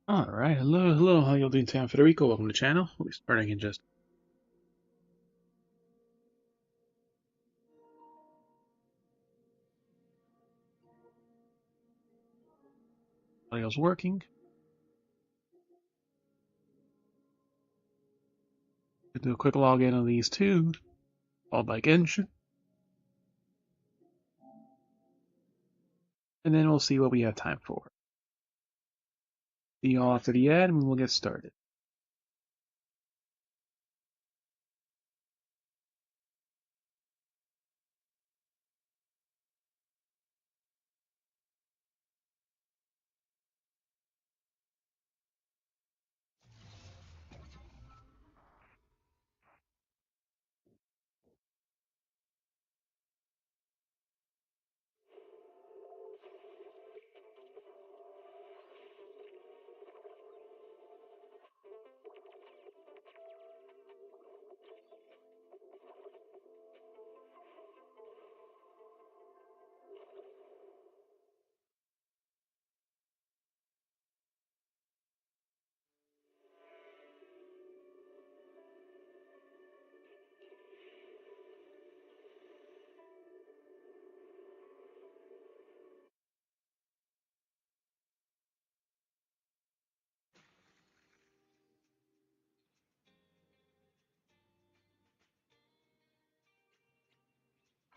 All right, hello, how y'all doing today? I'm Federico. Welcome to the channel. We'll be starting in just audio's working. We'll do a quick login on these two, followed by Genshin, and then we'll see what we have time for. See y'all after the ad, and we'll get started.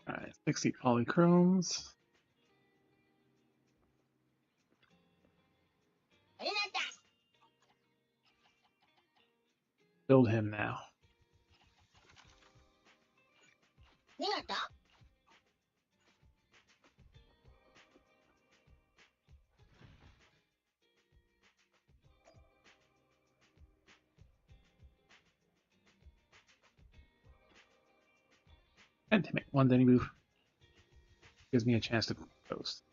All right, 60 polychromes. Build him now. And to make one daily move gives me a chance to post.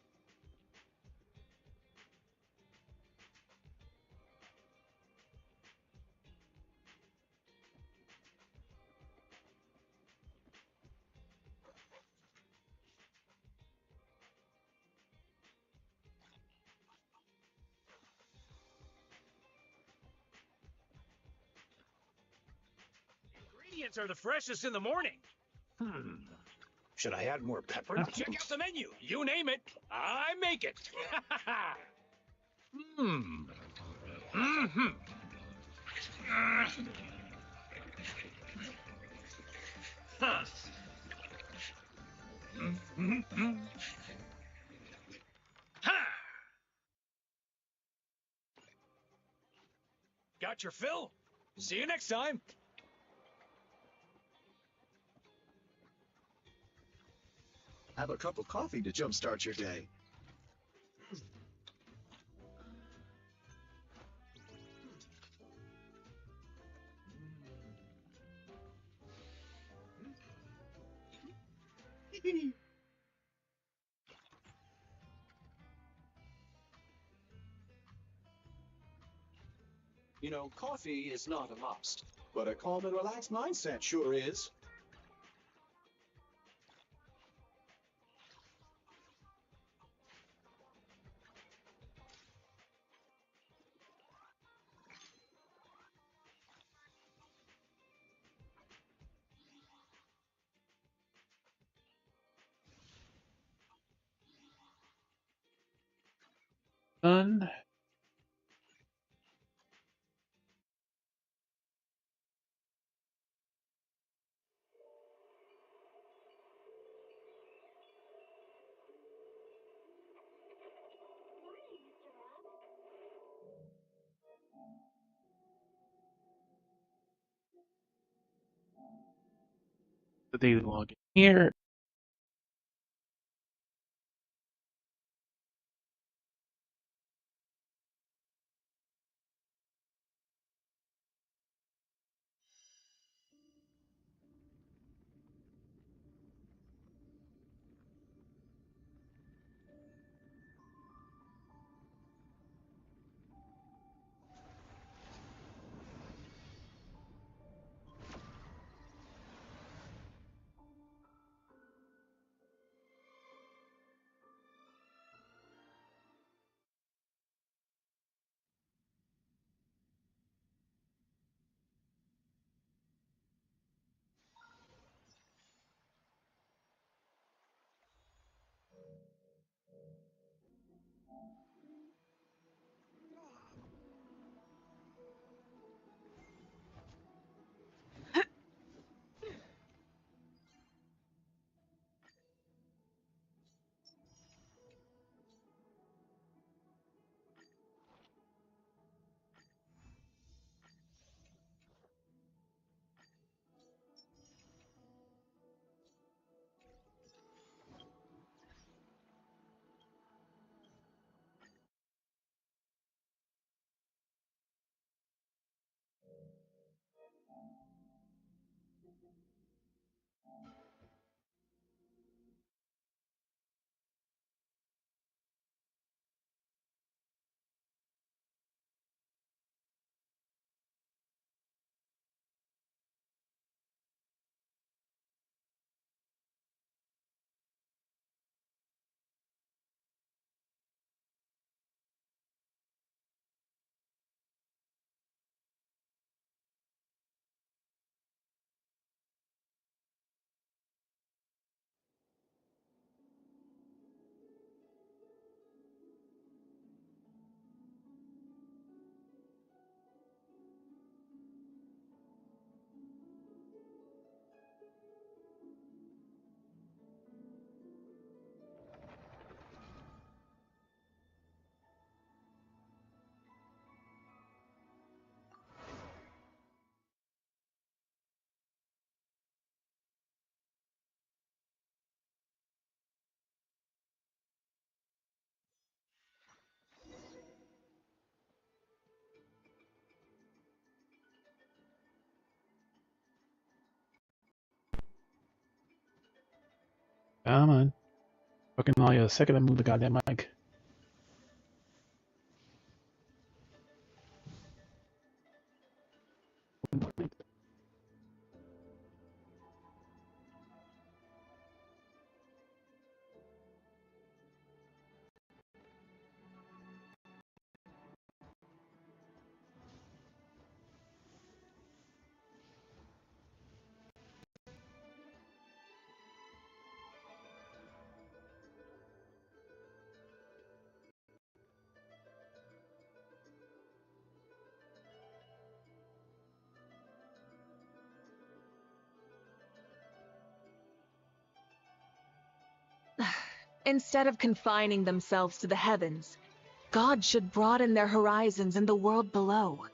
Ingredients are the freshest in the morning. Should I add more pepper? Check out the menu. You name it, I make it. Huh. Ha! Got your fill? See you next time. Have a cup of coffee to jumpstart your day. You know, coffee is not a must, but a calm and relaxed mindset sure is. Done. The daily login here. Come on. Fucking all you a second I move the goddamn mic. Instead of confining themselves to the heavens, God should broaden their horizons in the world below.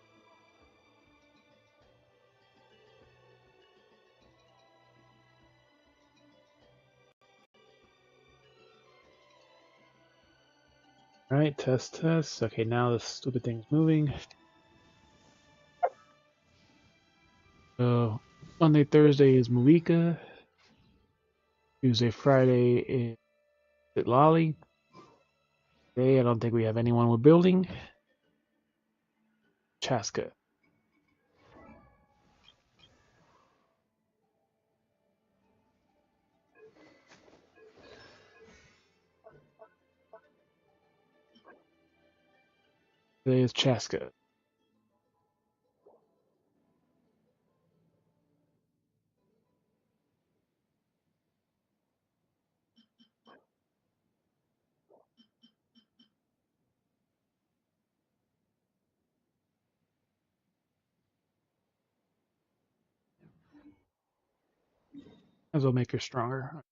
Alright, test, test. Okay, now the stupid thing's moving. So, Monday, Thursday is Malika. Tuesday, Friday is Lolly. Today, I don't think we have anyone we're building. Chaska. Today is Chaska. Might as well make her stronger.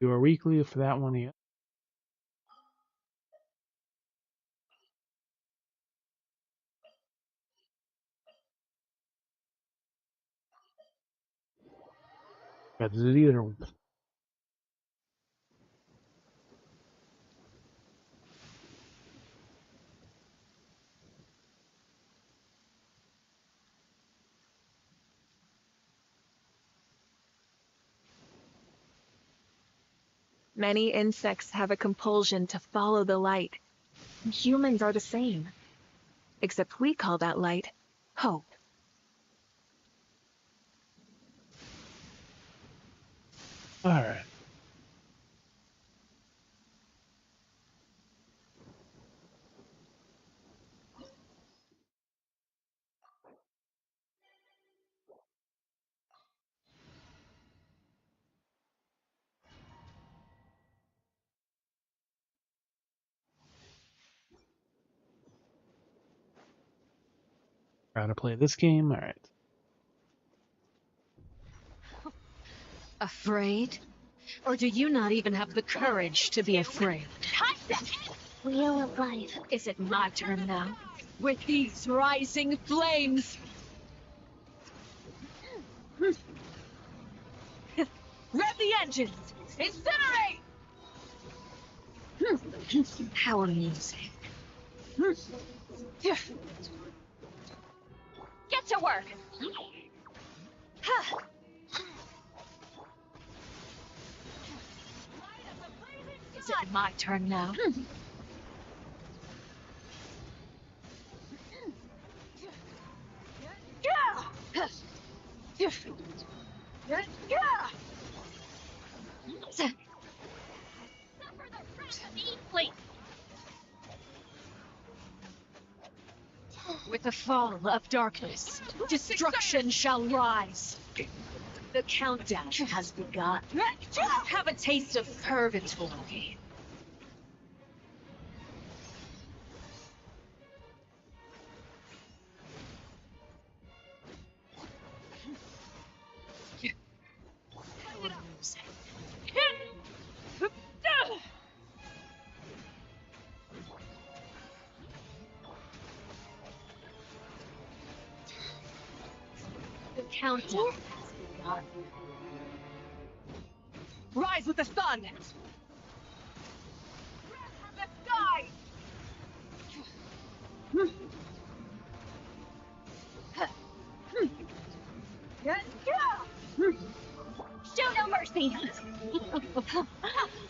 Do our weekly for that one. Yeah. Got to do either one. Many insects have a compulsion to follow the light. Humans are the same. Except we call that light hope. Alright. How to play this game. Alright. Afraid? Or do you not even have the courage to be afraid? Wheel of life. Is it my turn now? With these rising flames! Rev the engines! Incinerate! How amusing. Get to work! Is it my turn now? With the fall of darkness, destruction shall rise. The countdown has begun. Have a taste of purgatory. The countdown has begun. Rise with the sun! The sky!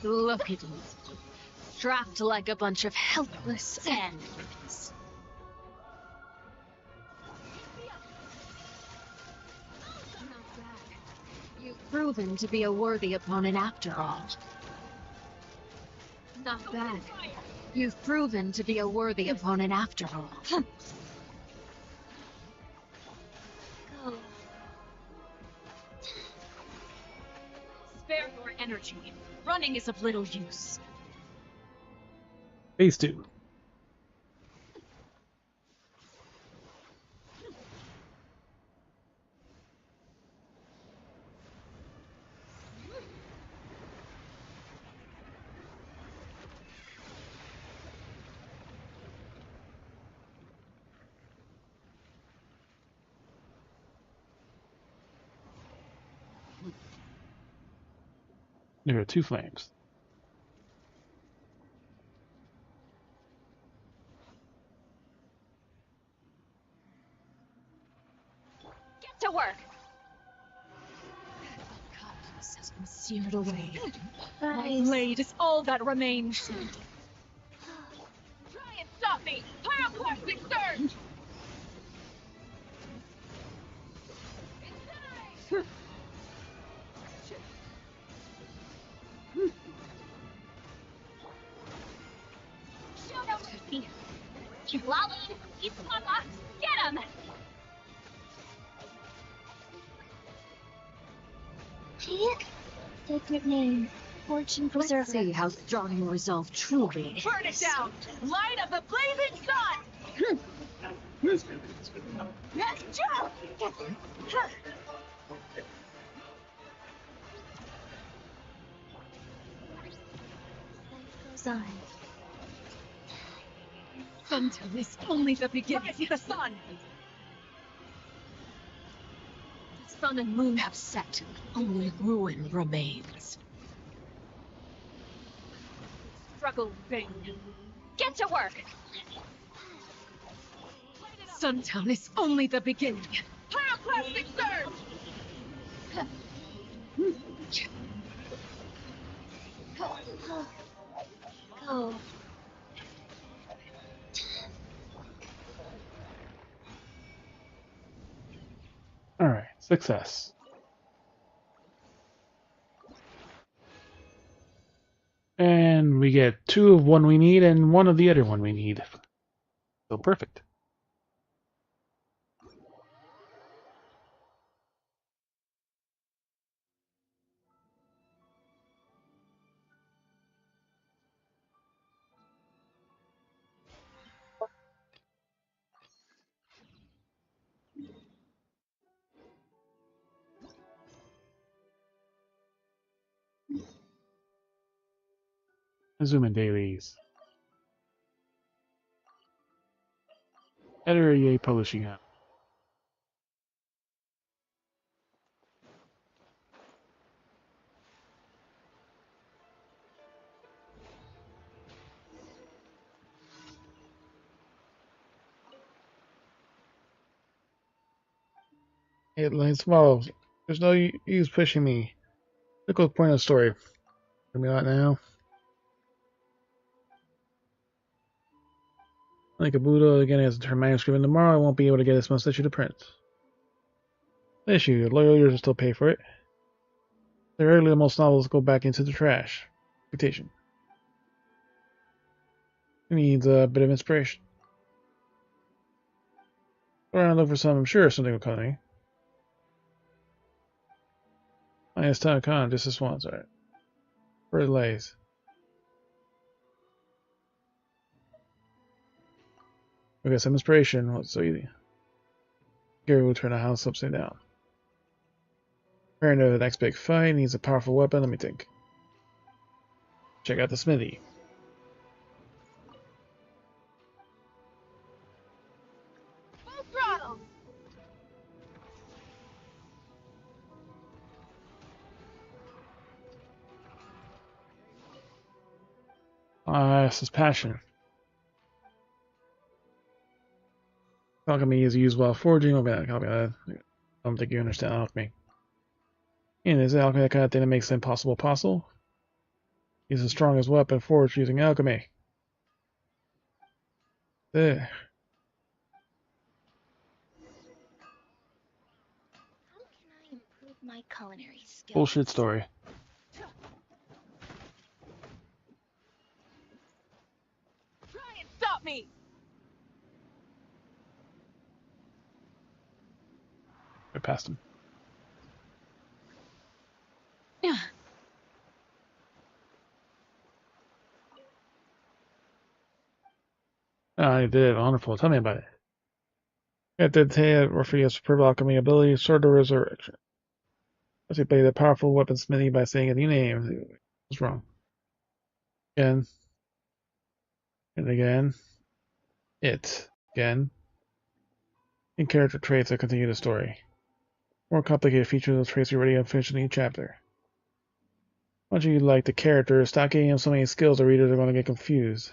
Look at us. Trapped like a bunch of helpless animals. Not bad. You've proven to be a worthy opponent after all. Not bad. You've proven to be a worthy opponent after all. Go. Spare your energy. Running is of little use. Phase 2. There are 2 flames. Get to work! God, this has been seared away. My Guys. blade is all that remains. Try and stop me! Pyroclastic surge! Shoot him! Lolly! He's Mama! Get him! Sacred name. Fortune Let's preserver. see how strong your resolve truly is. Burn it down! Light of the blazing sun! Goes on. Until this only the beginning. Rise with the sun! The sun and moon have set. Only ruin remains. Struggle vain. Get to work! Suntown is only the beginning. Pyroclastic surge! Go. Alright, success. And we get 2 of one we need and 1 of the other one we need. So perfect. Zoom in dailies. Editor EA Publishing House. Headlines tomorrow. There's no use pushing me. Look at the point of the story. Give me that now. Like a Buddha again has to turn manuscript in tomorrow. I won't be able to get this month's issue to print. Issue. Loyal readers will still pay for it. Rarely most novels go back into the trash. Reputation. It needs a bit of inspiration. Go around and look for some. I'm sure something will come to me. Minus time con, just this once, alright. For delays. We got some inspiration. What's so easy? Gary will turn the house upside down. Preparing the next big fight, needs a powerful weapon. Let me think. Check out the smithy. Full throttle! This is passion. Alchemy is used while forging. I don't think you understand alchemy. And is alchemy that kind of thing that makes the impossible possible? He's the strongest weapon forged using alchemy. There. How can I improve my culinary skills? Bullshit story. Try and stop me! I passed him. I did. Wonderful. Tell me about it. It did say Orpheus' superb alchemy ability, Sword of Resurrection. As he played a powerful weaponsmithing by saying a new name. What's wrong? Again. And again. It. Again. And character traits that continue the story. More complicated features of those traits are already unfinished in each chapter. Once you like the character, stop giving him so many skills the readers are going to get confused.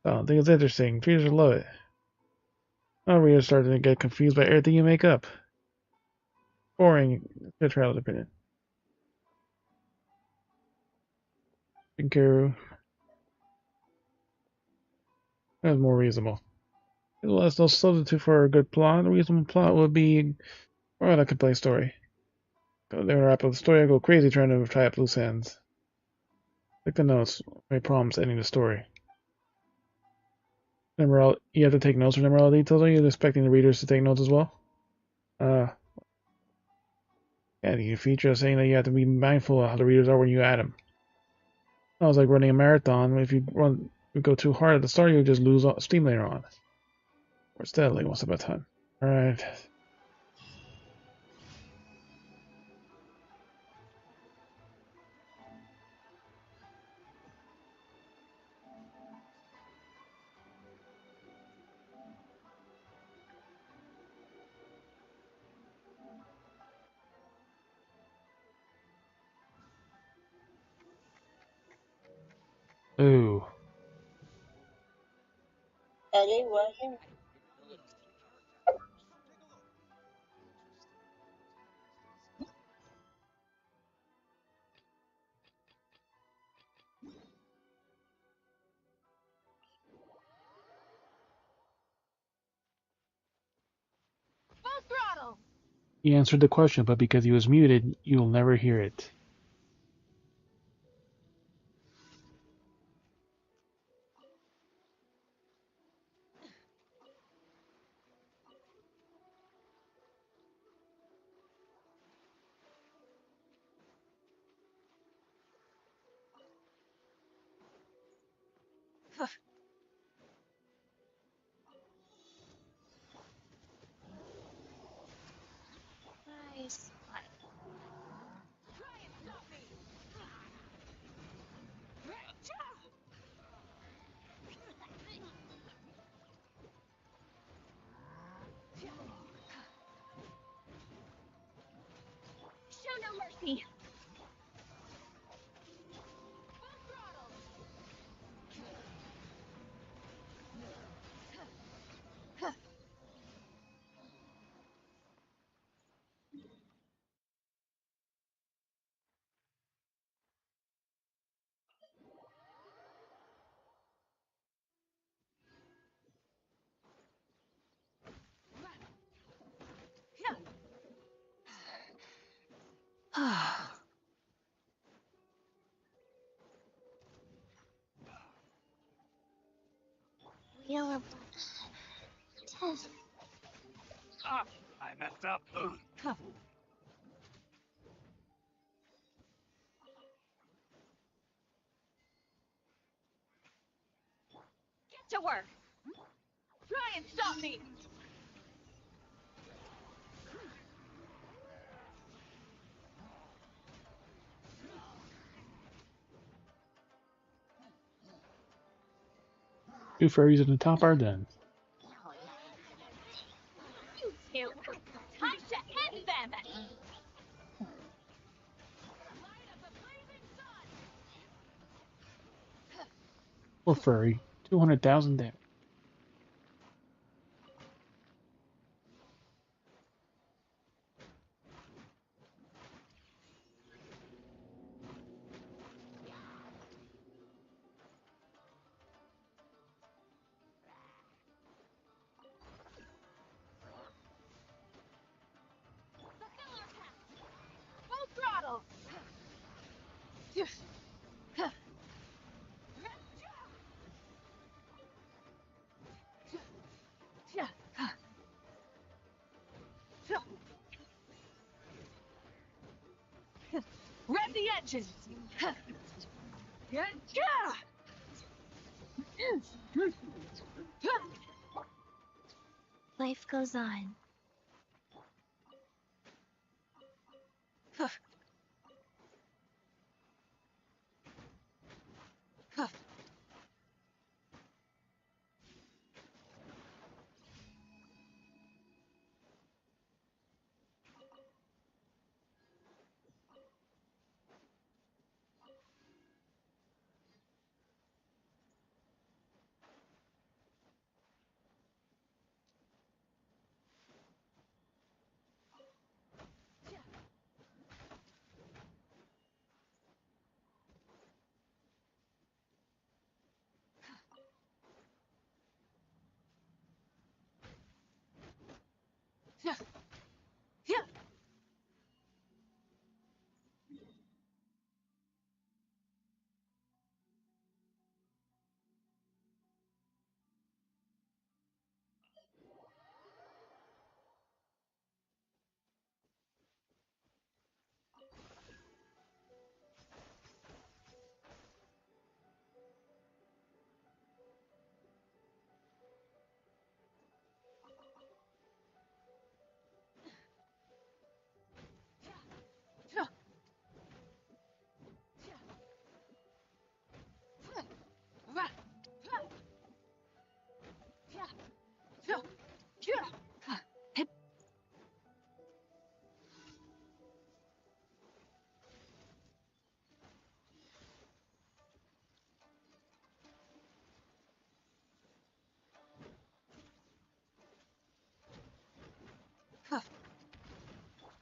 I don't think it's interesting. Readers will love it. Now readers starting to get confused by everything you make up. Boring. Good travel's opinion. Pinkaru. That's more reasonable. Well, that's no substitute for a good plot. A reasonable plot would be a complete story. Go there, wrap up the story, I go crazy trying to tie up loose ends. Take the notes. Make problems ending the story. Remember all, you have to take notes. Remember all the details. Are you expecting the readers to take notes as well? Adding a feature saying that you have to be mindful of how the readers are when you add them. That was like running a marathon. If you go too hard at the start, you'll just lose steam later on. Or steadily most of the time. Alright. Ooh. Full throttle! He answered the question, but because he was muted, you'll never hear it. Nice. Try and stop me! Show no mercy. Full throttle! Wheel of test. Ah, I messed up. Get to work! Try and stop me! Two furries at the top are done. You two. Time to end them. Light of the blazing sun! Poor furry. 200,000 damage. vengeance. Life goes on.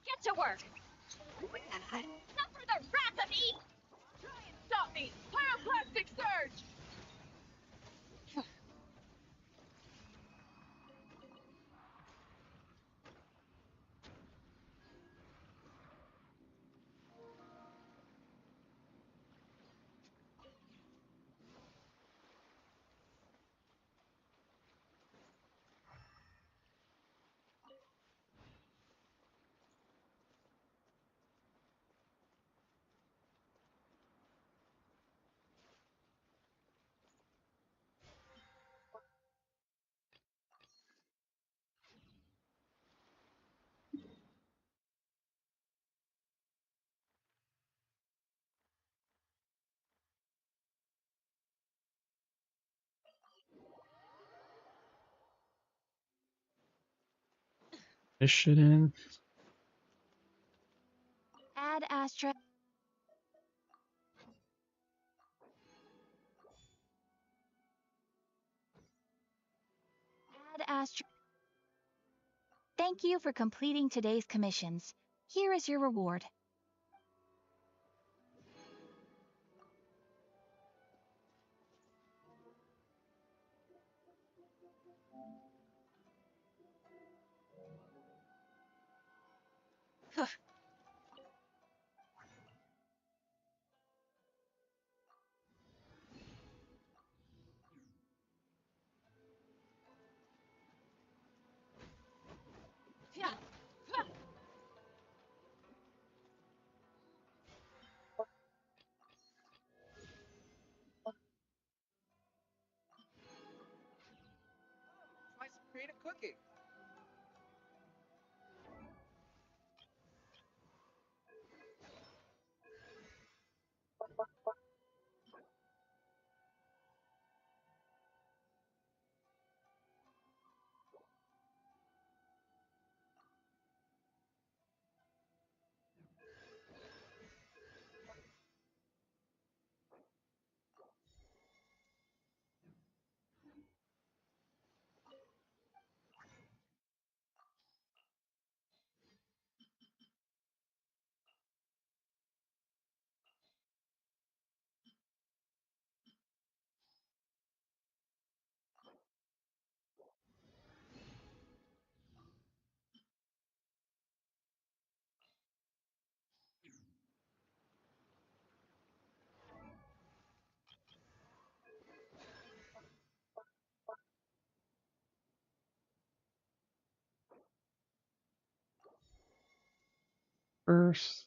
Get to work! Suffer the wrath of evil! Try and stop me! Pyroclastic surge! This shit in. Add Astra. Add Astra. Thank you for completing today's commissions. Here is your reward. Try some creative cooking. First.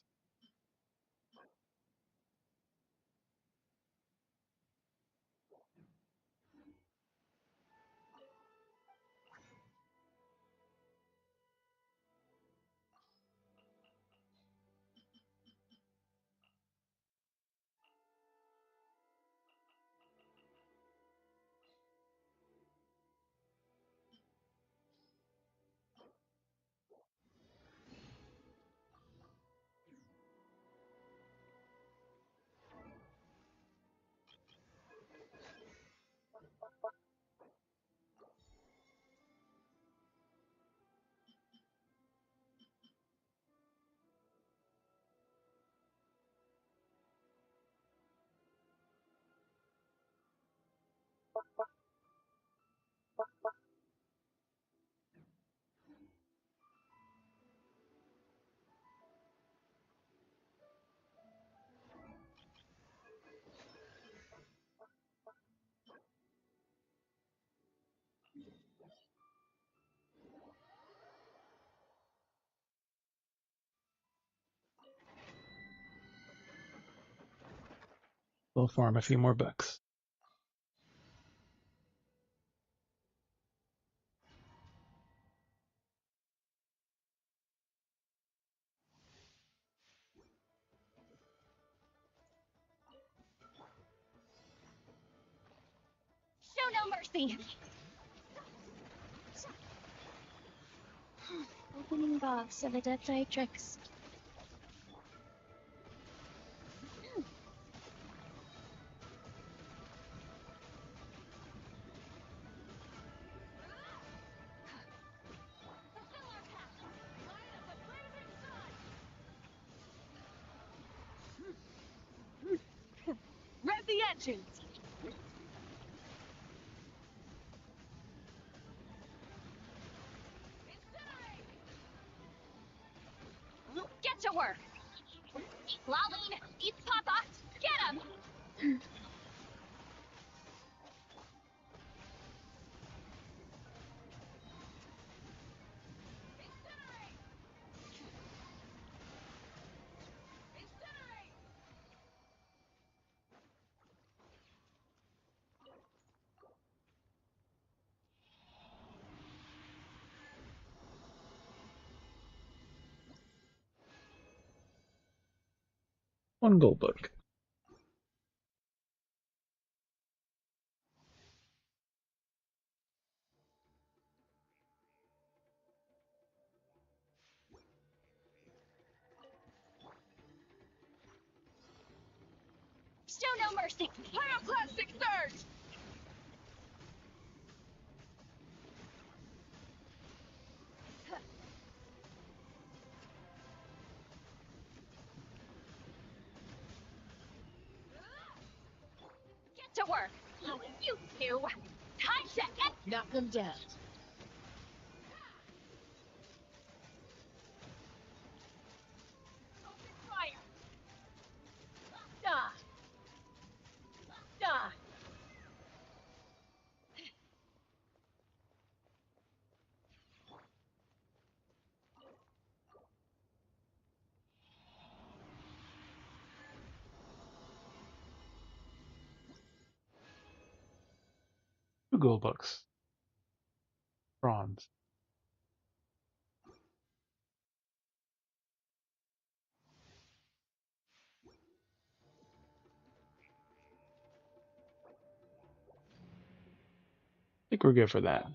We'll farm a few more bucks. Show no mercy. Opening box of Adeptitrix. Rev the engines. Get to work. Laline, eat Papa. Get him. One gold book. Show no mercy. Pyroclastic surge. Get to work. You two. Time to end. Knock them down. Open fire. Die. Die. Two gold books. Bronze. I think we're good for that.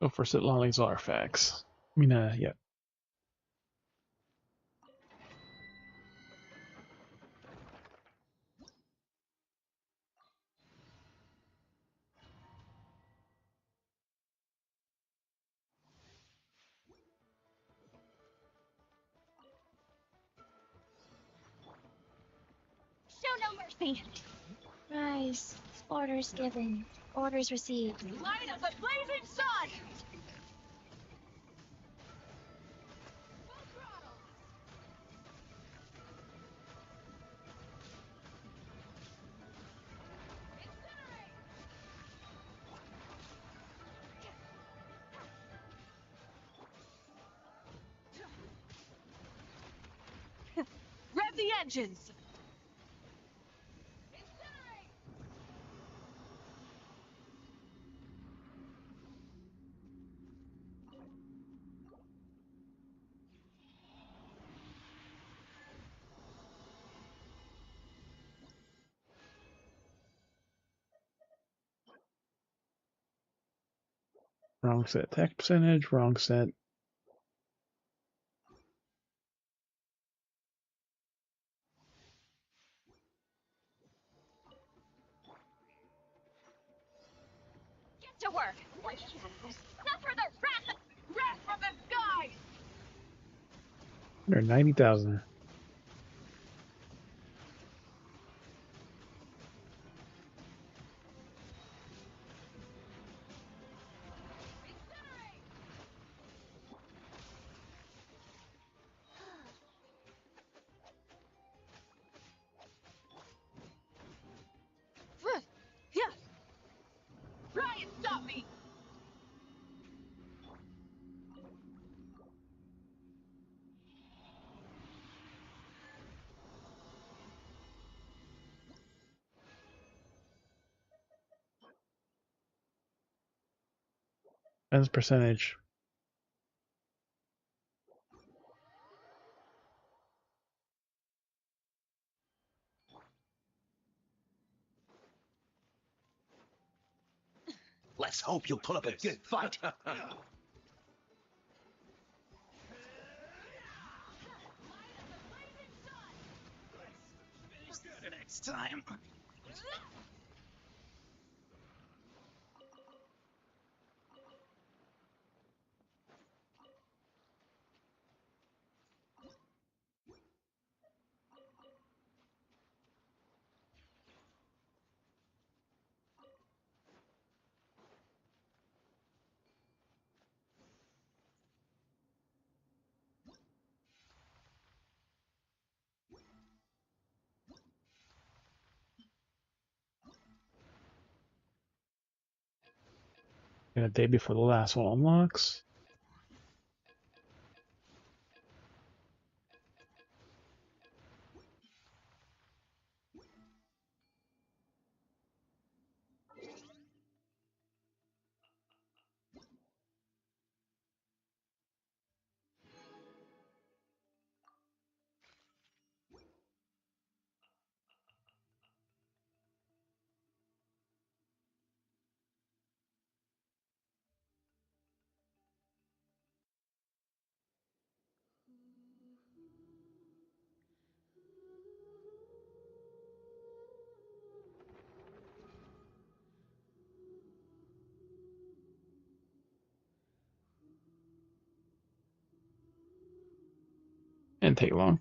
Go for Sitlali's artifacts. I mean, yeah. Show no mercy. Rise. Orders given. Orders received. Line of the blazing sun. Full throttle. Rev the engines. Wrong set attack percentage, wrong set. Get to work. Suffer the wrath from the sky. 190,000. as percentage. Let's hope you'll put up a good fight. Next time. And a day before the last one unlocks. Didn't take long.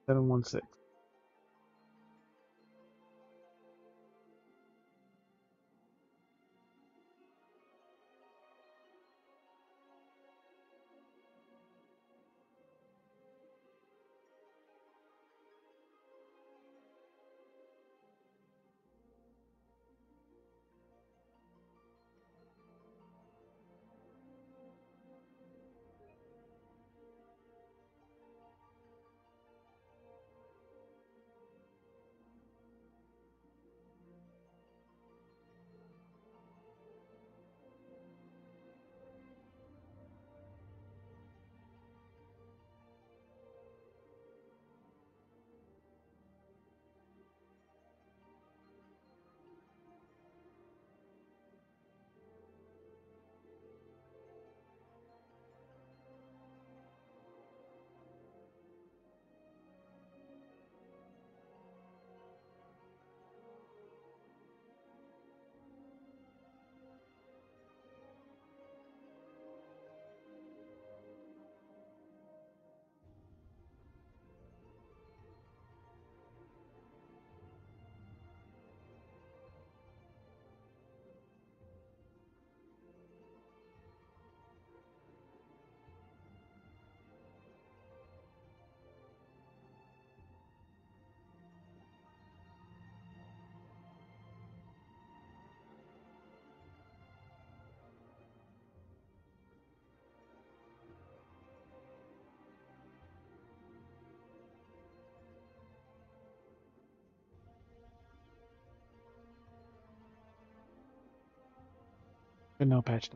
Seven 1-6. But no patch.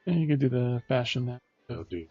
And you can do the fashion that. That'll do.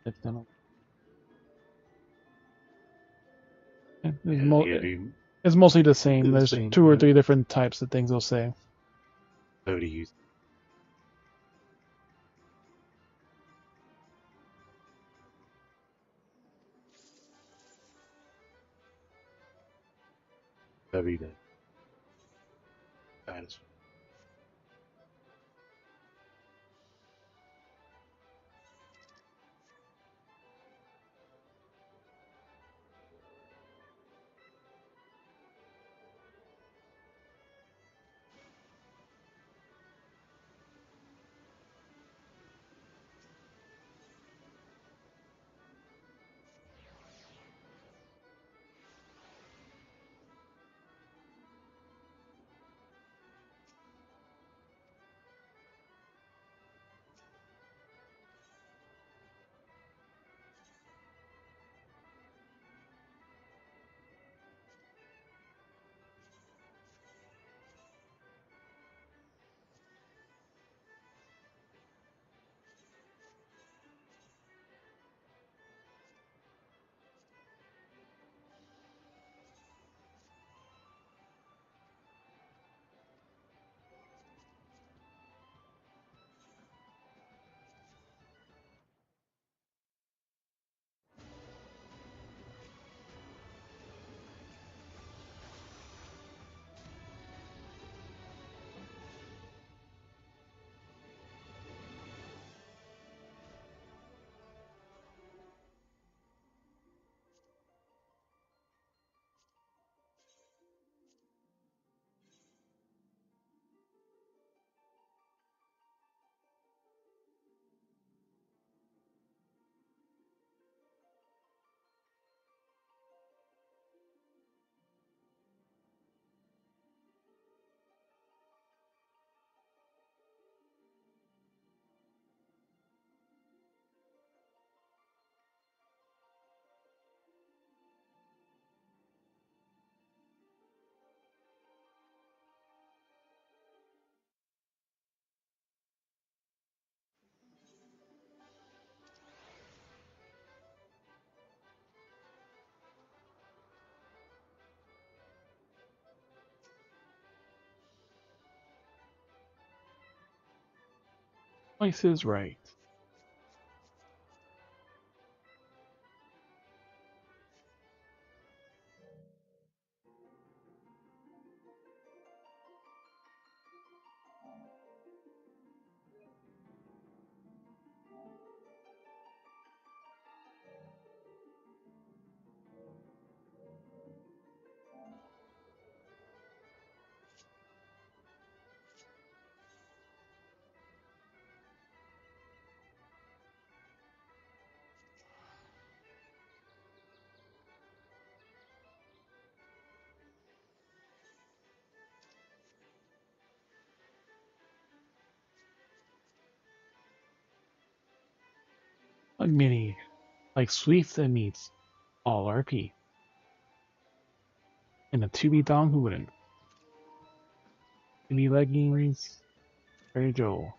It's done. Yeah, dude. It's mostly the same. The There's same, 2 or 3 different types of things they'll say. So to use. W the satisfying. Twice is right. A mini, like sweep that meets all RP. And a 2B dong who wouldn't. 2B leggings, Mary Joel.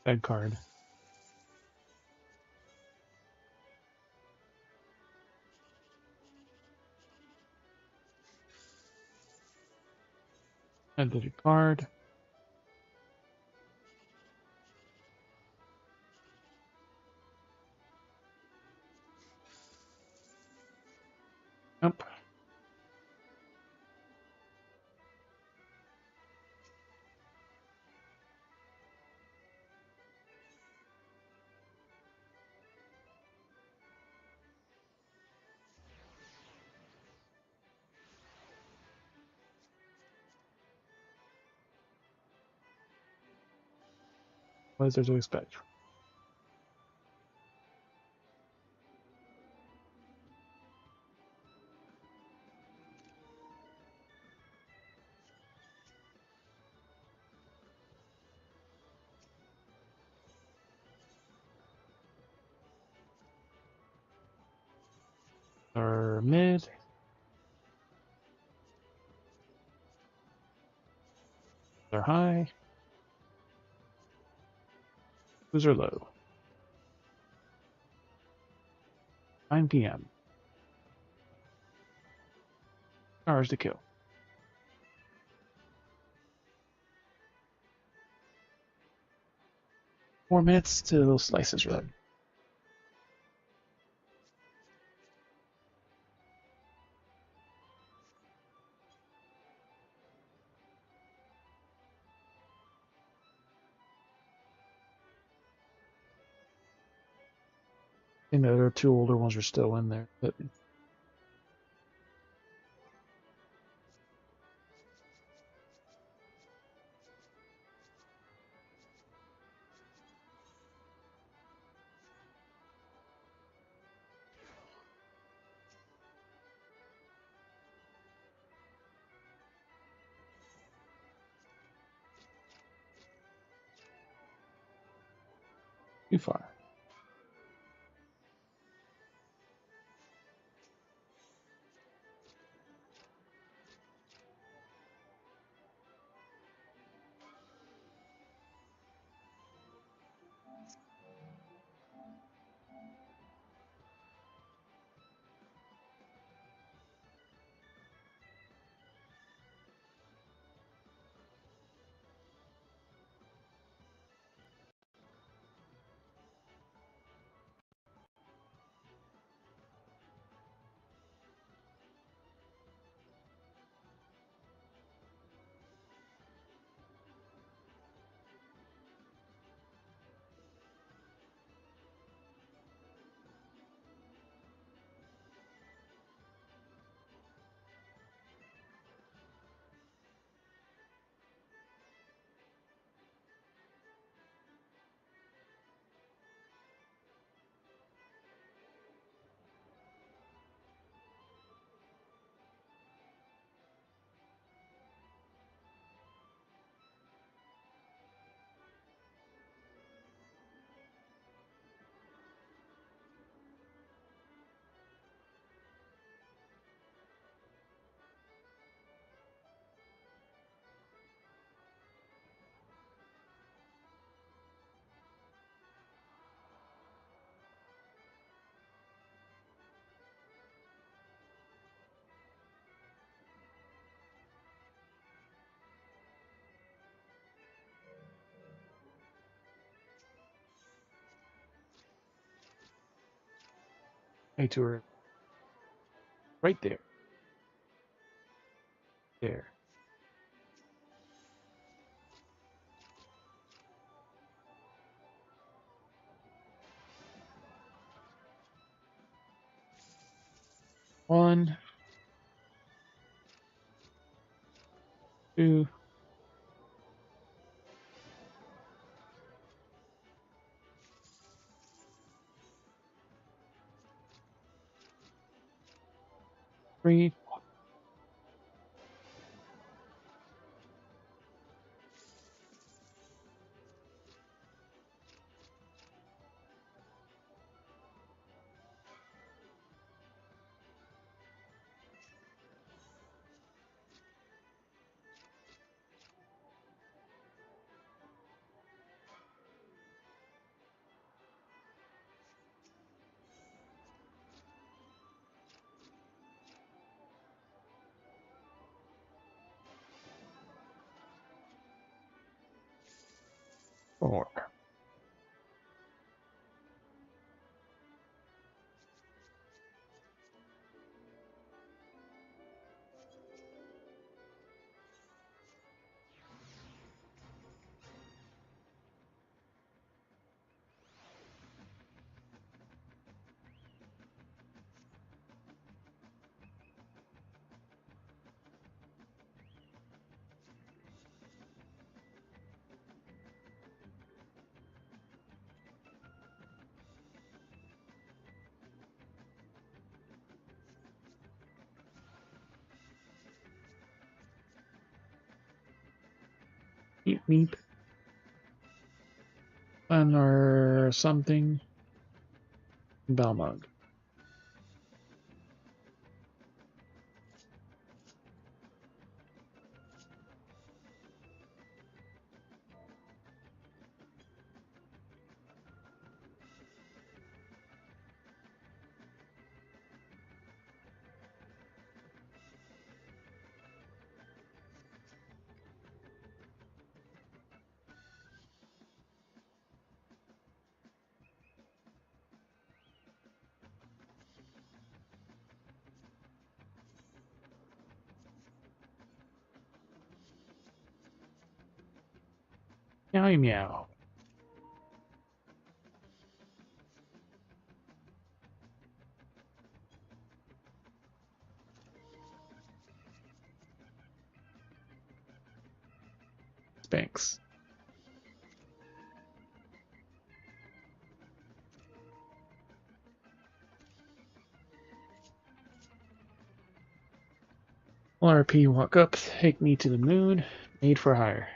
Bed card. Edited card. Yep. What is there to expect? Or mid. Or high. Who's are low? 9 p.m. Hours to kill. 4 minutes till slices run. I think the other two older ones are still in there, but too far. Way too early. Right there. There. One, two, three. Four. Meep meep. And or something. Balmug. Meow meow. Spanx. LRP walk up, take me to the moon, made for hire.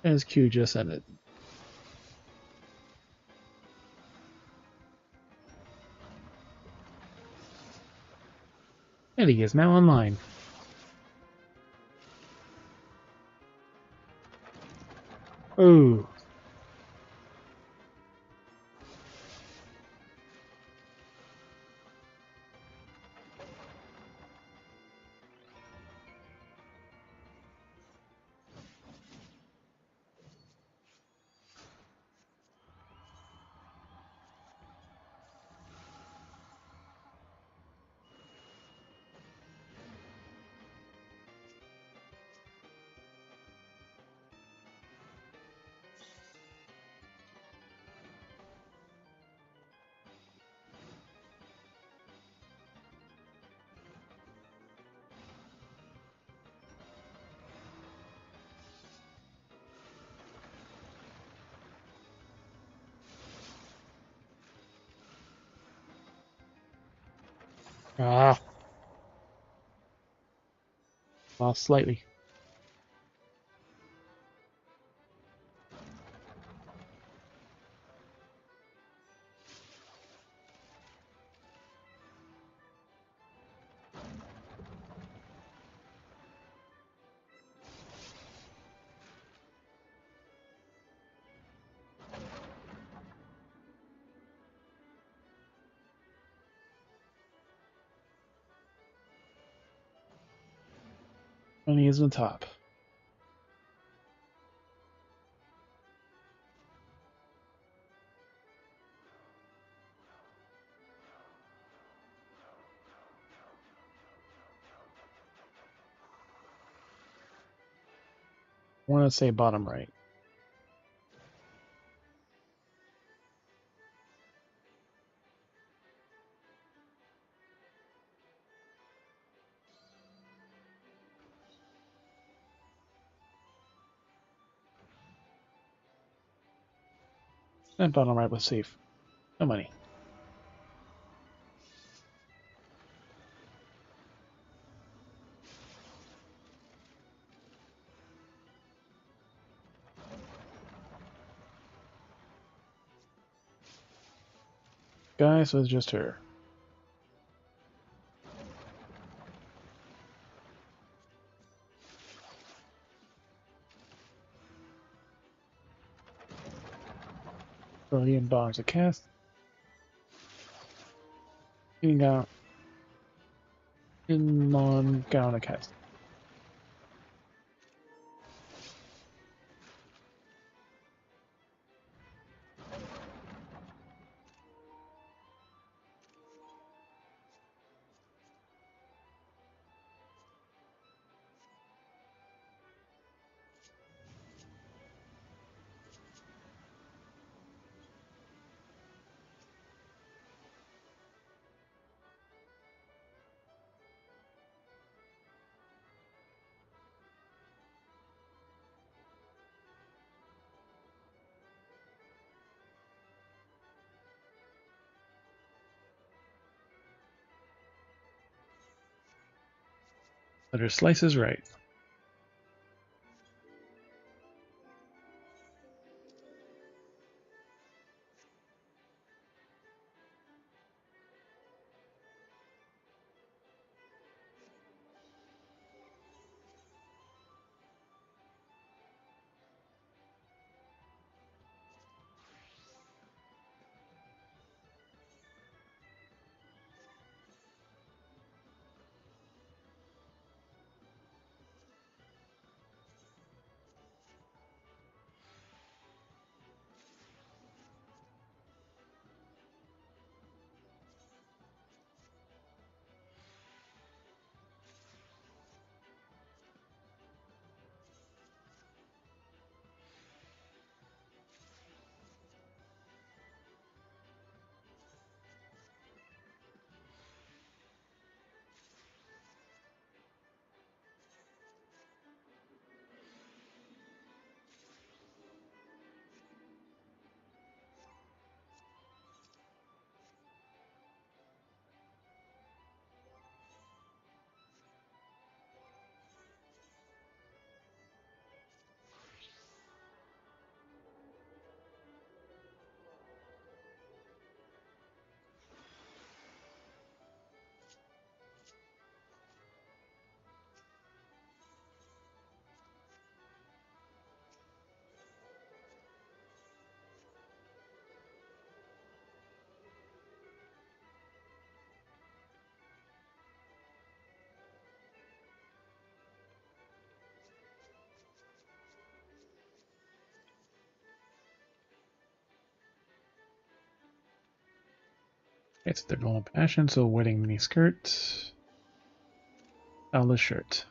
As Q just ended. And he is now online. Oh. Ah, lost slightly. Money is on top. I want to say bottom right. And bottom right was safe. No money. Guys, so it's just her. Brilliant bombs a cast. Getting out. In on gown a cast. But her slice is right. It's the golden passion, so wedding mini skirt. Styleless shirt.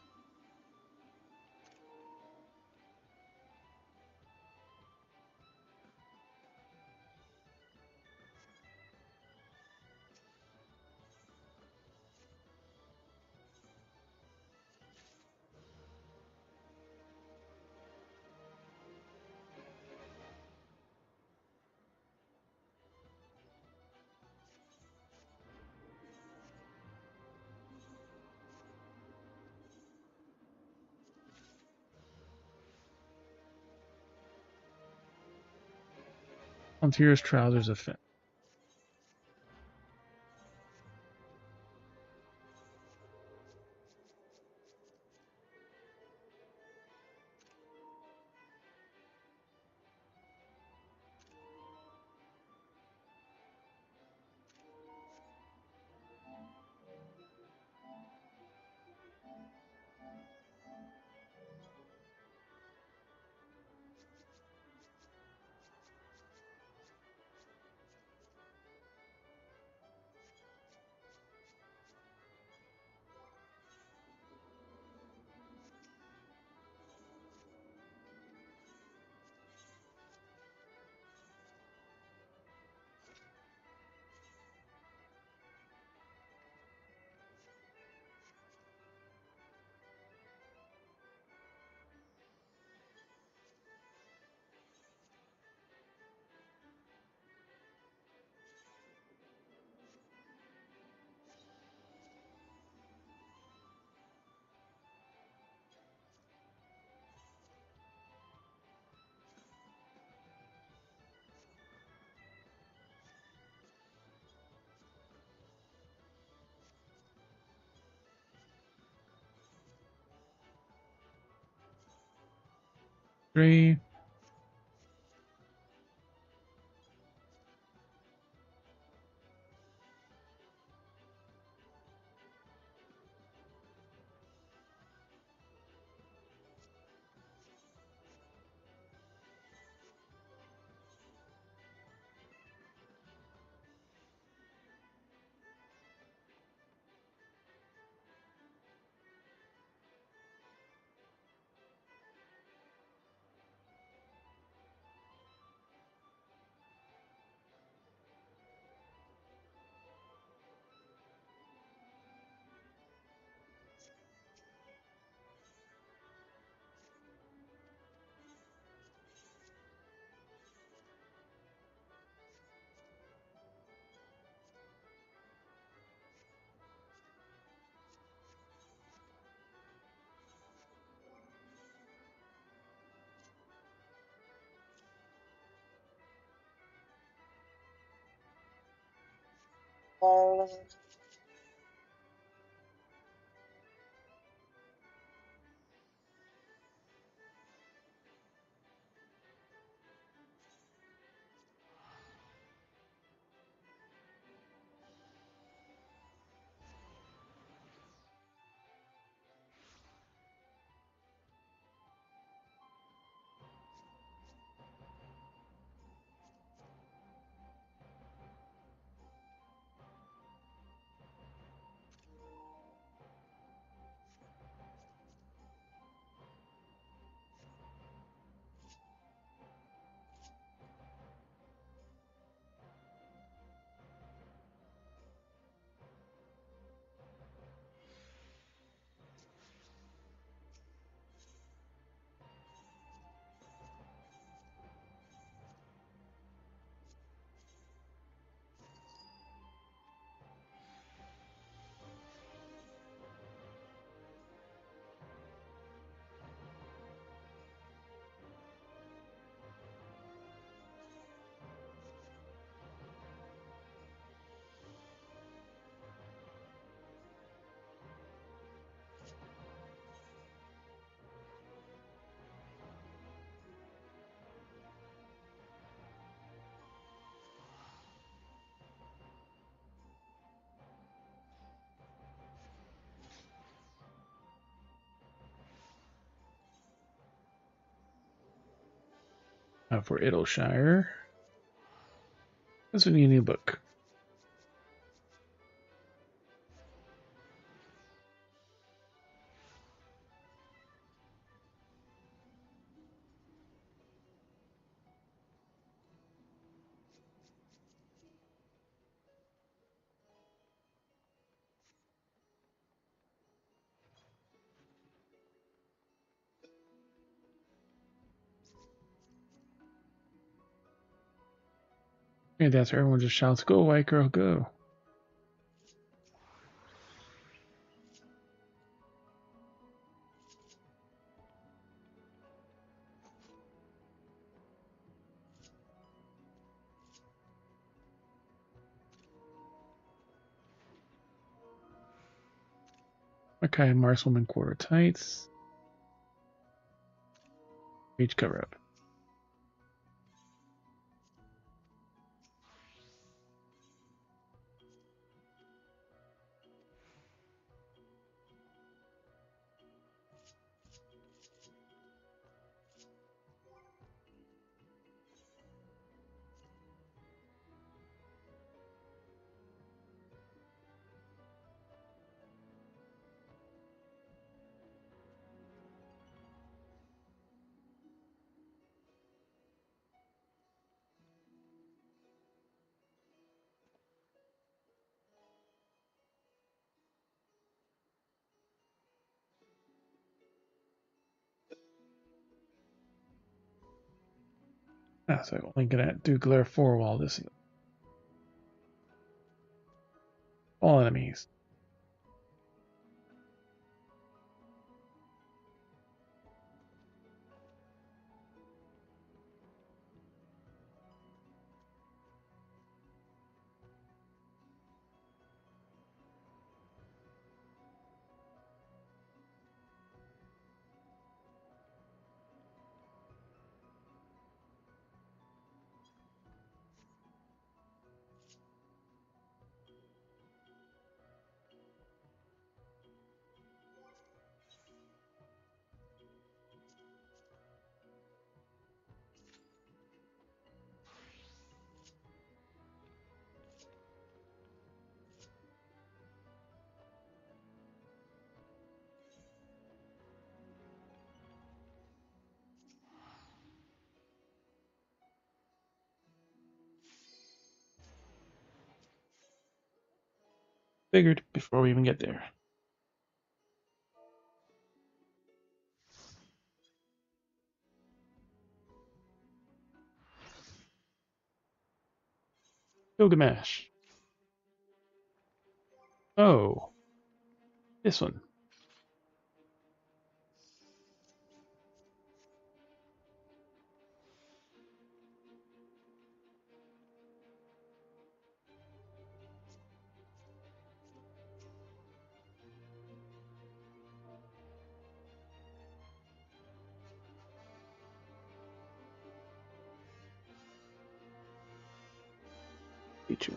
Frontier's trousers effect. Three. Now for Idleshire. This would be a new book. And that's where everyone just shouts, "Go, white girl, go." Okay, Markswoman quarter tights. Page cover up. So I'm only gonna do glare 4 while this all enemies. Figured before we even get there. Gilgamesh. Oh, this one. Feature.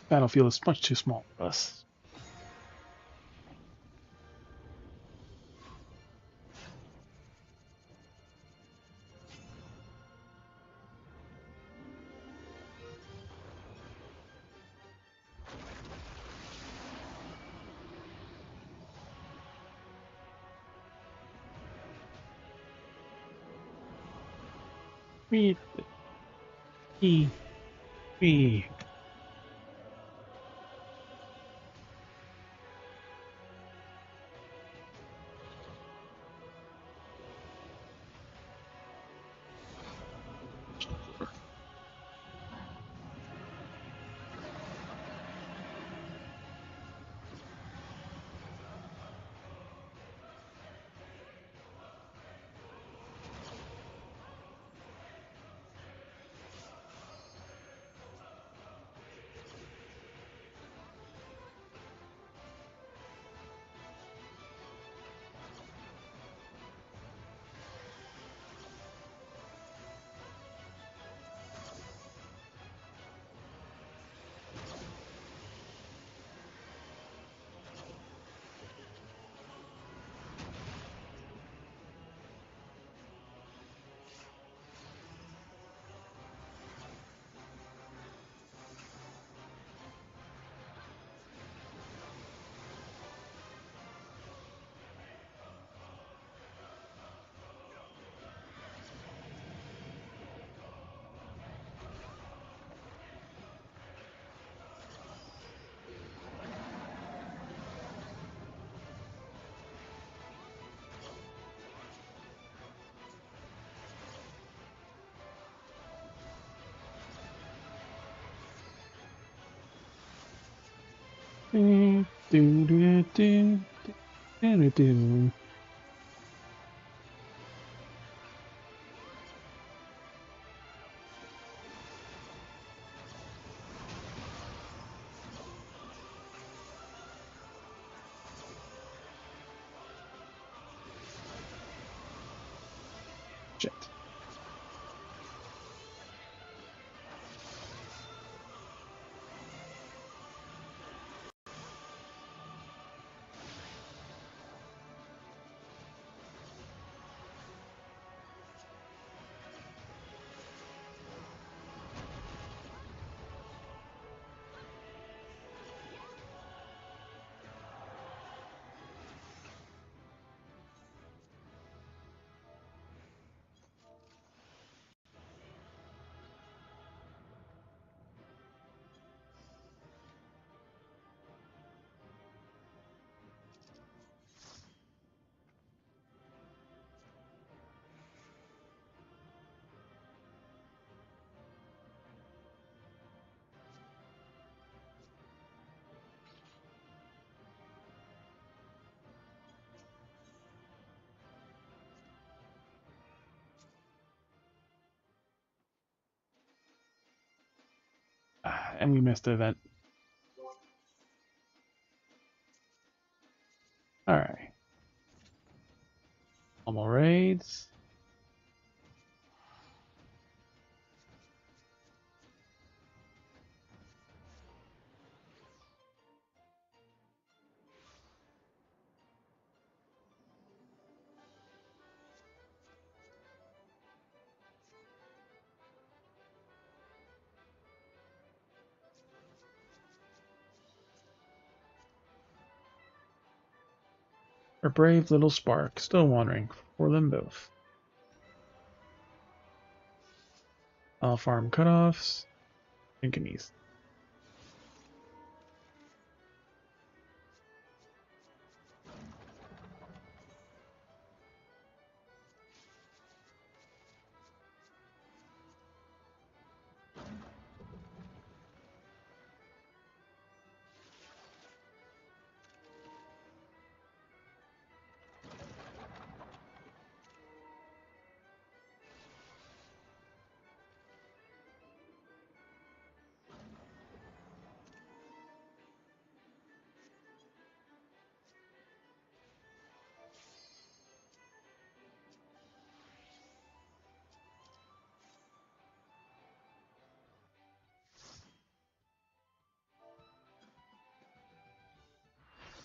Battlefield is much too small for us. Me, me. Do, do, do, do, do, do. Shit. And we missed the event. Alright. Normal raids. Our brave little spark, still wandering for them both. All farm cutoffs. Synchonies.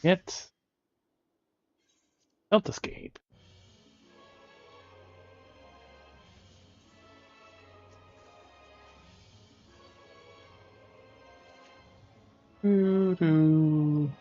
Yet, Stealth Escape. Doo-doo.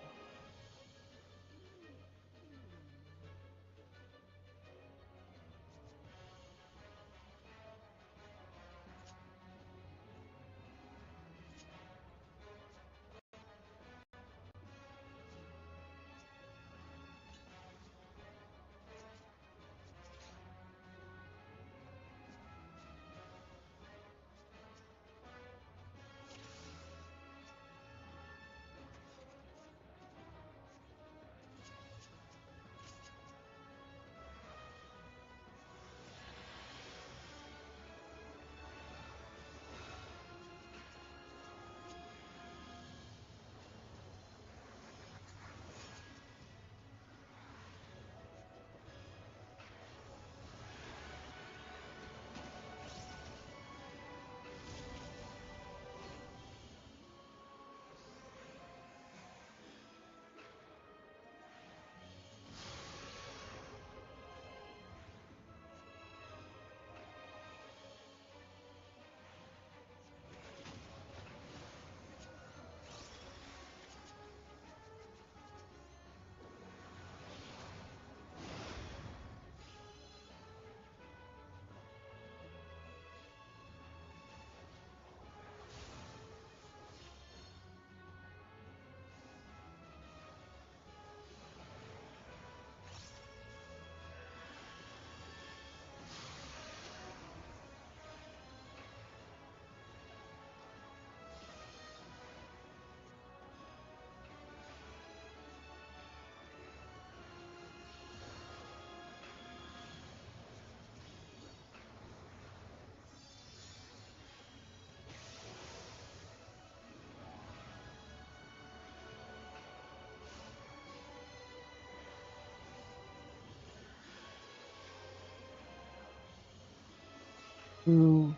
Doo,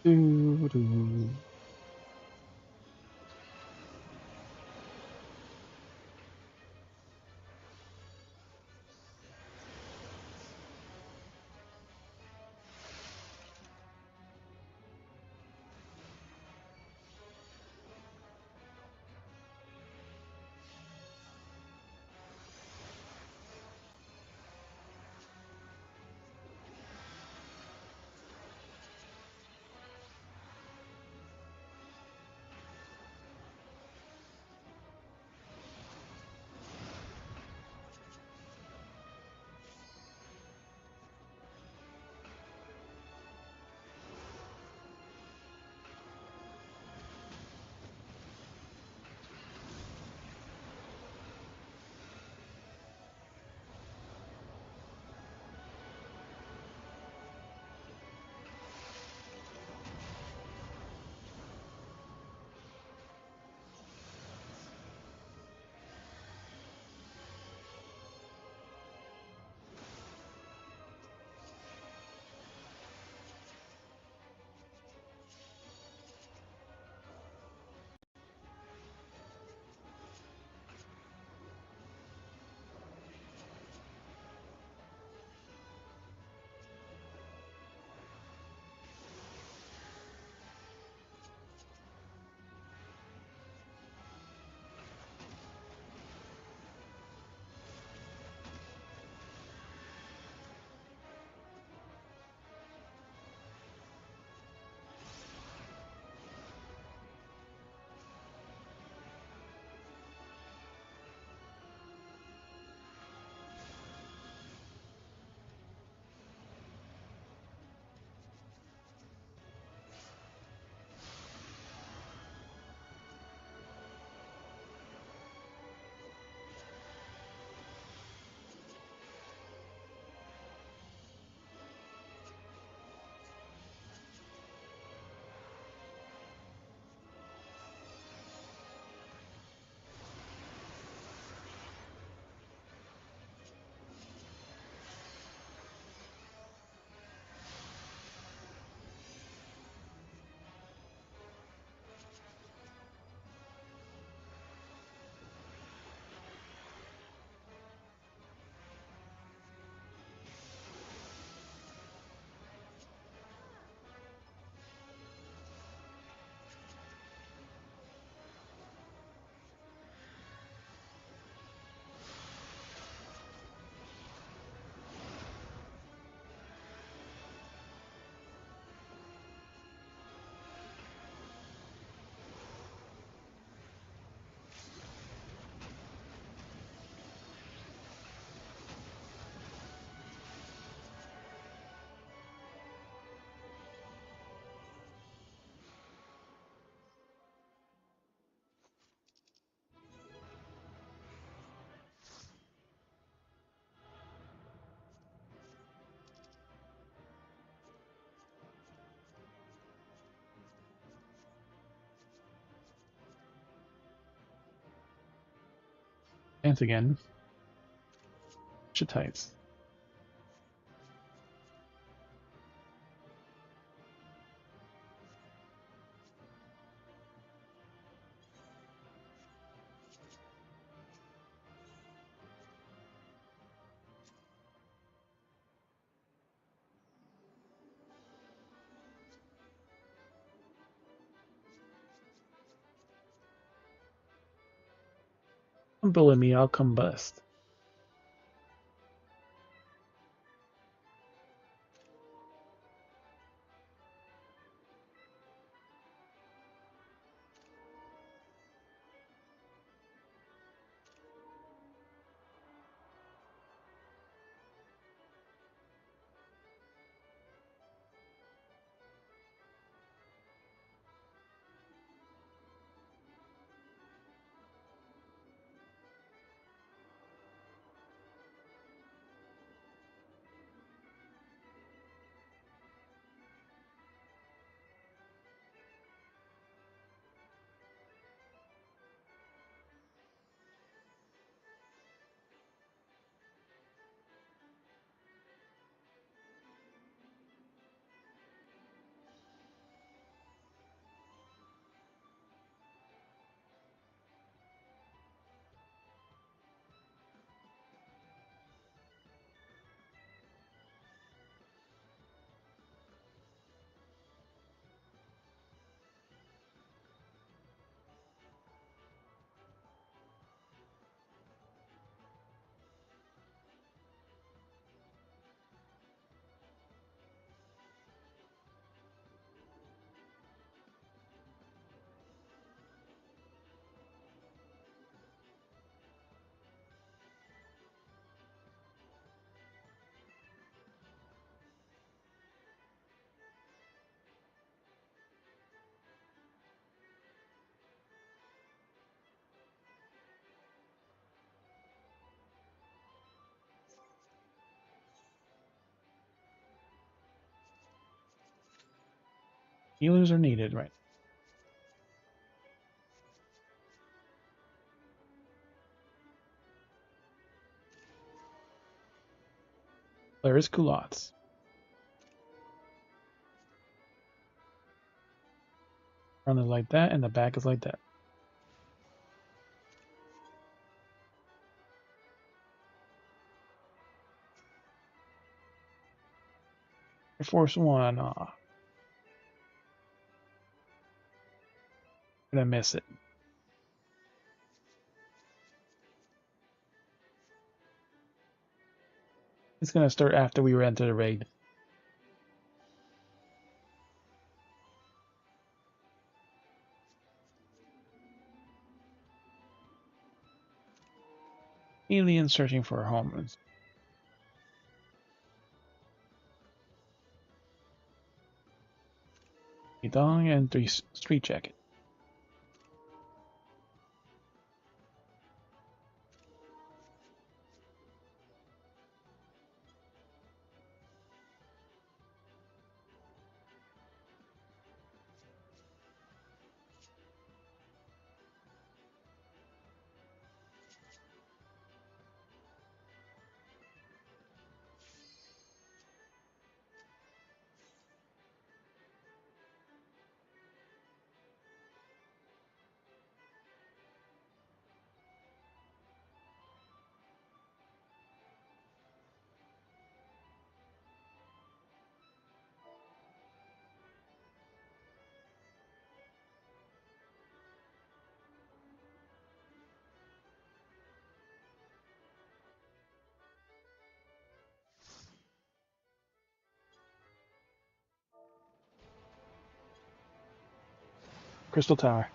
doo, doo. Dance again. Shitites. Don't bully me, I'll combust. Healers are needed, right? There is culottes. Front is like that, and the back is like that. Air Force One, aw. Gonna miss it. It's gonna start after we enter the raid. Aliens searching for homes. Dong and 3 street jacket. Crystal Tower.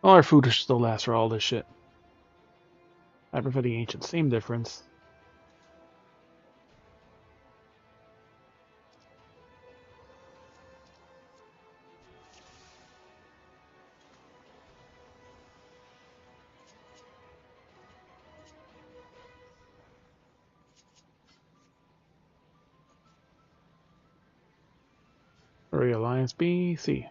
All our food still lasts for all this shit. I prefer the ancient. Same difference. Hurry Alliance B, C.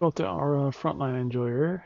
Go to our frontline enjoyer.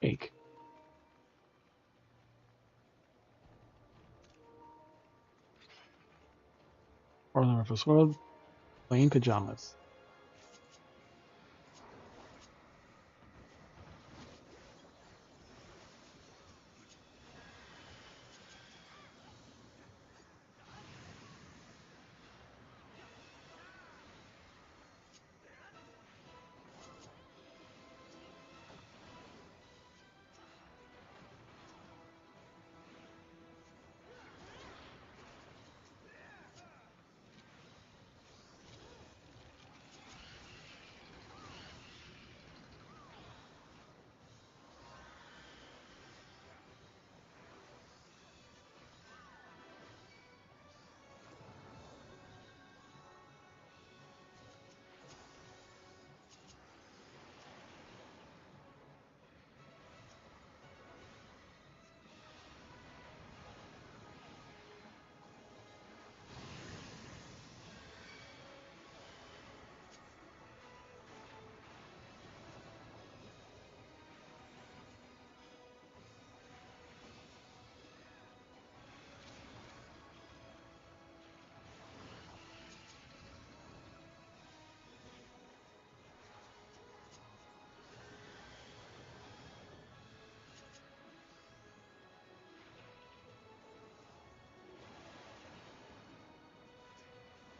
Fake. Or the Reverse World. Playing pajamas.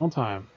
On time.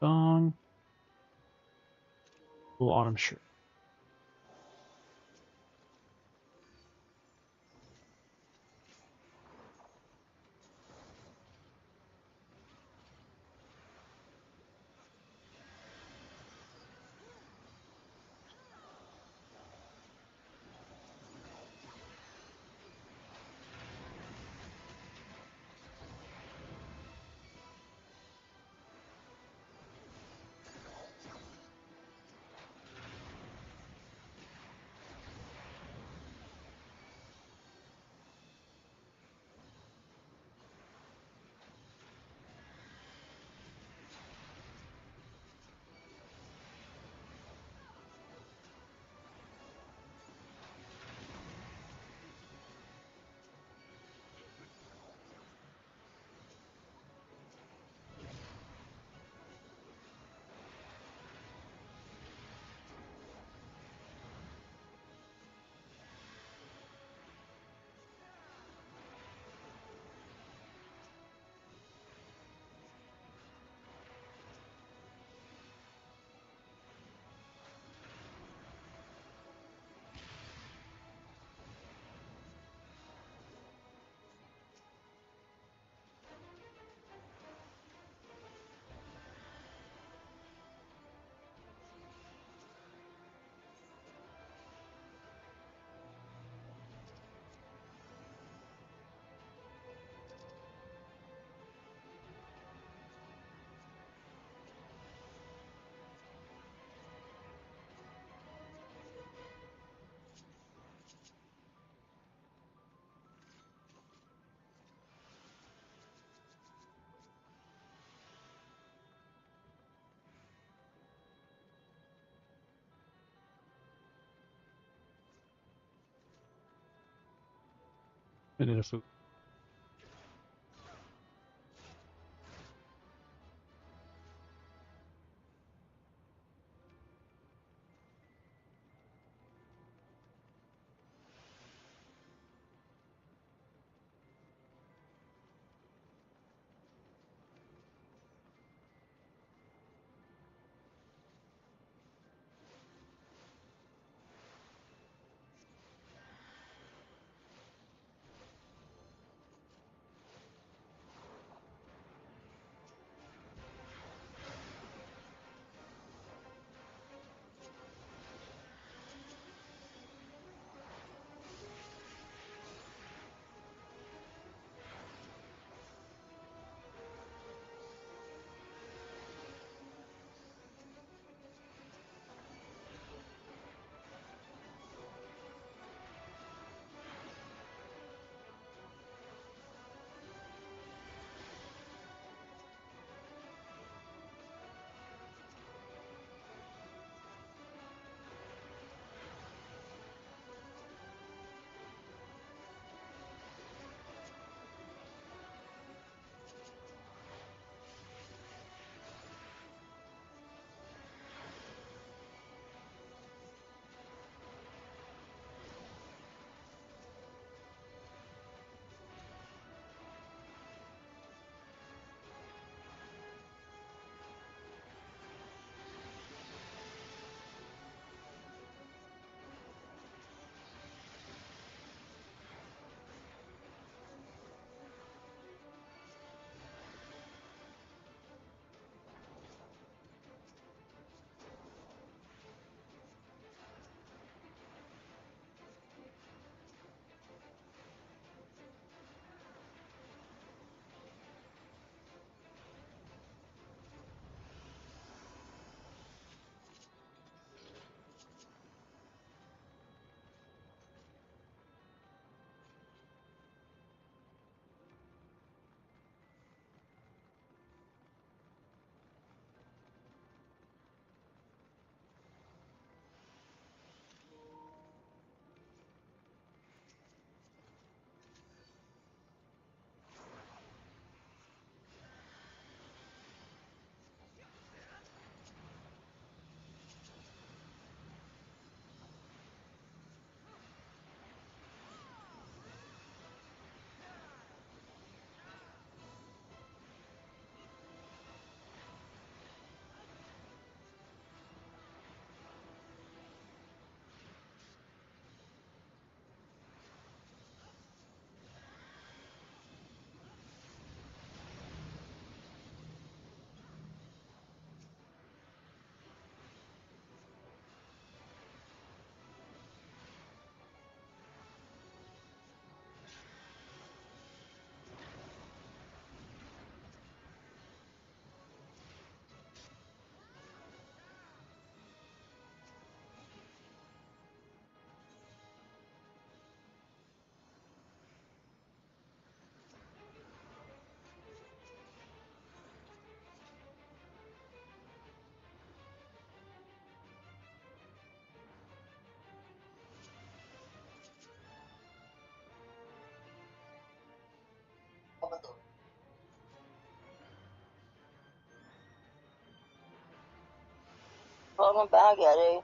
Song. Little autumn shirt. Minute of food. Welcome back, Eddie.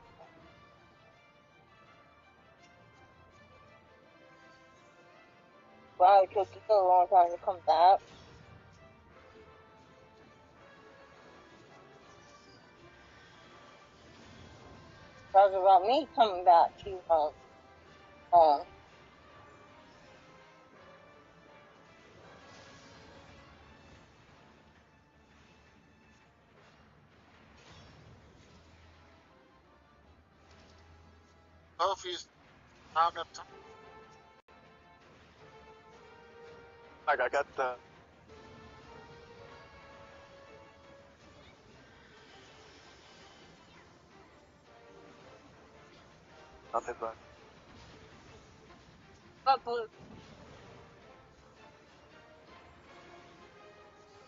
Wow, it took you a long time to come back. Talk about me coming back to home. Sophie's found up time. Like I got the nothing but Blue.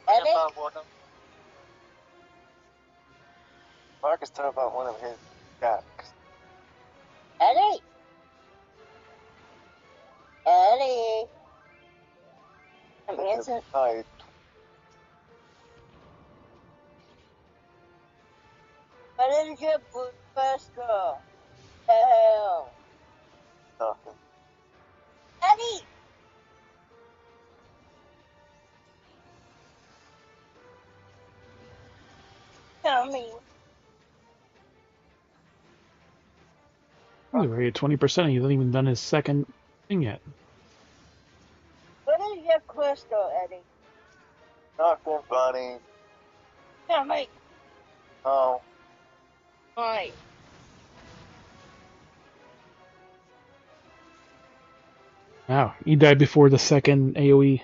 Eddie? Marcus talking about one of his guys. Eddie? Eddie? I'm answering. Hi. Where did you put first girl? Hell. Nothing. Eddie! Tell me. He's already at 20%. He hasn't even done his second thing yet. What is your crystal, Eddie? Nothing funny. Tell me. Oh. Why? Wow, he died before the second AoE.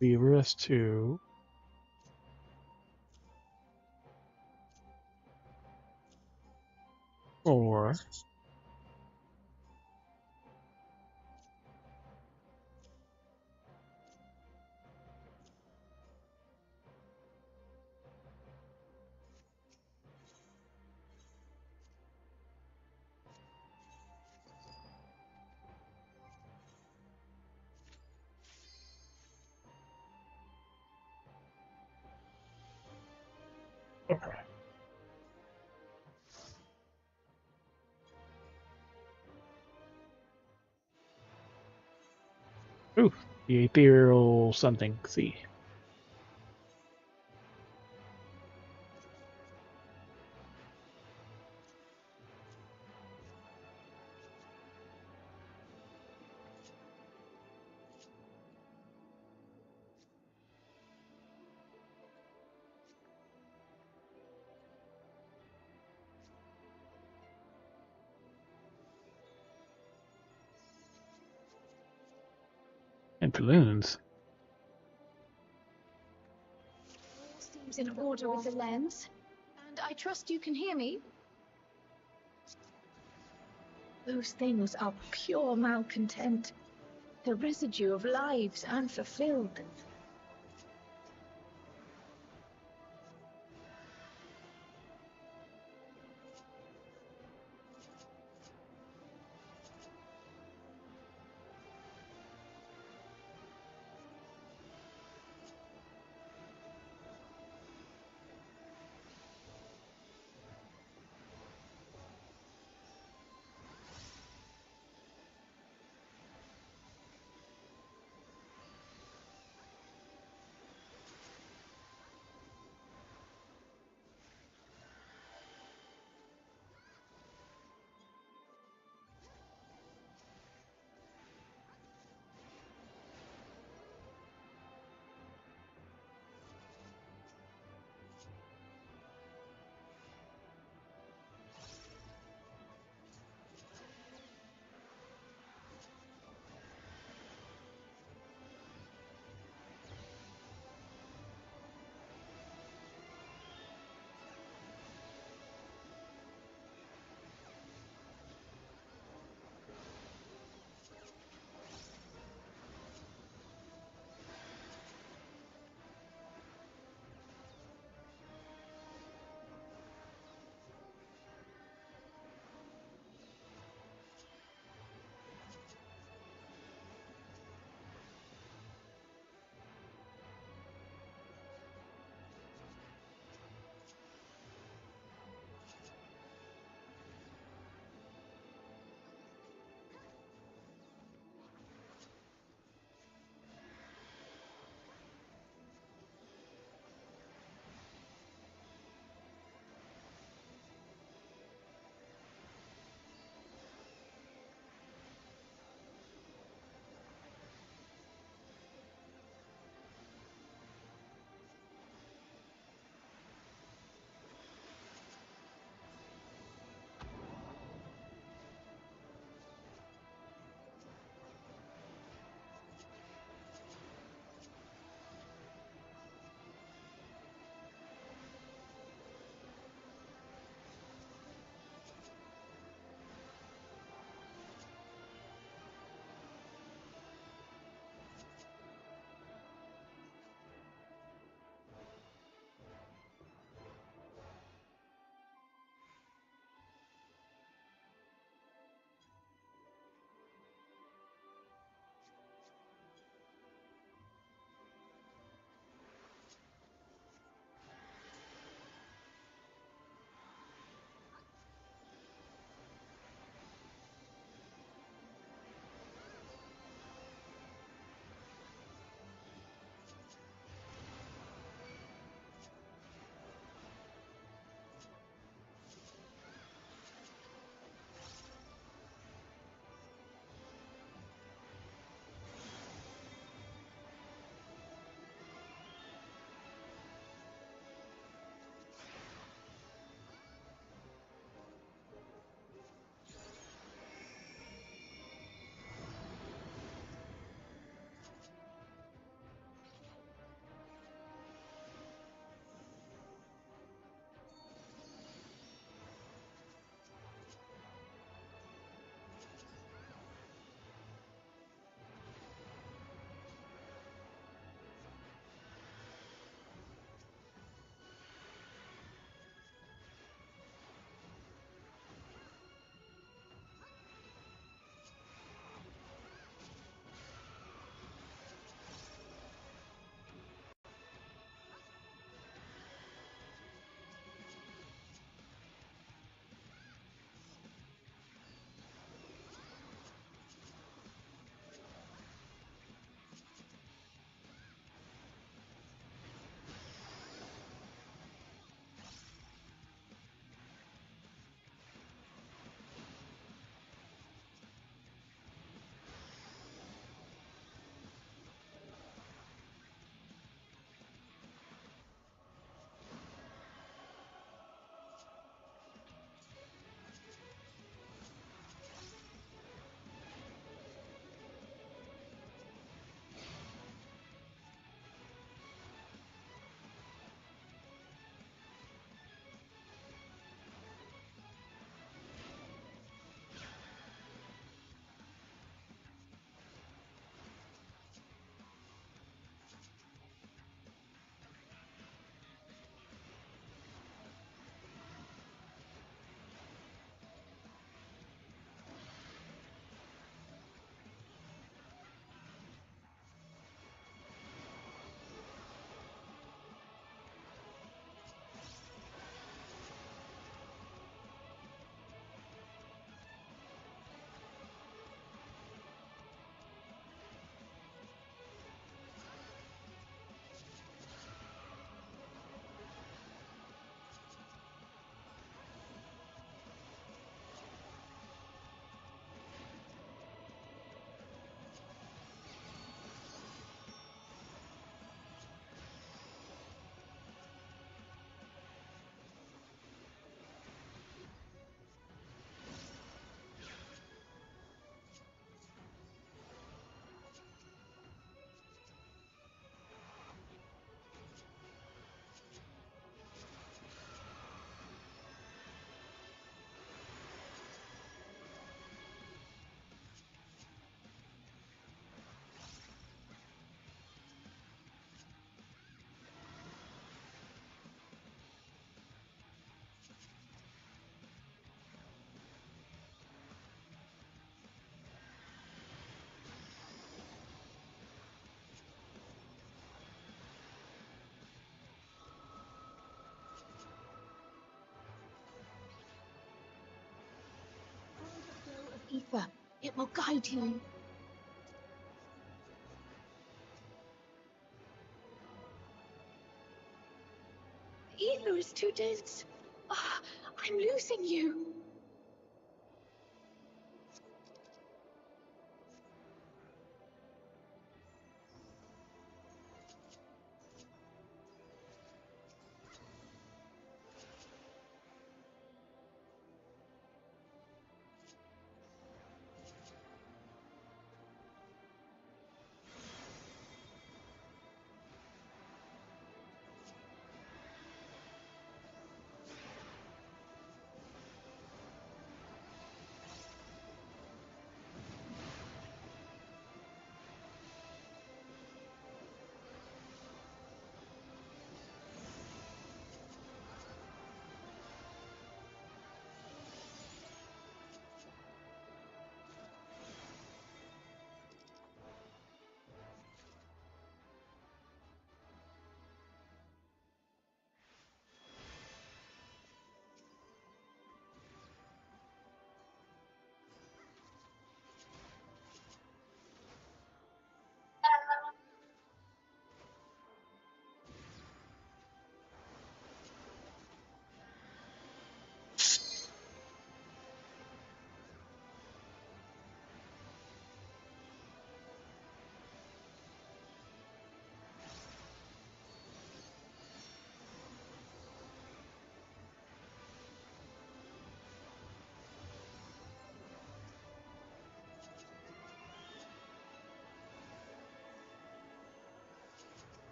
Lever S2. Four. Ooh, the ethereal something. See. And balloons. Seems in order with the lens. And I trust you can hear me. Those things are pure malcontent. The residue of lives unfulfilled. It will guide you. The ether is too dense. Ah, I'm losing you.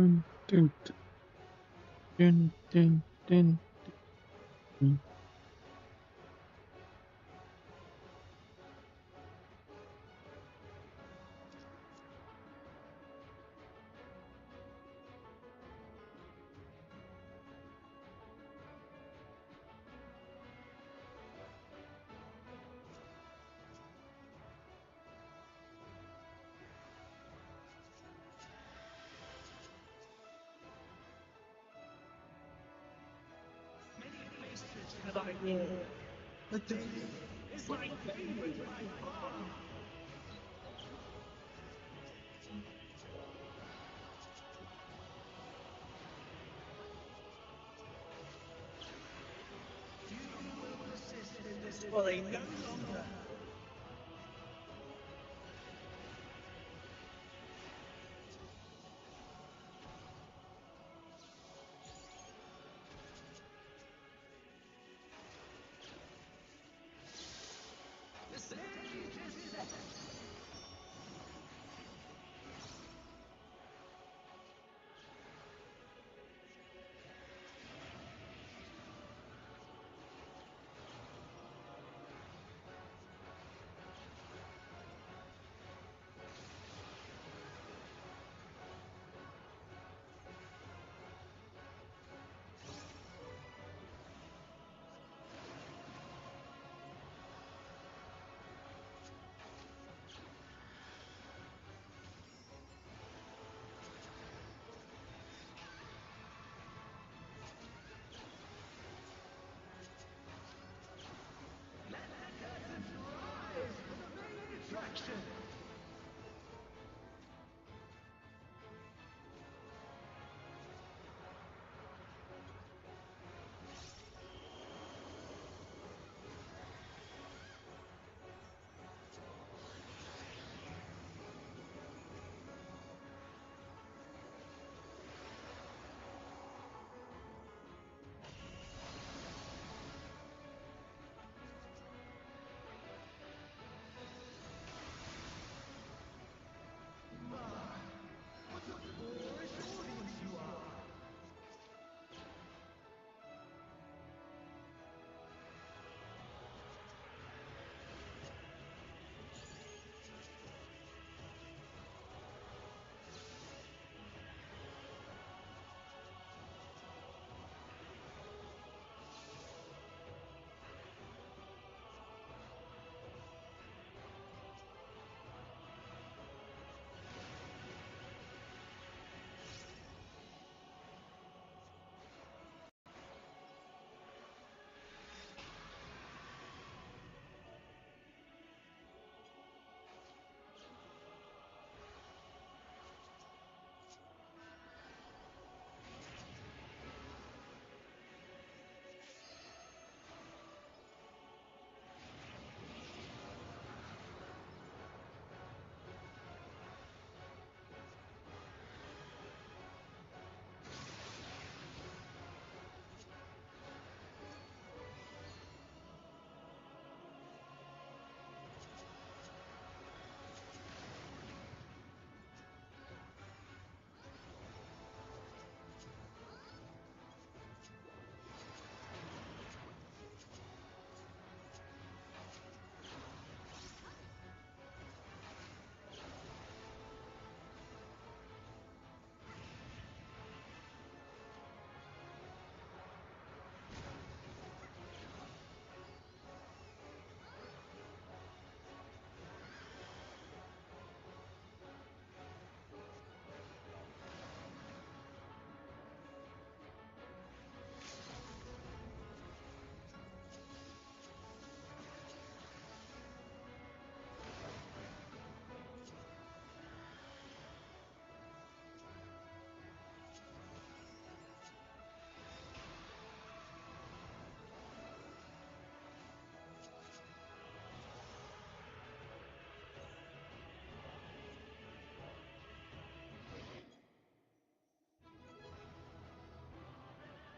dun, dun, dun, dun, dun, dun.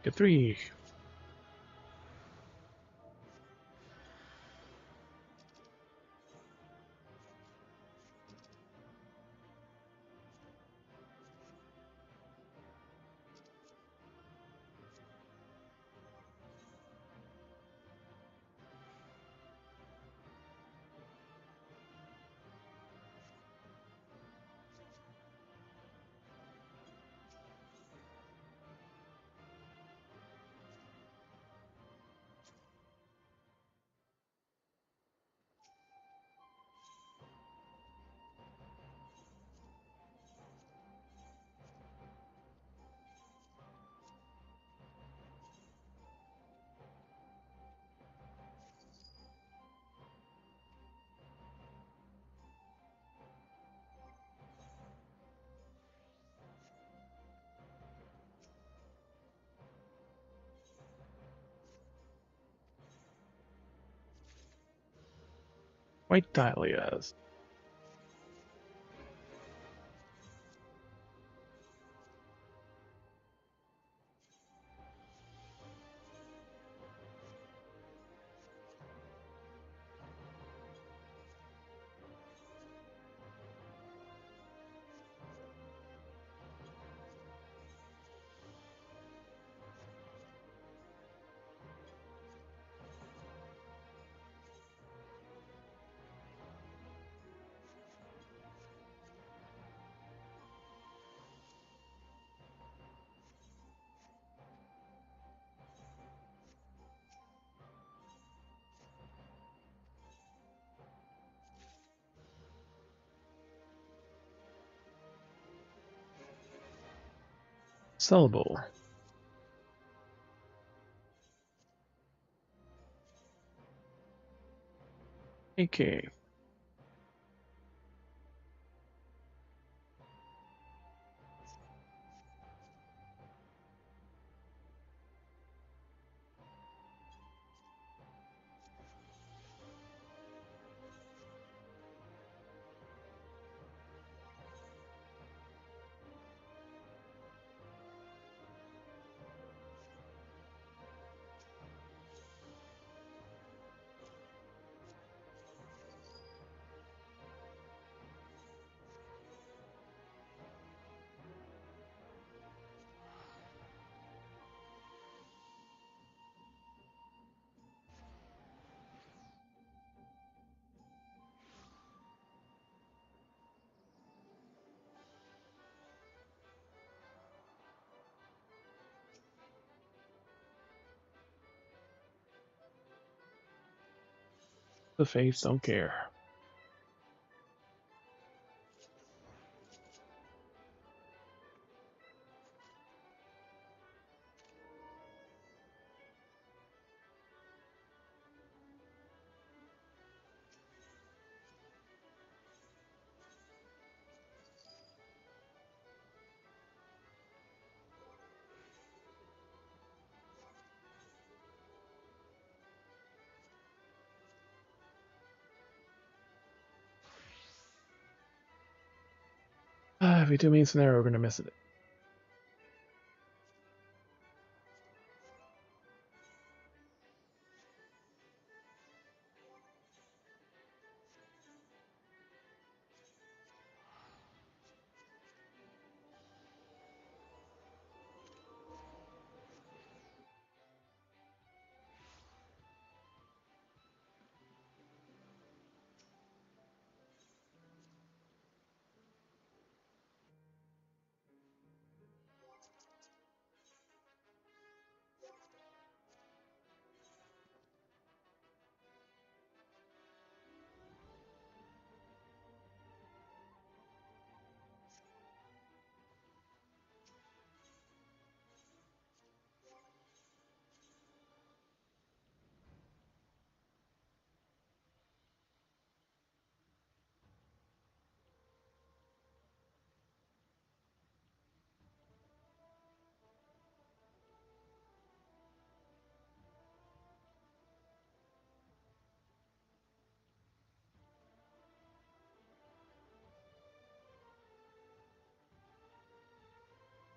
Get 3. White dahlias. Sellable. AK. The face don't care. If we do main scenario, we're gonna miss it.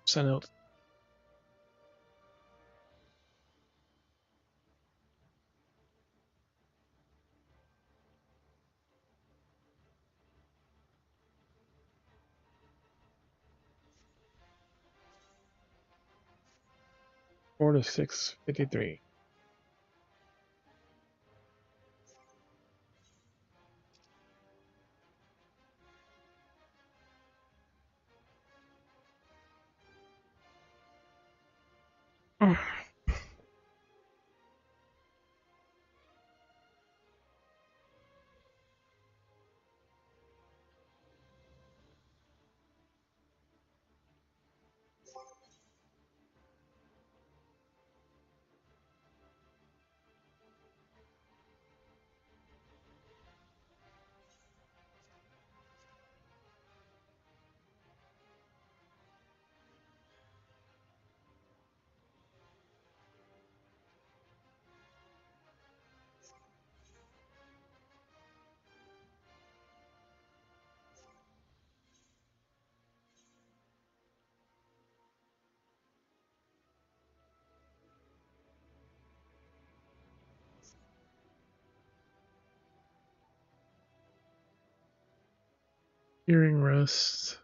Send out. Four to 6:53. Hearing rest.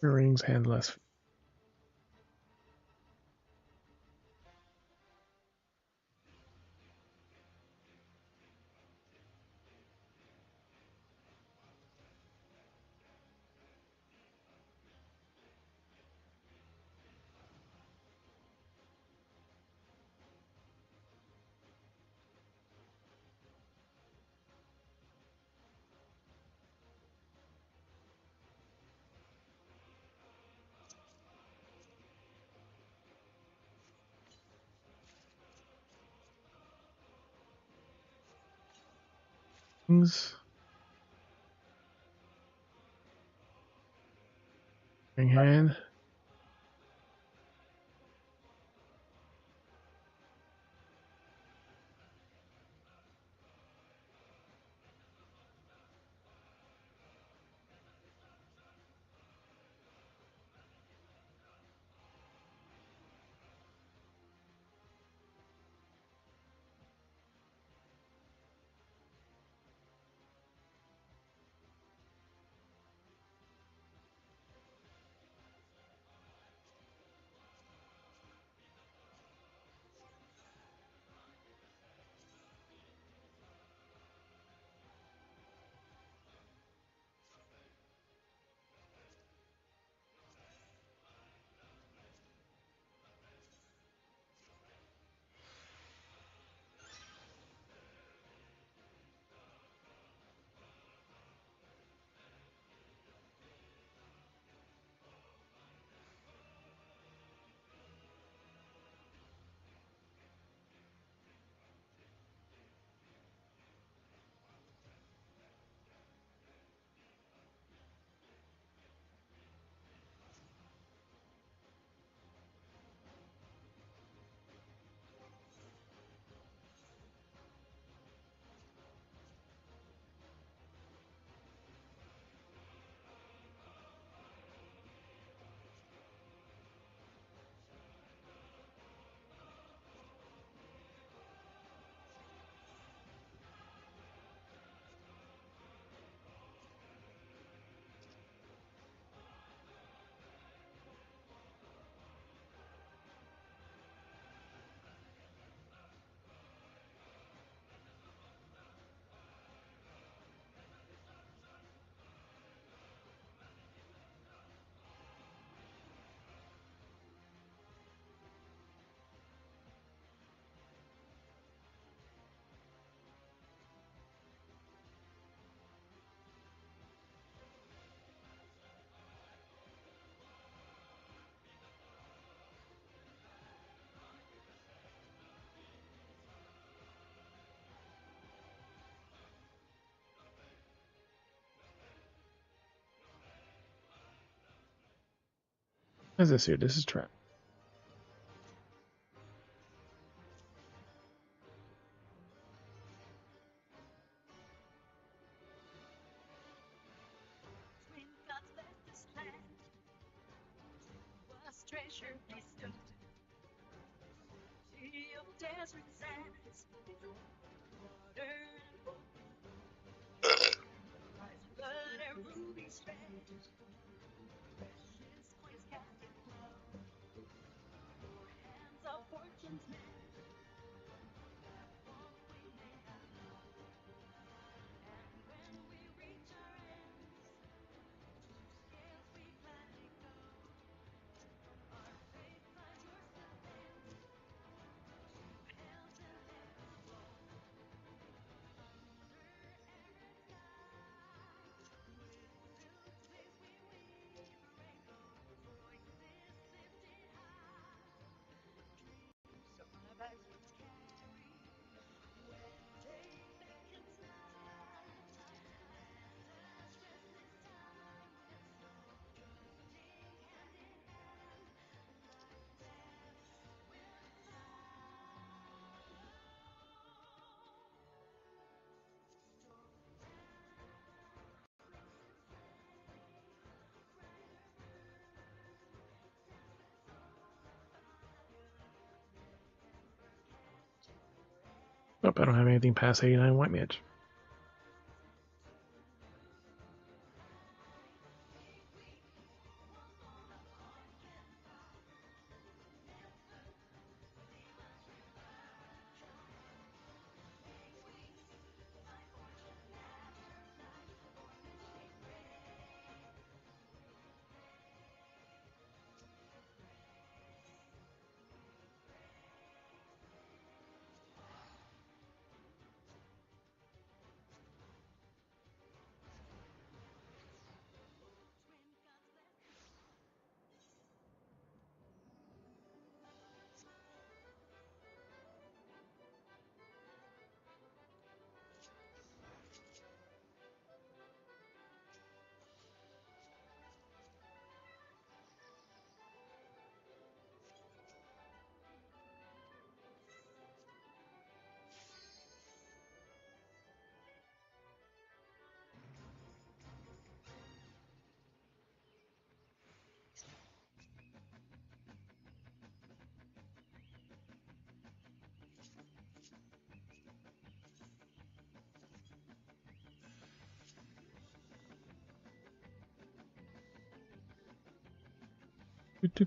Earrings, hand less. Hand. What is this here? This is trap. Treasure bestowed. Sea of desert sands, water rise blood and ruby strands, precious coins scattered below, for hands of fortune's men, that what we may have known. And when we reach our ends, to scales we gladly go. Our faith finds yourself in, to hells and heavens flow. Under arid sky, with suits please we Nope, I don't have anything past 89 white mage.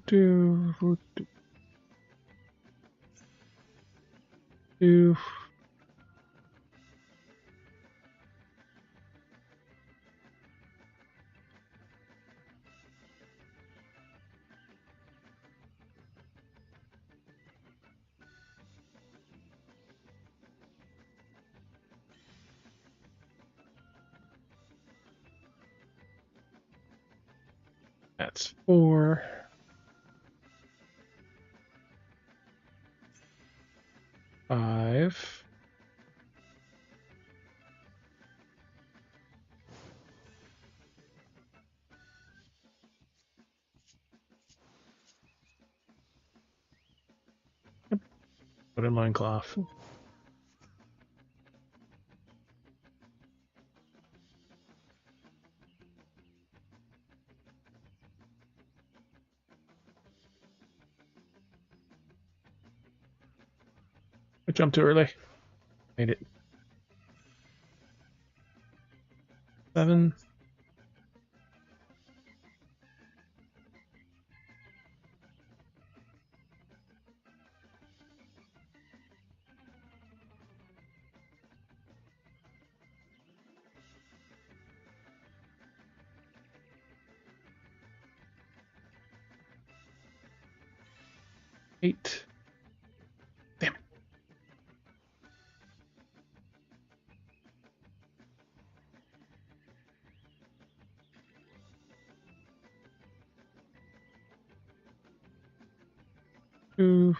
Do. That's 4. 5. Put in loincloth. I jumped too early. Made it. 7. 8. Damn it. 2.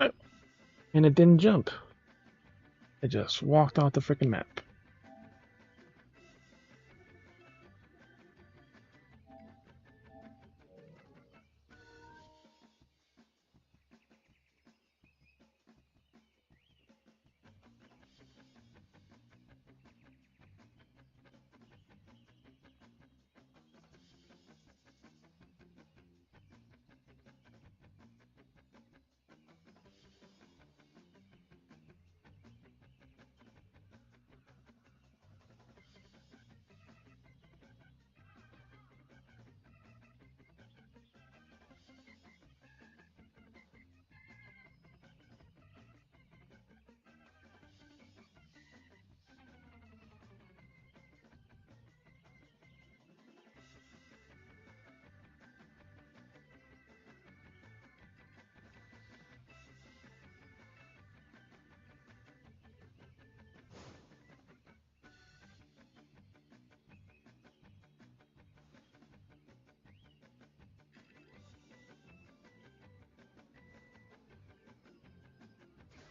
Oh, and it didn't jump. It just walked off the freaking map.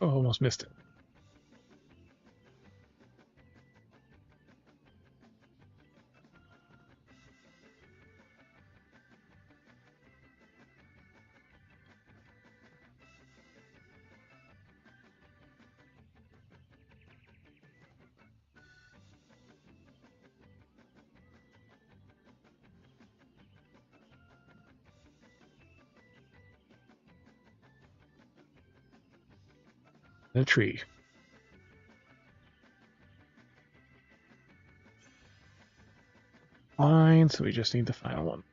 Oh, almost missed it. A tree. Nine, so we just need the final one.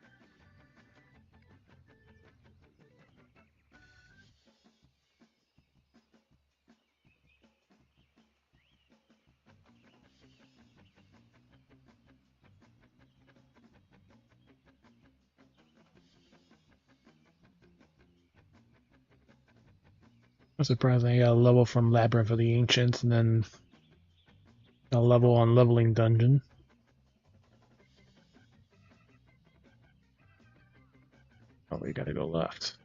I'm surprised I got a level from Labyrinth of the Ancients and then a level on Leveling Dungeon. Oh, we gotta go left.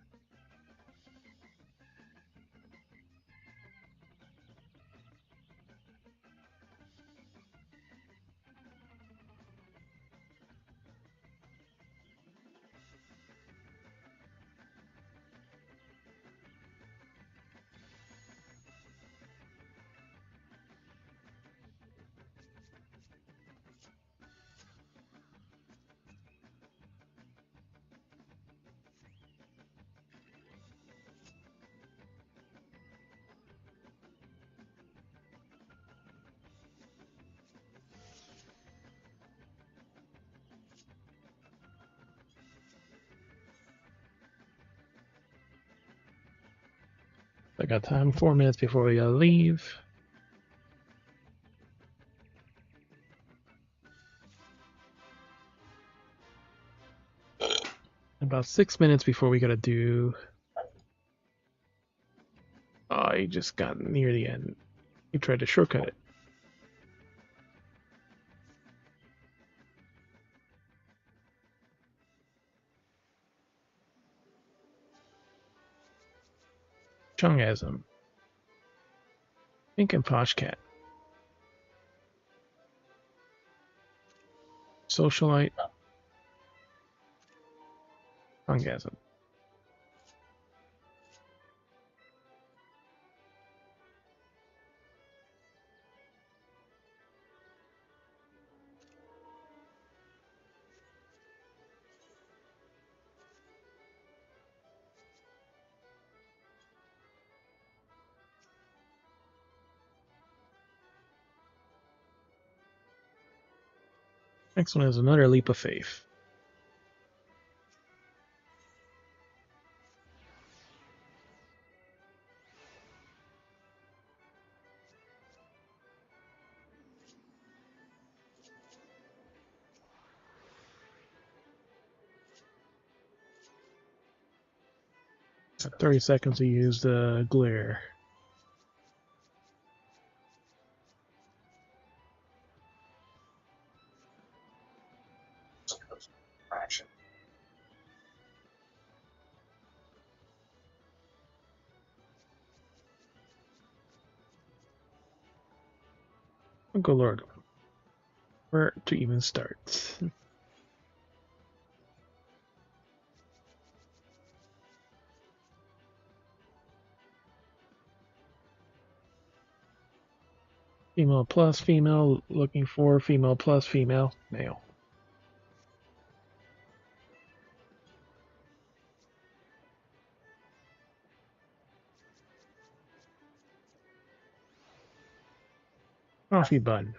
I got time, 4 minutes before we gotta leave. About 6 minutes before we gotta do. Oh, he just got near the end. He tried to shortcut it. Chungasm. Pink and Posh Cat. Socialite. Chungasm. Next one is Another Leap of Faith. At 30 seconds to use the glare. Fraction. Oh, good lord. Where to even start? Female plus female, looking for female plus female, male. Coffee bun.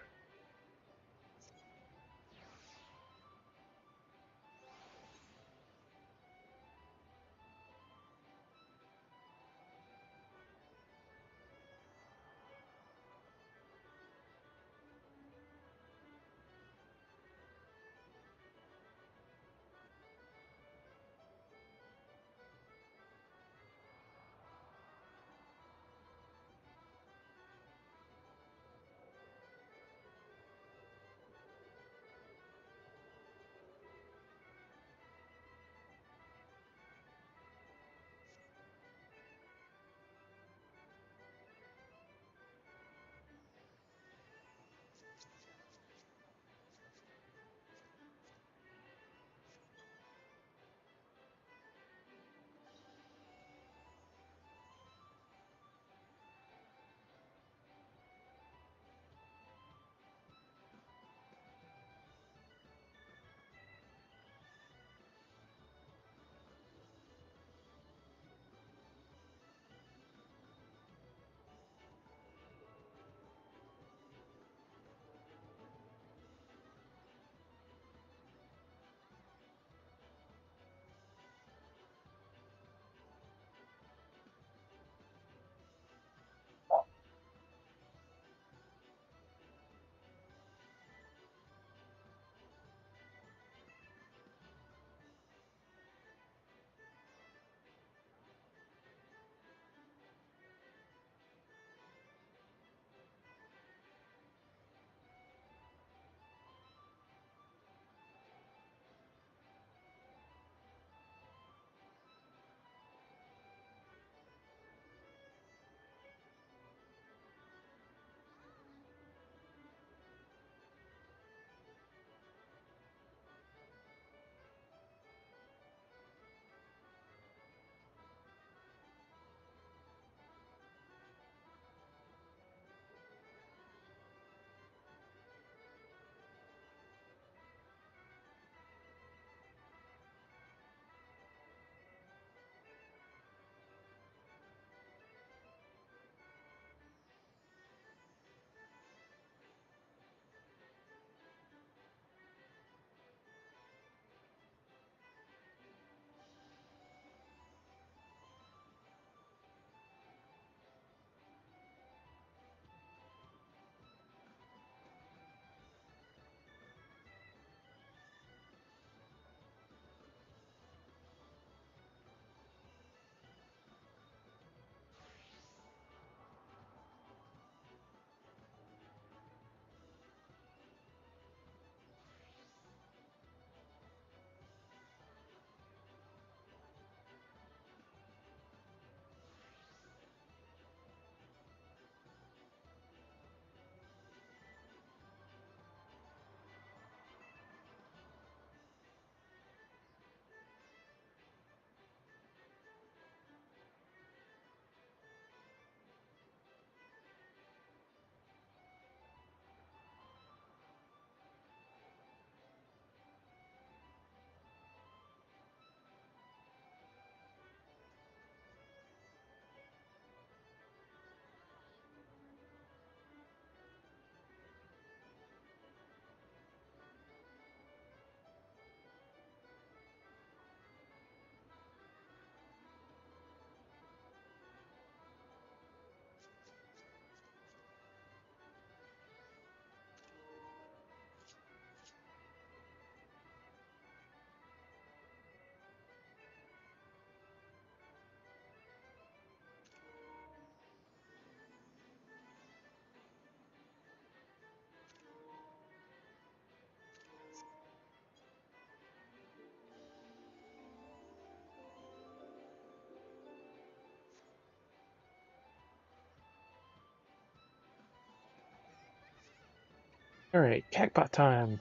Alright, Cacpot time.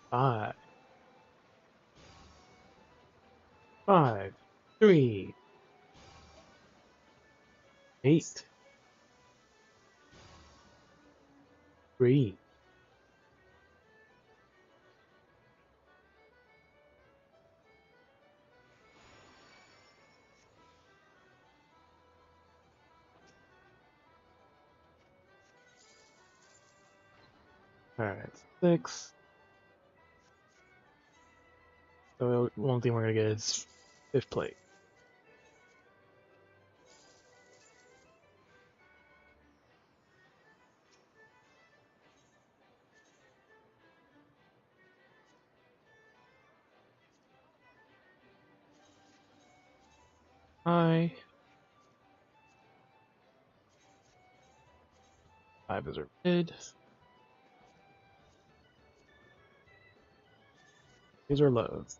Five, 5, 3, 8, 3. Alright, 6. So one thing we're gonna get is 5th place. High. 5 is our mid. These are lows.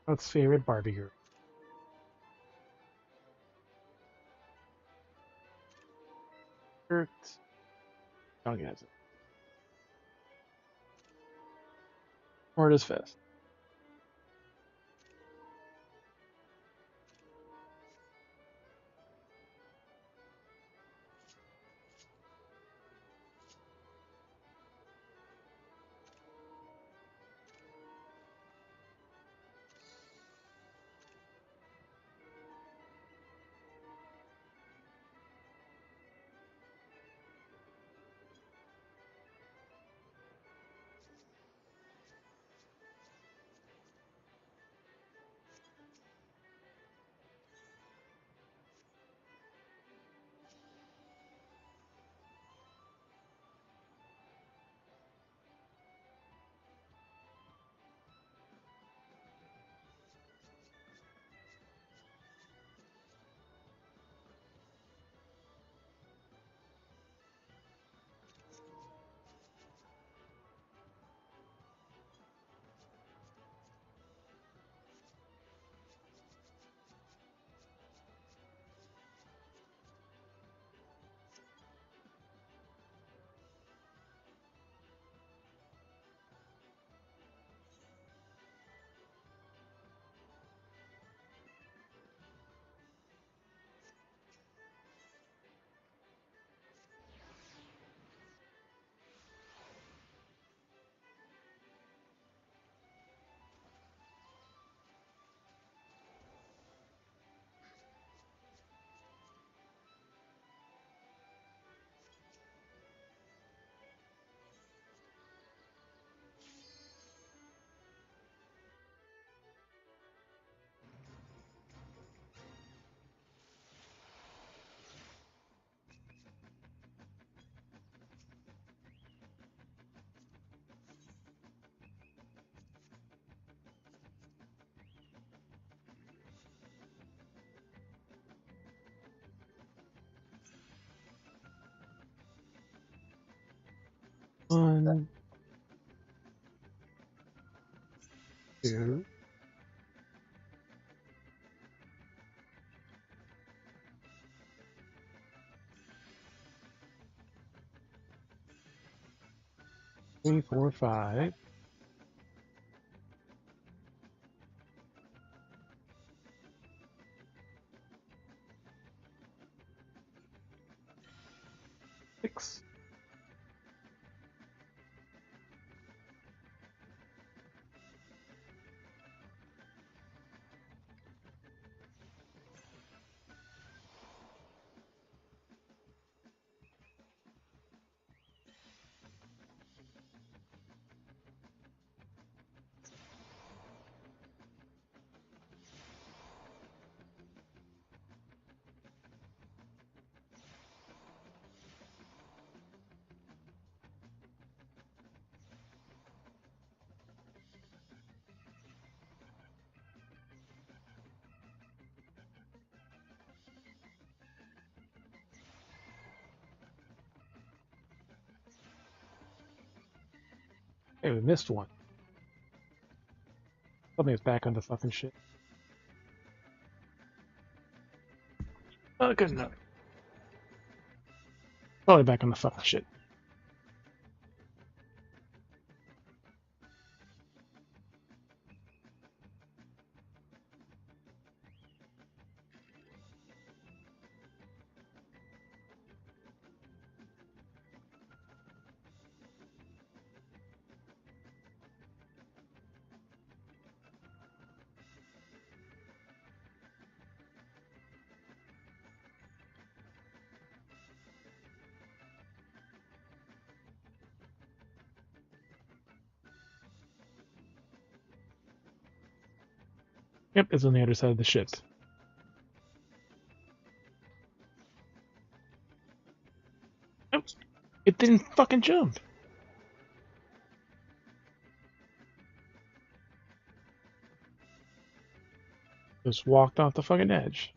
What's favorite Barbie girl? Kurt. Dog has it. Mortis Fest. One, two, 3, 4, 5, 6. Hey, we missed one. Something's back on the fucking shit. Oh, good enough. Probably back on the fucking shit. Yep, it's on the other side of the ship. Nope. It didn't fucking jump. Just walked off the fucking edge.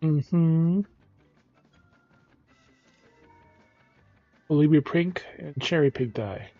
Mm-hmm. Olivia Pink and Cherry Pink dye.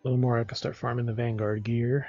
A little more, I can start farming the Vanguard gear.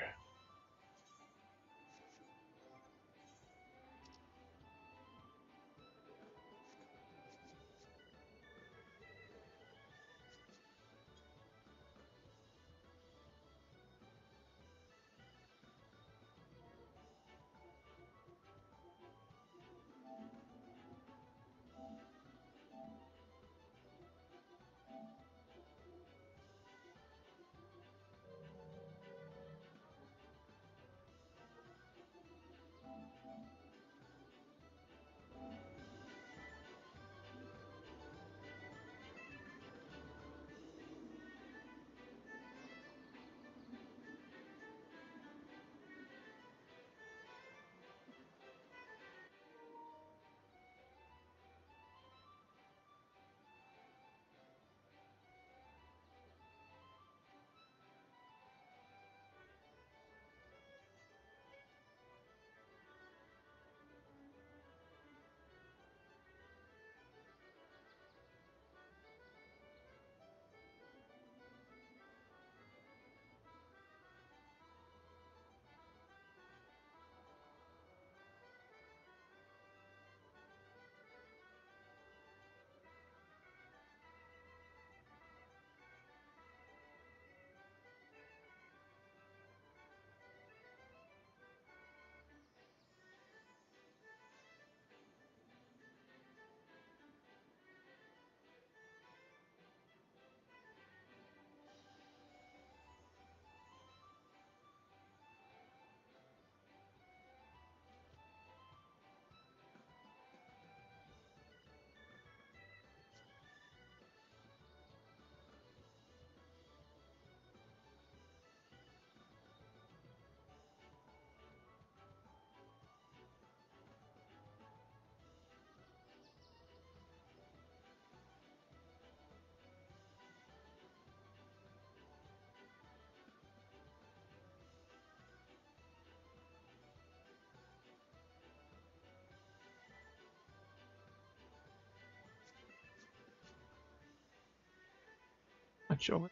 Not sure what.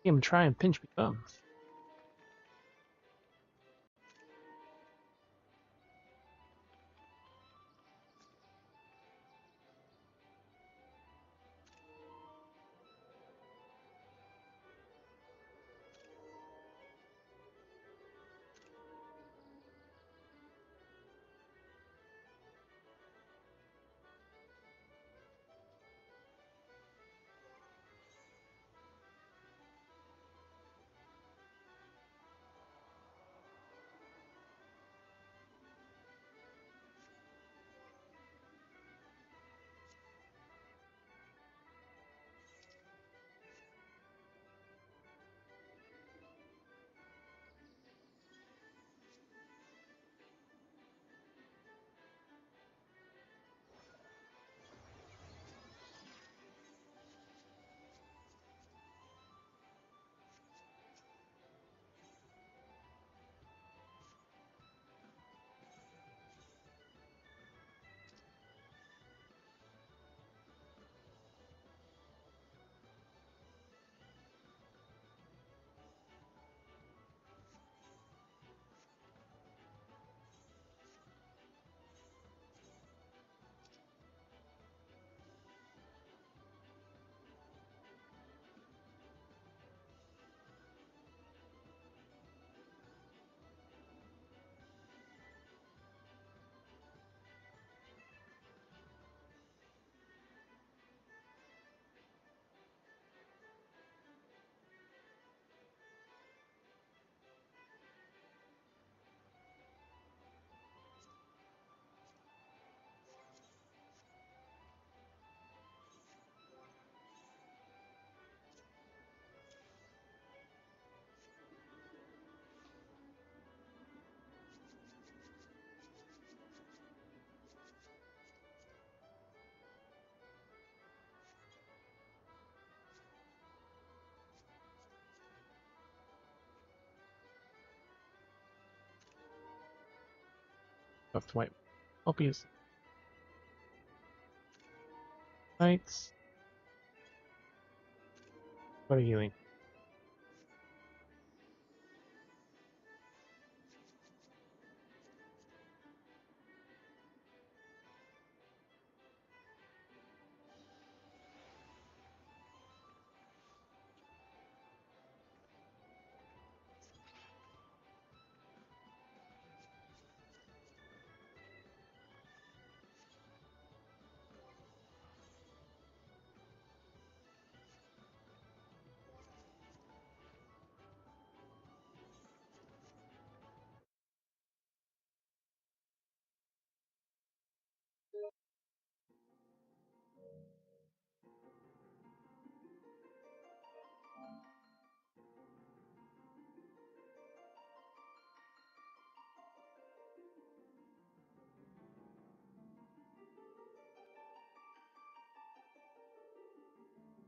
Him try and pinch me thumb. Have to wipe. Copious. Lights. What healing?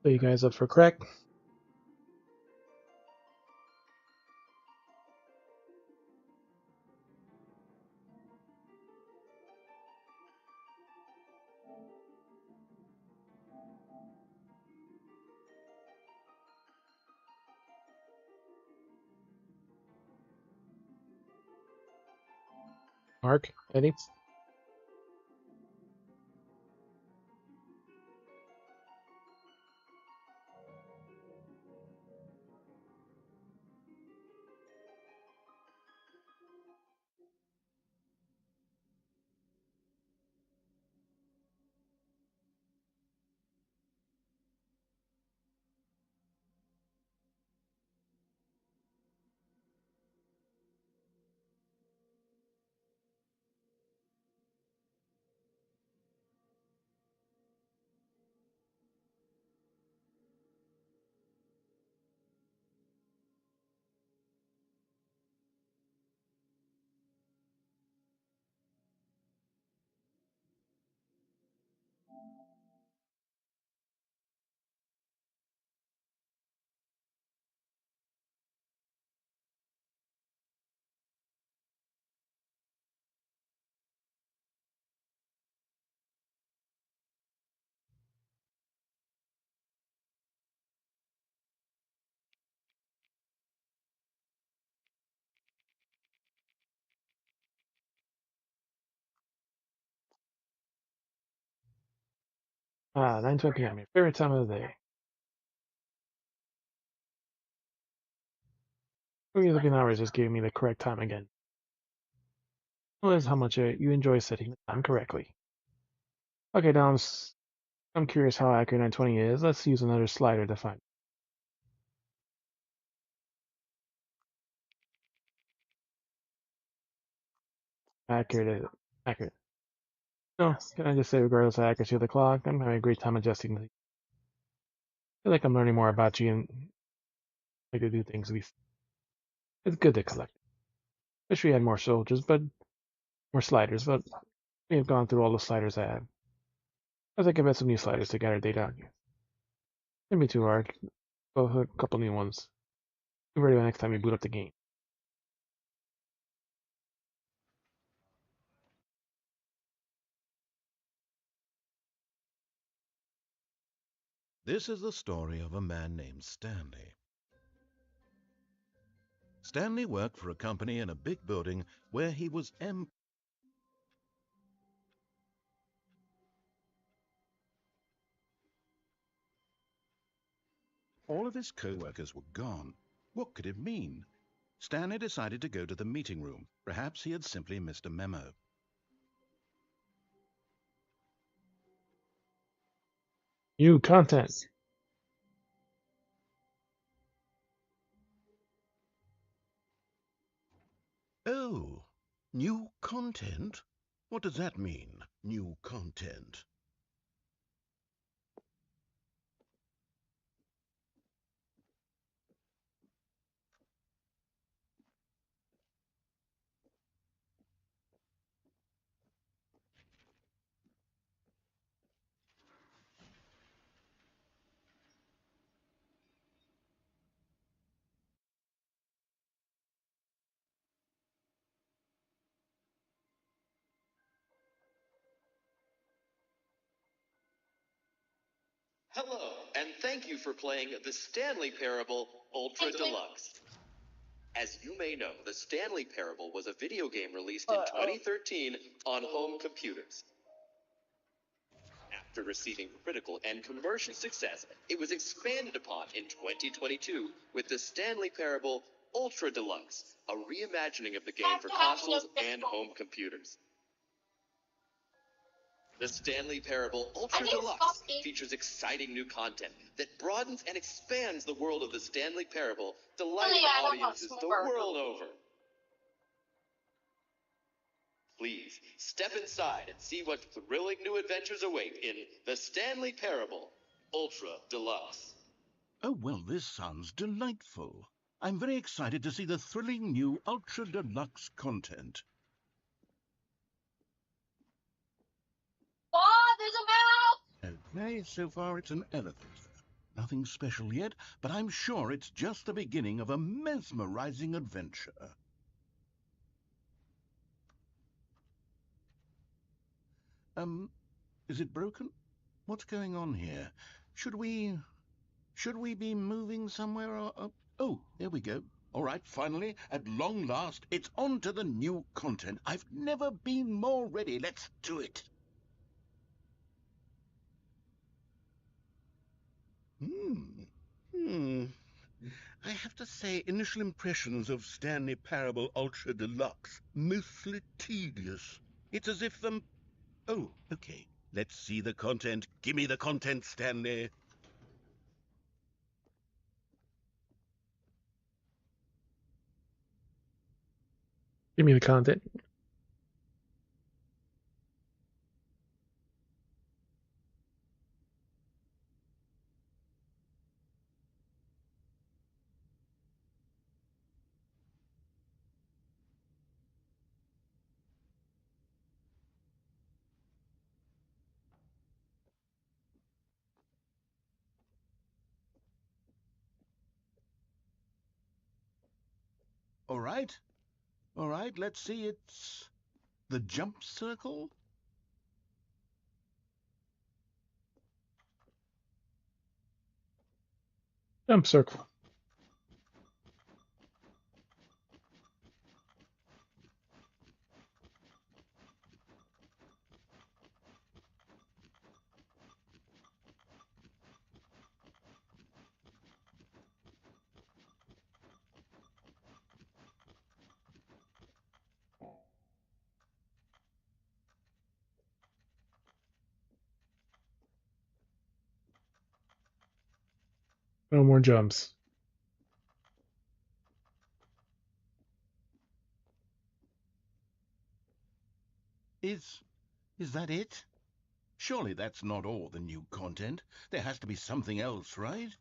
So you guys up for crack? Mark? Eddie? Ah, 9:20 p.m. Your favorite time of the day. Maybe looking hours just gave me the correct time again. Notice how much you enjoy setting the time correctly. Okay, now I'm curious how accurate 920 is. Let's use another slider to find accurate. Accurate. No, can I just say, regardless of accuracy of the clock, I'm having a great time adjusting. I feel like I'm learning more about you and like to do things. It's good to collect. Wish we had more soldiers, but more sliders. But we have gone through all the sliders I have. I think I've had some new sliders to gather data on you. Shouldn't be too hard. Well, a couple new ones. Be ready by next time you boot up the game. This is the story of a man named Stanley. Stanley worked for a company in a big building where he was All of his co-workers were gone. What could it mean? Stanley decided to go to the meeting room. Perhaps he had simply missed a memo. New content. Oh, new content? What does that mean, new content? Hello, and thank you for playing the Stanley Parable Ultra Deluxe. As you may know, the Stanley Parable was a video game released in 2013 on home computers. After receiving critical and commercial success, it was expanded upon in 2022 with the Stanley Parable Ultra Deluxe, a reimagining of the game for consoles and home computers. The Stanley Parable Ultra Deluxe features exciting new content that broadens and expands the world of the Stanley Parable, delighting audiences the world over. Please, step inside and see what thrilling new adventures await in the Stanley Parable Ultra Deluxe. Oh, well, this sounds delightful. I'm very excited to see the thrilling new Ultra Deluxe content. there's a mouse! Okay, so far it's an elevator. Nothing special yet, but I'm sure it's just the beginning of a mesmerizing adventure. Is it broken? What's going on here? Should we be moving somewhere or... Oh, there we go. All right, finally, at long last, it's on to the new content. I've never been more ready. Let's do it. I have to say, initial impressions of Stanley Parable Ultra Deluxe, mostly tedious. It's as if them... Oh, okay. Let's see the content. Give me the content, Stanley. Give me the content. All right. All right, let's see. It's the jump circle. Jump circle. No more jumps. Is that it? Surely that's not all the new content. There has to be something else, right?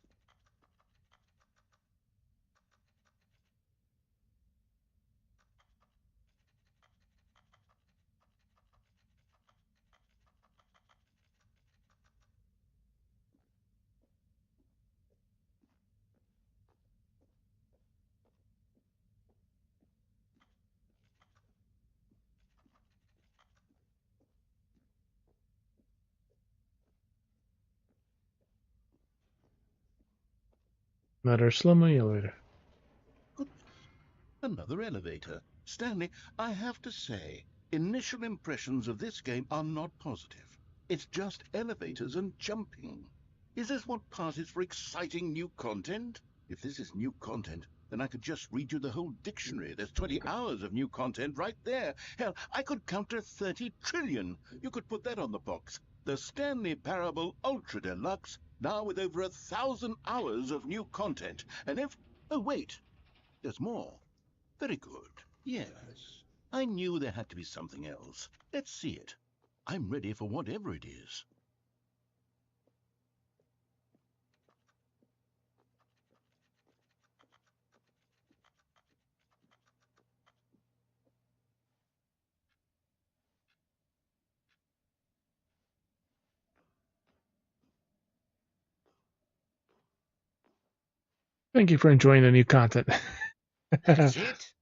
Another slow-mo elevator. Another elevator. Stanley, I have to say, initial impressions of this game are not positive. It's just elevators and jumping. Is this what passes for exciting new content? If this is new content, then I could just read you the whole dictionary. There's 20 hours of new content right there. Hell, I could count to 30 trillion. You could put that on the box. The Stanley Parable Ultra Deluxe, now with over 1,000 hours of new content. And if... Oh, wait. There's more. Very good. Yes. I knew there had to be something else. Let's see it. I'm ready for whatever it is. Thank you for enjoying the new content. That's it?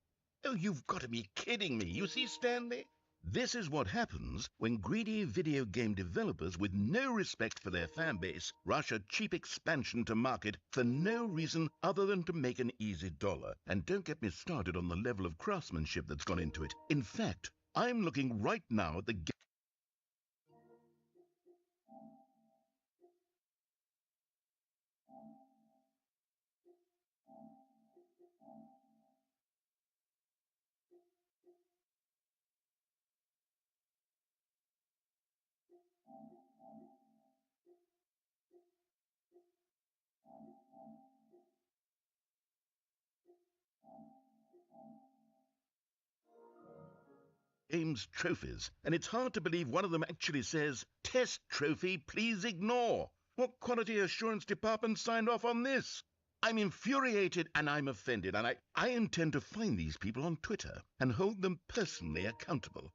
Oh, you've got to be kidding me. You see, Stanley? This is what happens when greedy video game developers with no respect for their fan base rush a cheap expansion to market for no reason other than to make an easy dollar. And don't get me started on the level of craftsmanship that's gone into it. In fact, I'm looking right now at the game's trophies, and it's hard to believe one of them actually says, "Test trophy, please ignore." What quality assurance department signed off on this? I'm infuriated and I'm offended, and I intend to find these people on Twitter and hold them personally accountable.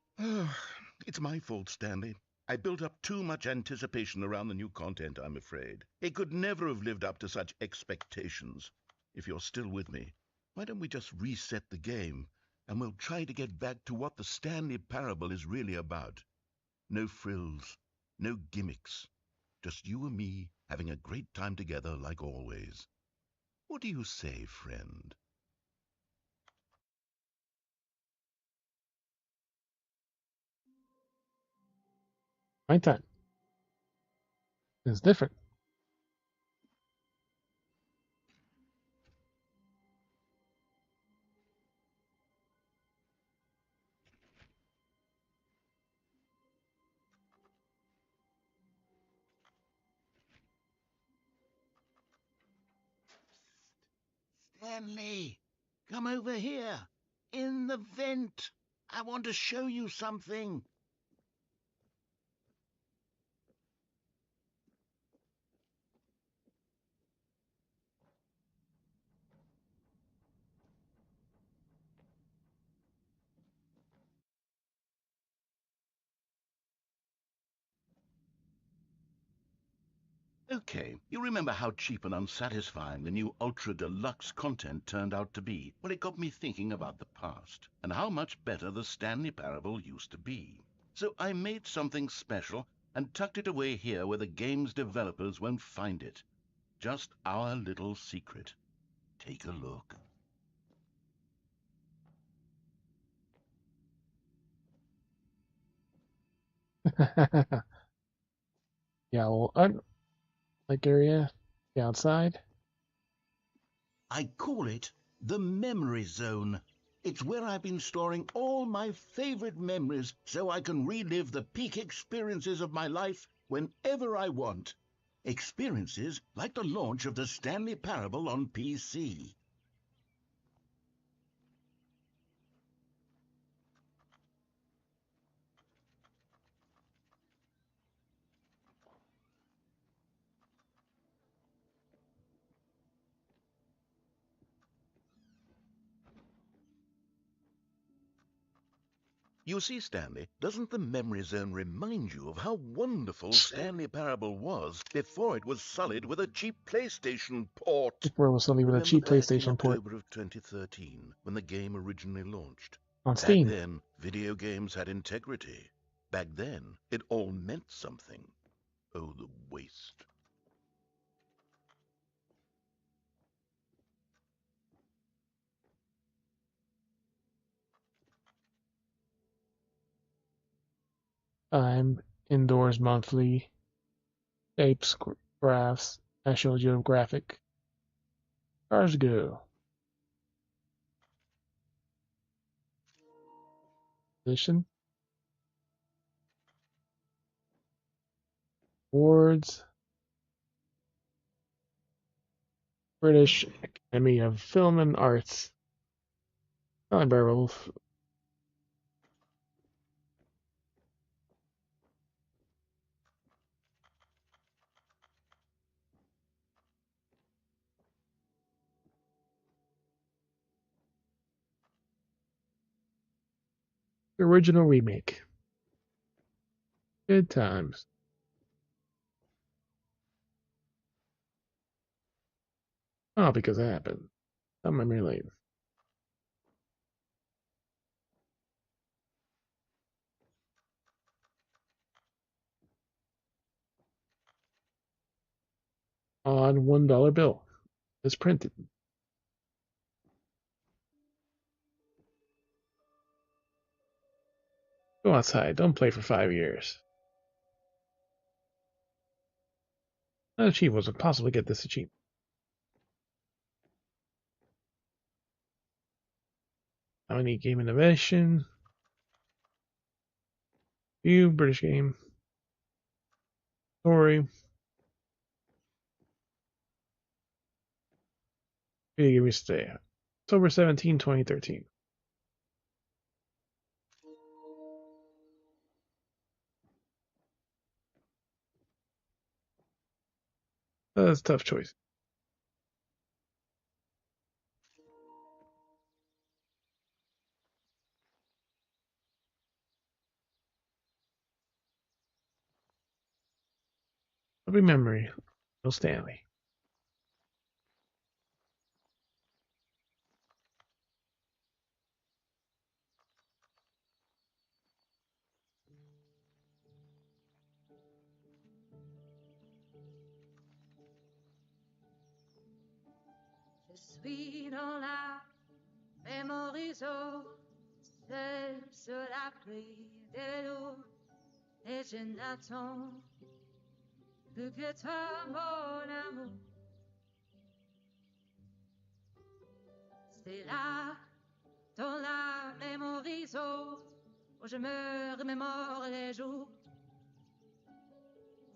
It's my fault, Stanley. I built up too much anticipation around the new content, I'm afraid. It could never have lived up to such expectations. If you're still with me, why don't we just reset the game, and we'll try to get back to what the Stanley Parable is really about. No frills, no gimmicks, just you and me having a great time together like always. What do you say, friend? My time. It's different. Stanley, come over here. In the vent. I want to show you something. Okay, you remember how cheap and unsatisfying the new Ultra Deluxe content turned out to be? Well, it got me thinking about the past and how much better the Stanley Parable used to be. So I made something special and tucked it away here where the game's developers won't find it. Just our little secret. Take a look. Yeah, well, like area, the outside. I call it the memory zone. It's where I've been storing all my favorite memories so I can relive the peak experiences of my life whenever I want. Experiences like the launch of the Stanley Parable on PC. You see, Stanley, doesn't the memory zone remind you of how wonderful Stanley Parable was before it was sullied with a cheap PlayStation port? Before it was something with a Remember cheap back in PlayStation port October of 2013, when the game originally launched? on Back Steam. then, video games had integrity. Back then, it all meant something. Oh, the waste. Time, indoors monthly, shapes, graphs, National Geographic. Cars go. Position. Awards. British Academy of Film and Arts. Stanley Parable. The original remake. Good times. Oh, because it happened. Some memory lane. on $1 bill. It's printed. Go outside. Don't play for 5 years. Not achievable. So possibly get this achievement. I need game innovation. View, British game. Story. Video game release today. October 17, 2013. That's a tough choice. Lovely memory. Bill Stanley. Je suis dans la mémoriso, seul sur la pluie de l'eau, et je n'attends plus que toi, mon amour. C'est là, dans la mémoriso, où je me remémore les jours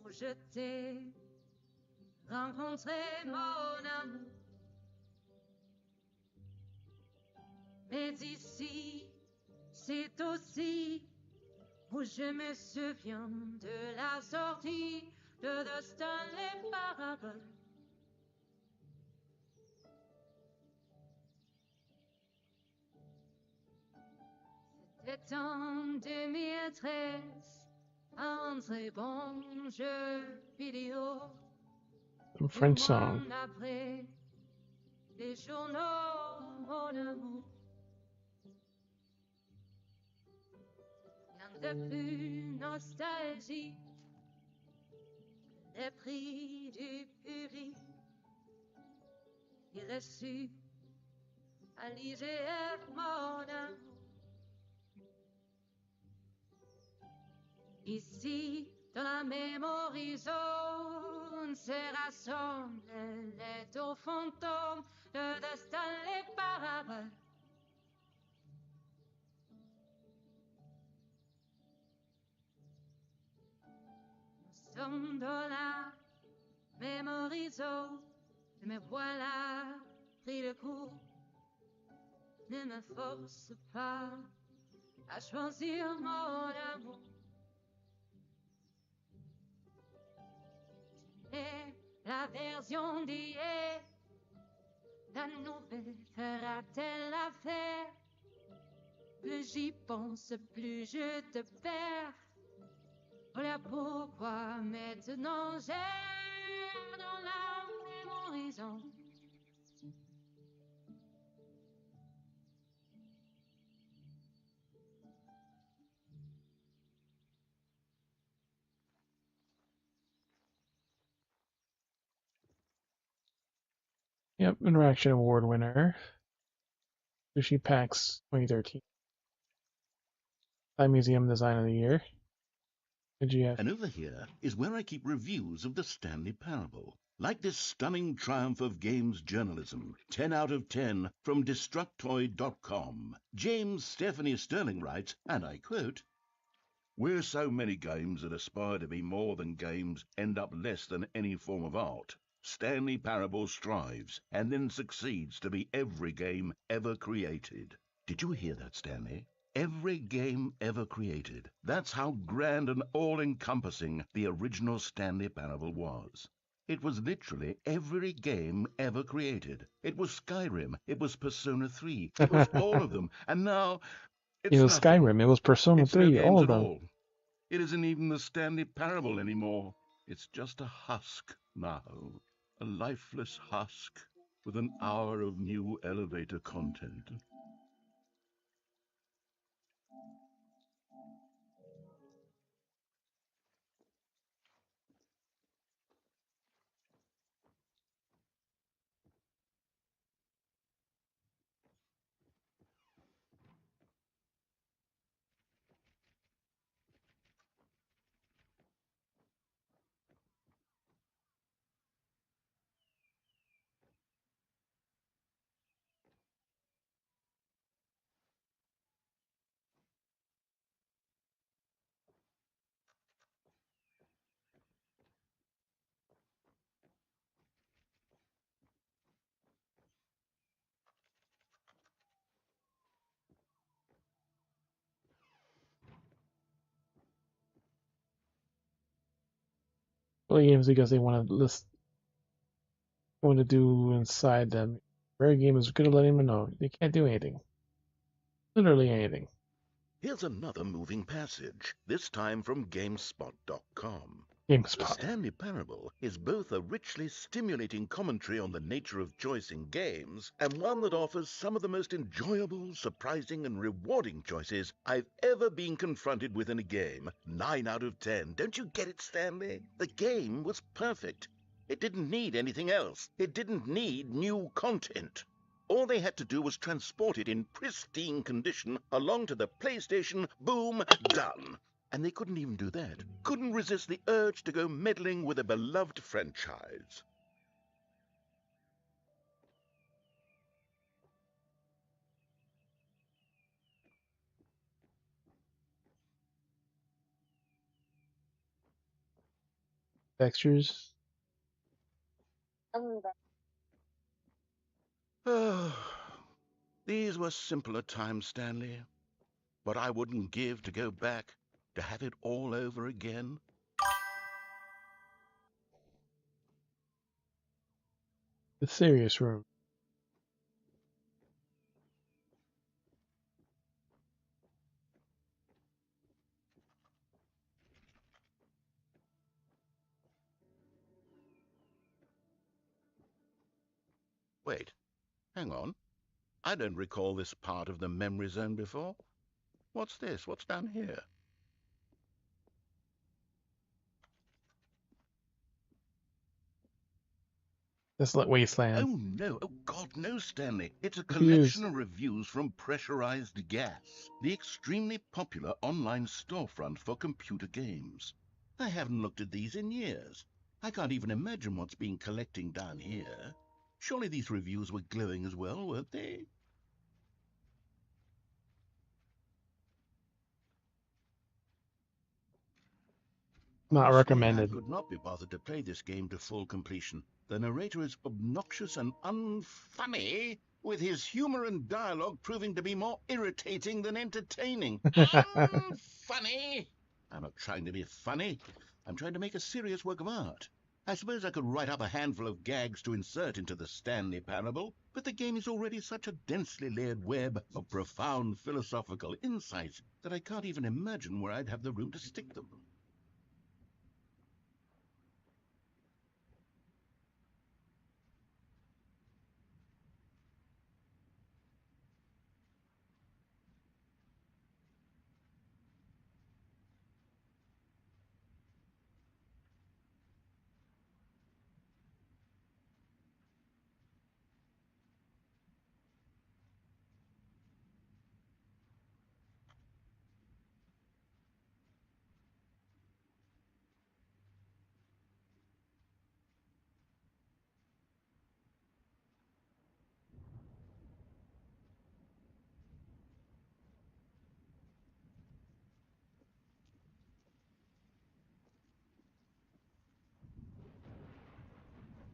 où je t'ai rencontré, mon amour. Mais ici, c'est aussi où je me souviens de la sortie de The Stanley Parable. C'était en 2013, un très bon jeu vidéo. Some French song. Après les journaux, mon amour. Rien de plus nostalgique, les prix du public, il reçu à l'IGF, mon amour. Ici, dans la memory zone, se rassemblent les deux fantômes de The Stanley Parable. Nous sommes dans la memory zone, et me voilà pris le coup. Ne me force pas à choisir mon amour. Et la version d'hier, la nouvelle fera-t-elle l'affaire? Plus j'y pense, plus je te perds. Voilà pourquoi maintenant j'erre dans la même horizon. Yep, Interaction Award winner. Sushi PAX 2013. Thai Museum Design of the Year. GF. And over here is where I keep reviews of the Stanley Parable. Like this stunning triumph of games journalism, 10 out of 10 from Destructoid.com. James Stephanie Sterling writes, and I quote, "Where so many games that aspire to be more than games end up less than any form of art, Stanley Parable strives and then succeeds to be every game ever created." Did you hear that, Stanley? Every game ever created. That's how grand and all-encompassing the original Stanley Parable was. It was literally every game ever created. It was Skyrim. It was Persona 3. It was all of them. And now it's It was nothing. Skyrim. It was Persona It's no 3. games All of at them. all. It isn't even the Stanley Parable anymore. It's just a husk now. A lifeless husk with an hour of new elevator content. play games because they want to list what to do inside them. Rare game is good at letting them know they can't do anything. Literally anything. Here's another moving passage, this time from GameSpot.com. GameSpot. The Stanley Parable is both a richly stimulating commentary on the nature of choice in games and one that offers some of the most enjoyable, surprising, and rewarding choices I've ever been confronted with in a game. 9 out of 10. Don't you get it, Stanley? The game was perfect. It didn't need anything else. It didn't need new content. All they had to do was transport it in pristine condition along to the PlayStation. Boom, done. And they couldn't even do that. Couldn't resist the urge to go meddling with a beloved franchise. Textures. These were simpler times, Stanley. But I wouldn't give to go back, to have it all over again. The serious room. Wait, hang on. I don't recall this part of the memory zone before. What's this? What's down here? Desolate Wasteland. Oh, no. Oh, God, no, Stanley. It's a Reviews. collection of reviews from Pressurized Gas, the extremely popular online storefront for computer games. I haven't looked at these in years. I can't even imagine what's been collecting down here. Surely these reviews were glowing as well, weren't they? Not Honestly, recommended. I could not be bothered to play this game to full completion. The narrator is obnoxious and unfunny, with his humor and dialogue proving to be more irritating than entertaining. Unfunny! I'm not trying to be funny. I'm trying to make a serious work of art. I suppose I could write up a handful of gags to insert into the Stanley Parable, but the game is already such a densely layered web of profound philosophical insights that I can't even imagine where I'd have the room to stick them.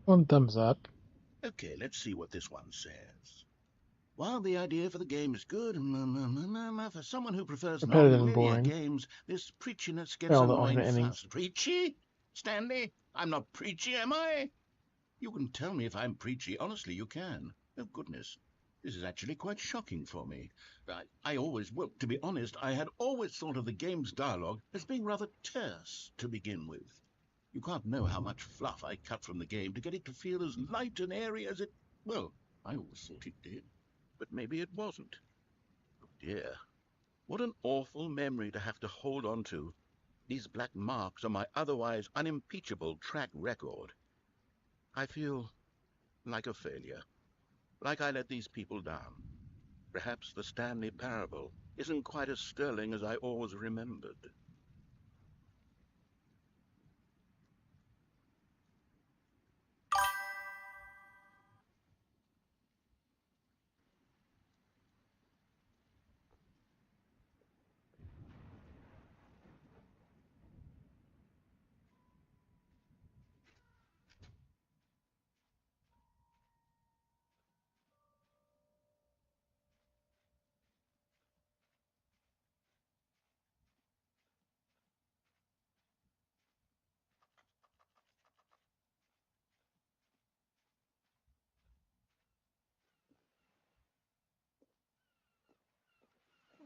One thumbs up. Okay, let's see what this one says. While the idea for the game is good, for someone who prefers Repetitive and non-linear boring. games, this preachiness gets All the annoying alternate endings. fast. Preachy? Stanley, I'm not preachy, am I? You can tell me if I'm preachy. Honestly, you can. Oh, goodness. This is actually quite shocking for me. Well, to be honest, I had always thought of the game's dialogue as being rather terse to begin with. You can't know how much fluff I cut from the game to get it to feel as light and airy as it... Well, I always thought it did. But maybe it wasn't. Oh dear. What an awful memory to have to hold on to. These black marks on my otherwise unimpeachable track record. I feel like a failure. Like I let these people down. Perhaps the Stanley Parable isn't quite as sterling as I always remembered.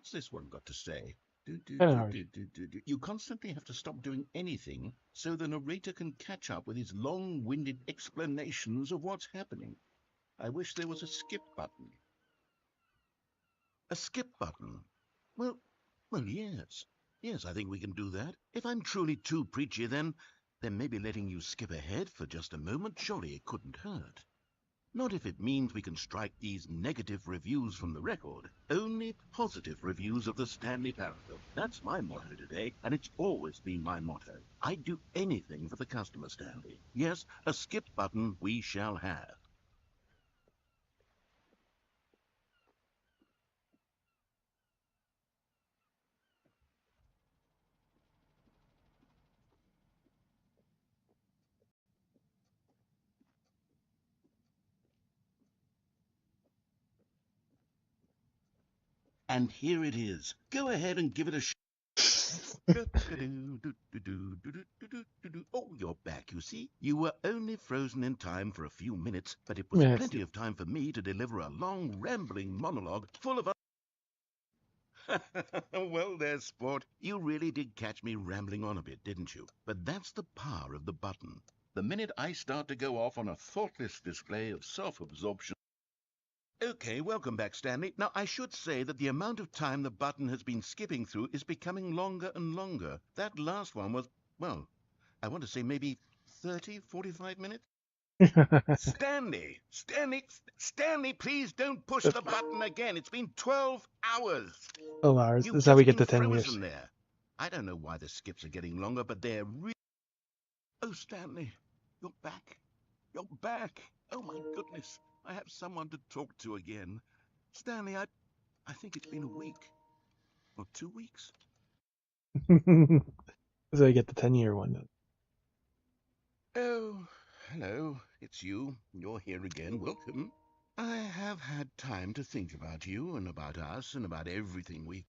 What's this one got to say? Hard. You constantly have to stop doing anything so the narrator can catch up with his long-winded explanations of what's happening. I wish there was a skip button. A skip button? Well, yes. Yes, I think we can do that. If I'm truly too preachy, then maybe letting you skip ahead for just a moment, surely it couldn't hurt. Not if it means we can strike these negative reviews from the record. Only positive reviews of the Stanley Parable. That's my motto today, and it's always been my motto. I'd do anything for the customer, Stanley. Yes, a skip button we shall have. And here it is. Go ahead and give it a Oh, you're back, you see. You were only frozen in time for a few minutes, but it was plenty of time for me to deliver a long, rambling monologue full of... Well, there, sport. You really did catch me rambling on a bit, didn't you? But that's the power of the button. The minute I start to go off on a thoughtless display of self-absorption... Okay, welcome back, Stanley. Now, I should say that the amount of time the button has been skipping through is becoming longer and longer. That last one was, well, I want to say maybe 30, 45 minutes? Stanley, please don't push the button again. It's been 12 hours. 12 hours. This is how we get to 10 years. There. I don't know why the skips are getting longer, but they're really... Oh, Stanley, you're back. You're back. Oh, my goodness. I have someone to talk to again. Stanley, I think it's been a week. Or 2 weeks. This is how we get the 10-year one. Oh, hello. It's you. You're here again. Welcome. I have had time to think about you and about us and about everything we...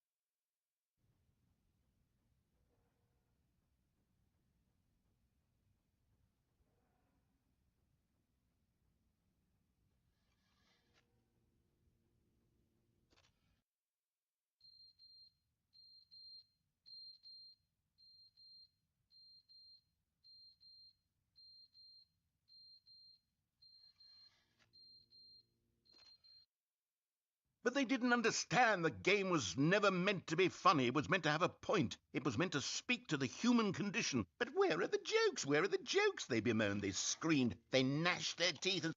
But they didn't understand the game was never meant to be funny. It was meant to have a point. It was meant to speak to the human condition. But where are the jokes? Where are the jokes? They bemoaned, they screamed, they gnashed their teeth and...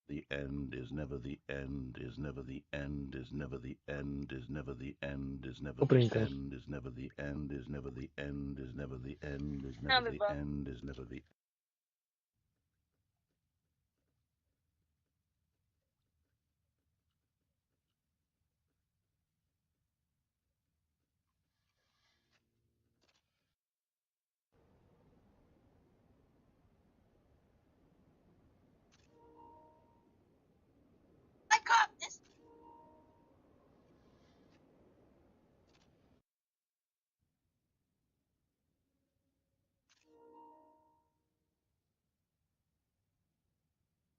The end is never the end, is never the end, is never the end, is never the end, is never the end, is never the end, is never the end, is never the end, is never the end, is never the... I got this.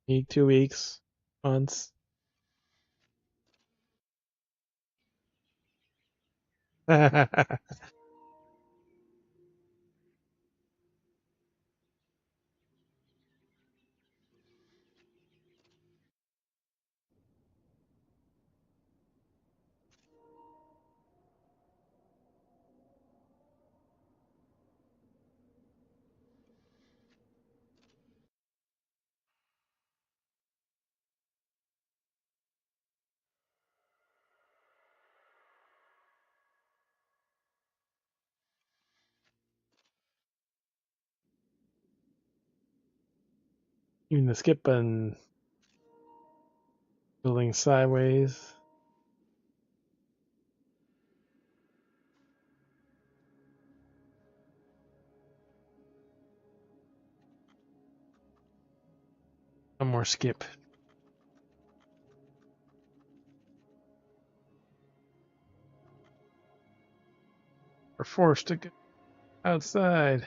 Need 2 weeks, months. Even the skip button, building sideways. One more skip. forced to go outside.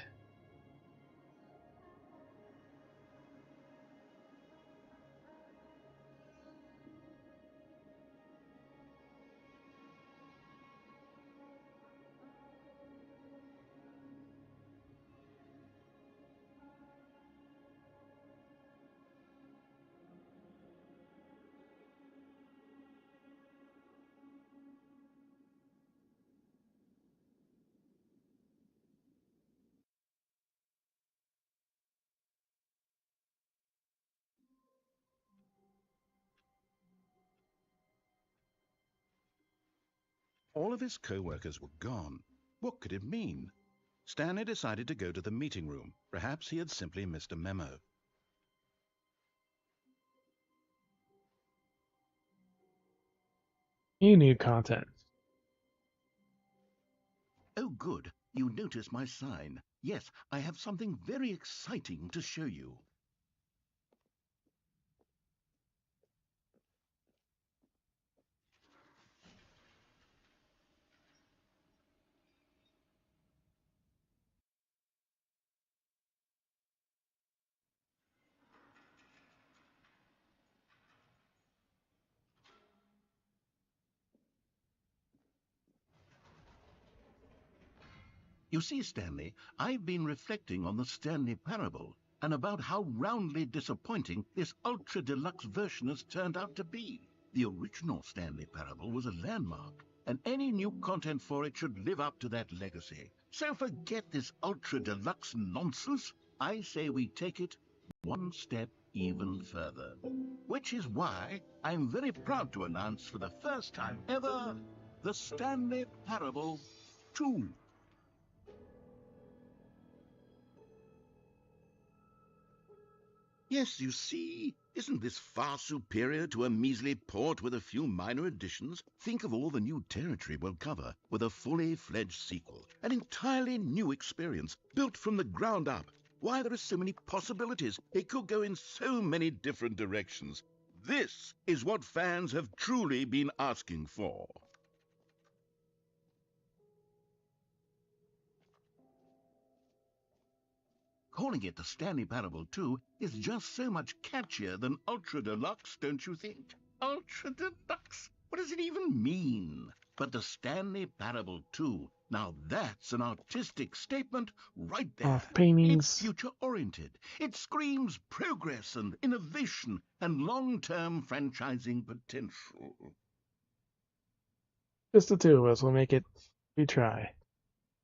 All of his co-workers were gone. What could it mean? Stanley decided to go to the meeting room. Perhaps he had simply missed a memo. You need content. Oh, good. You notice my sign. Yes, I have something very exciting to show you. You see, Stanley, I've been reflecting on the Stanley Parable and about how roundly disappointing this ultra-deluxe version has turned out to be. The original Stanley Parable was a landmark, and any new content for it should live up to that legacy. So forget this ultra-deluxe nonsense. I say we take it one step even further. Which is why I'm very proud to announce for the first time ever, the Stanley Parable 2. Yes, you see, isn't this far superior to a measly port with a few minor additions? Think of all the new territory we'll cover with a fully fledged sequel. An entirely new experience, built from the ground up. Why, there are so many possibilities. It could go in so many different directions. This is what fans have truly been asking for. Calling it the Stanley Parable 2 is just so much catchier than Ultra Deluxe, don't you think? Ultra Deluxe? What does it even mean? But the Stanley Parable 2, now that's an artistic statement right there. Off paintings. It's future-oriented. It screams progress and innovation and long-term franchising potential. Just the two of us will make it. We try.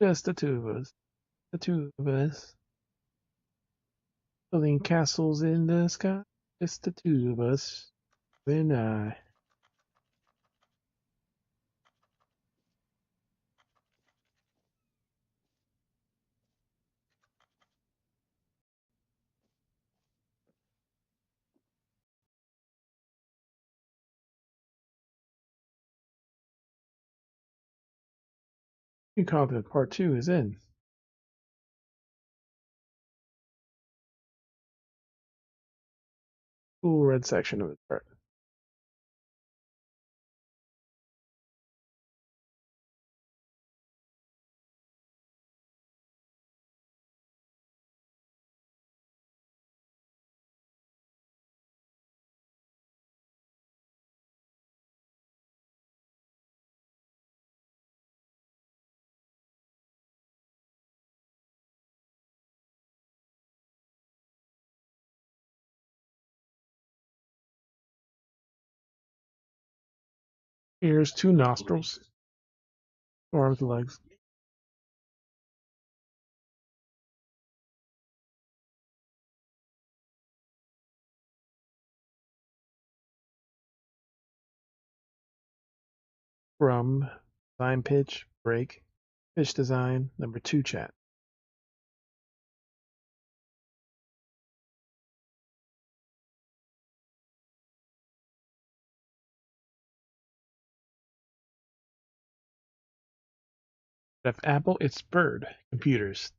Just the two of us. The two of us. Building castles in the sky. Just the two of us. You and I. You call it part 2 is in. Cool red section of the chart. Ears, 2 nostrils. Arms, legs. From design pitch, break, pitch design, number 2 chat. If Apple, it's bird, computers.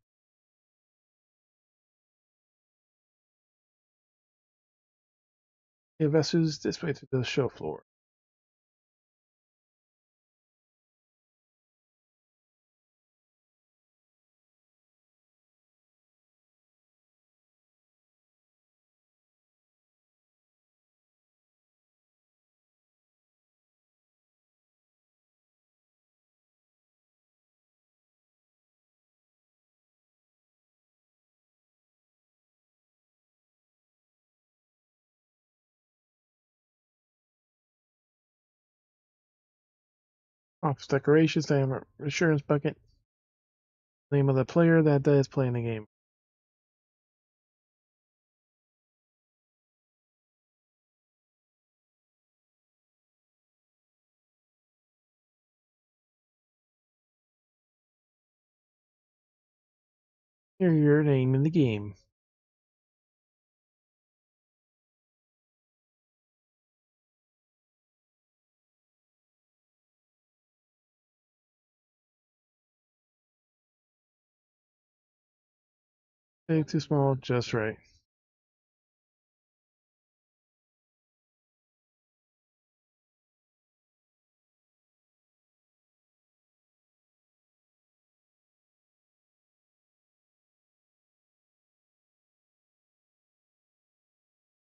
Investors displayed to the show floor. Office decorations, name insurance bucket, name of the player that is playing the game. Here, your name in the game. Big, too small, just right.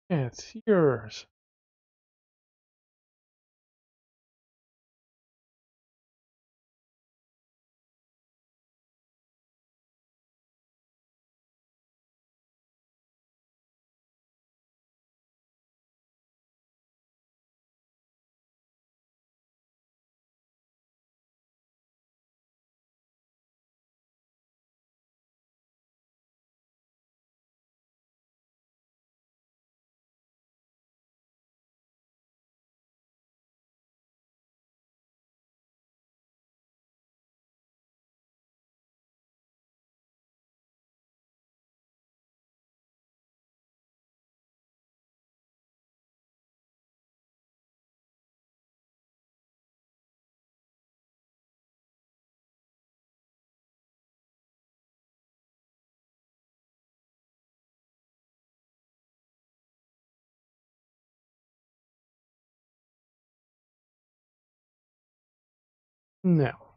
It's yours. No.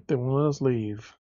They won't let us leave.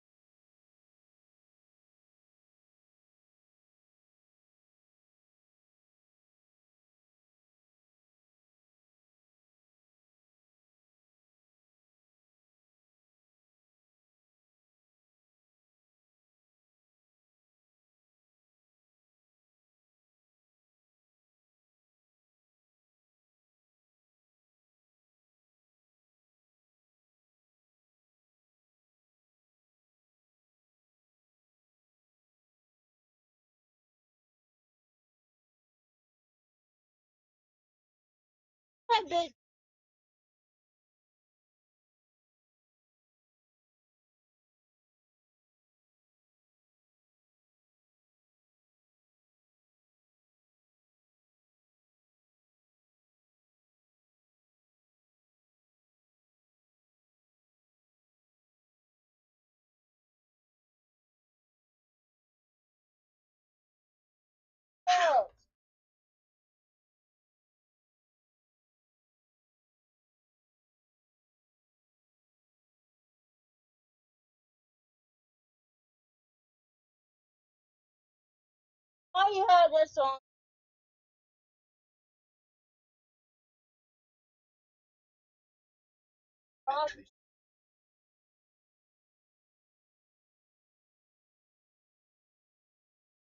Why you have this on?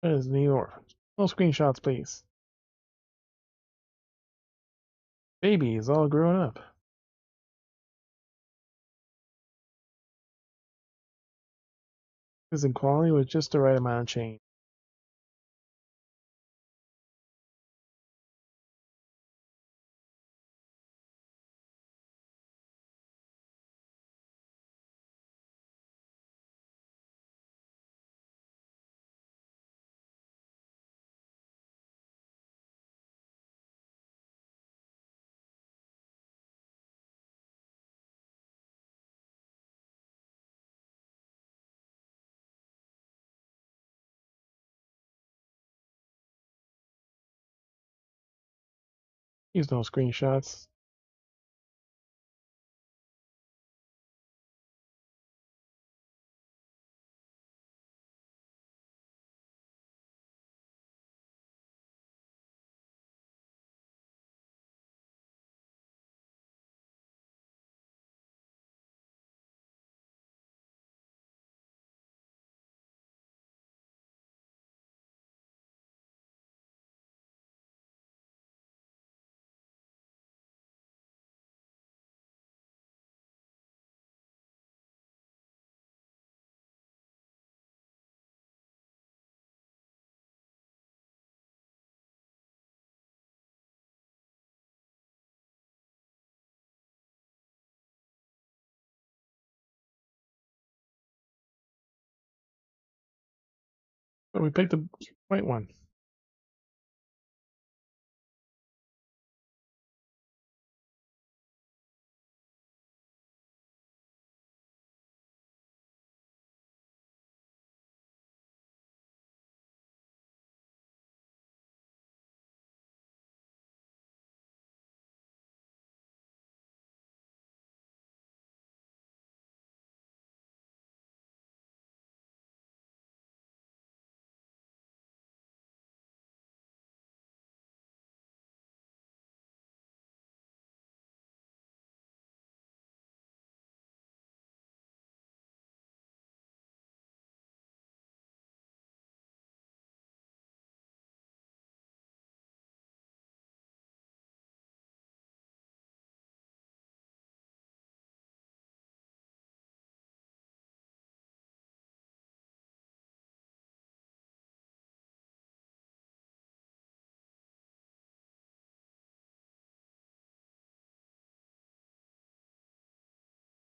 That is New York. No screenshots, please. Baby is all grown up. His quality with just the right amount of change. Use no screenshots. Oh, we picked the white one.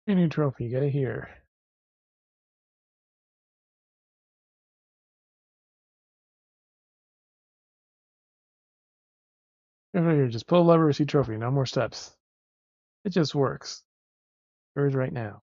Any trophy, you get it here. Right here, just pull the lever, receive trophy. No more steps. It just works. Yours right now.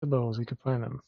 The bows, we could find them.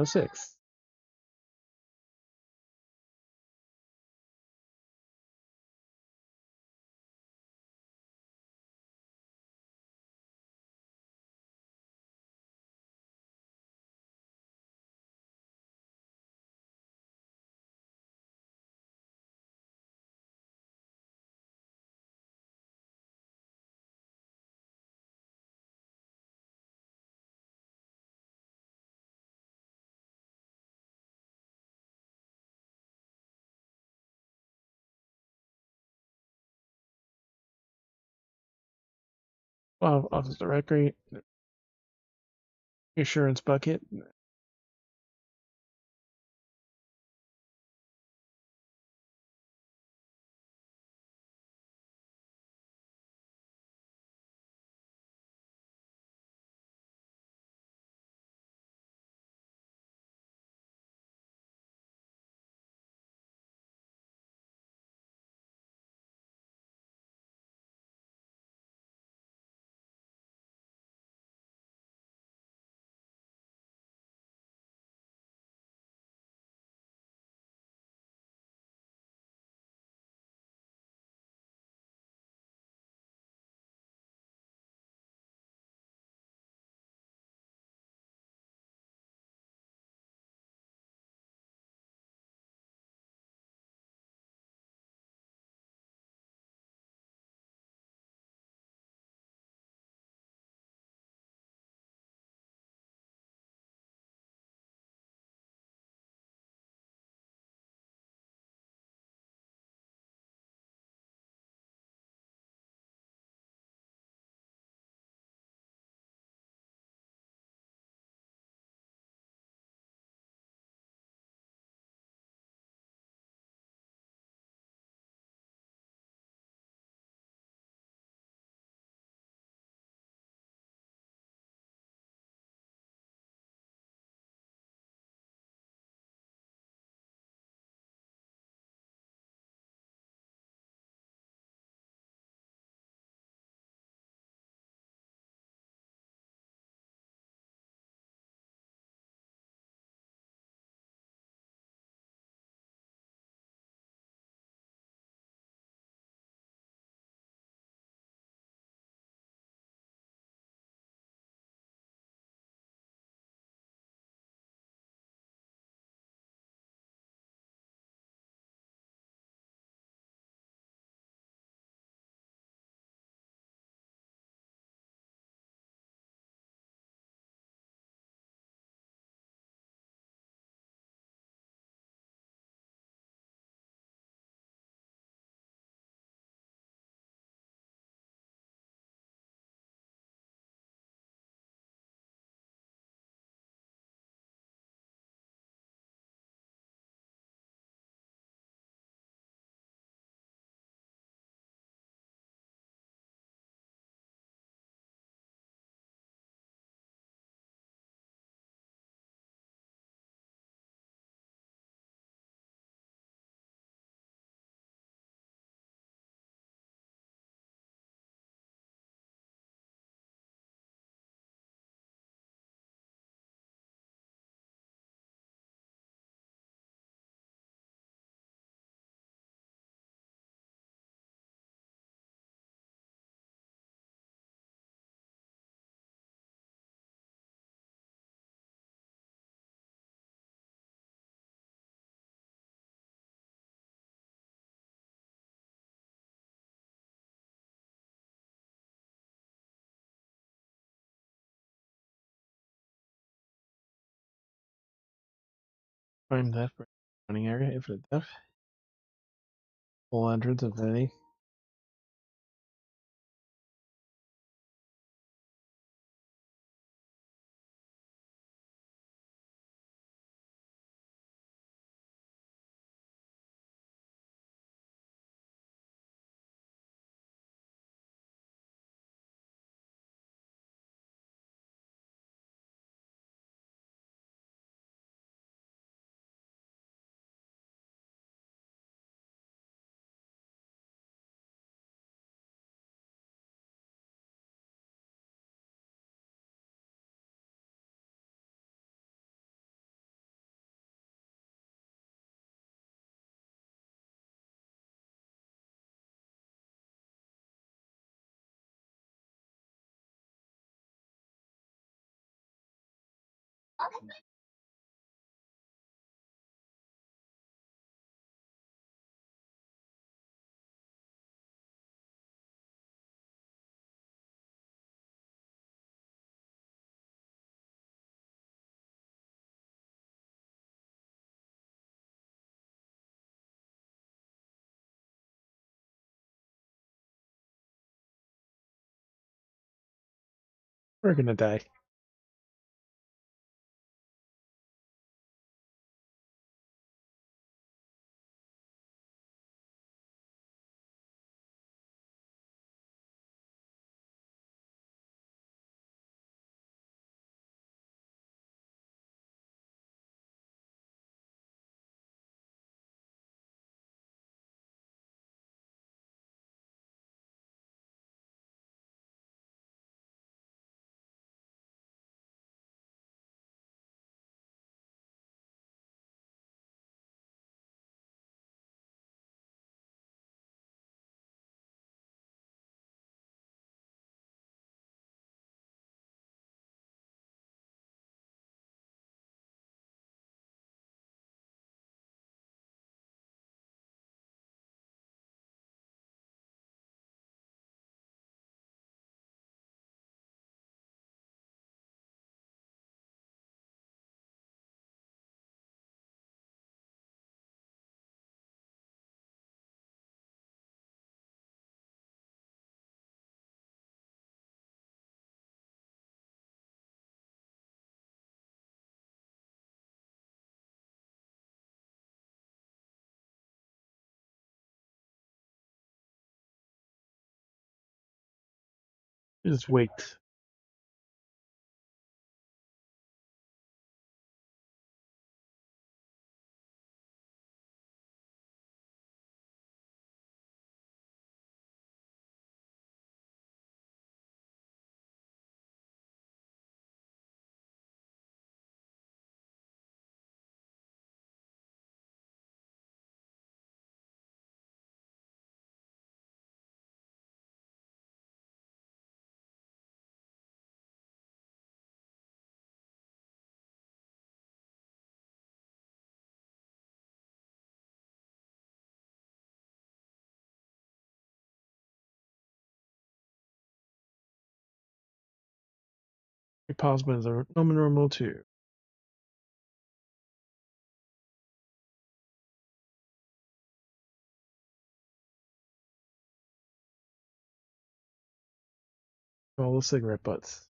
Six. Office directory, insurance bucket. Find that for running area if it's def. Full entrance if any. We're gonna die. Just wait. Pause buttons are normal too. All the cigarette butts.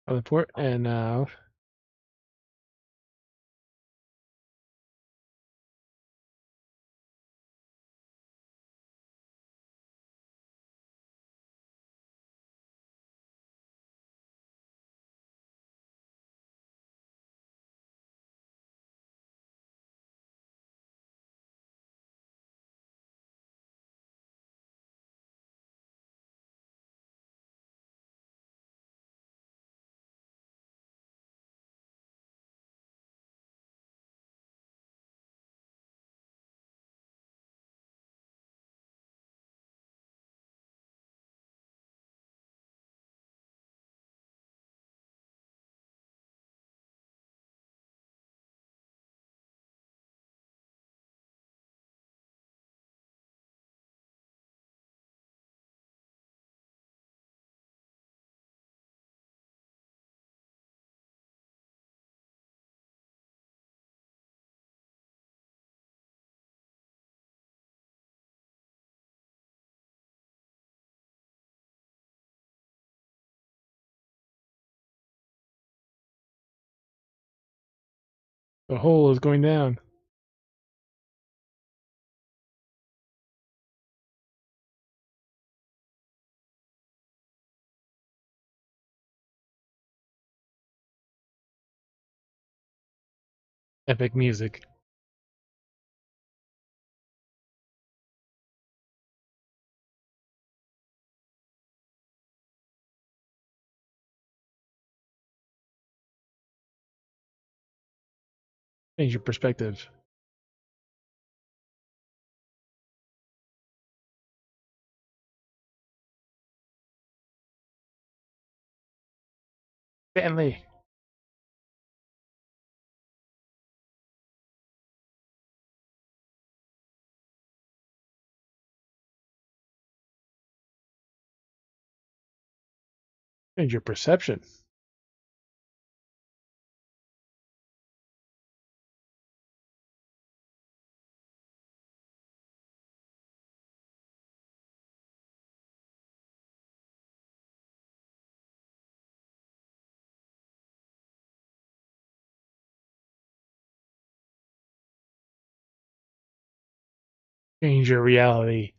Teleport, and now the hole is going down. Epic music. Change your perspective. Stanley. Change your perception. Change your reality.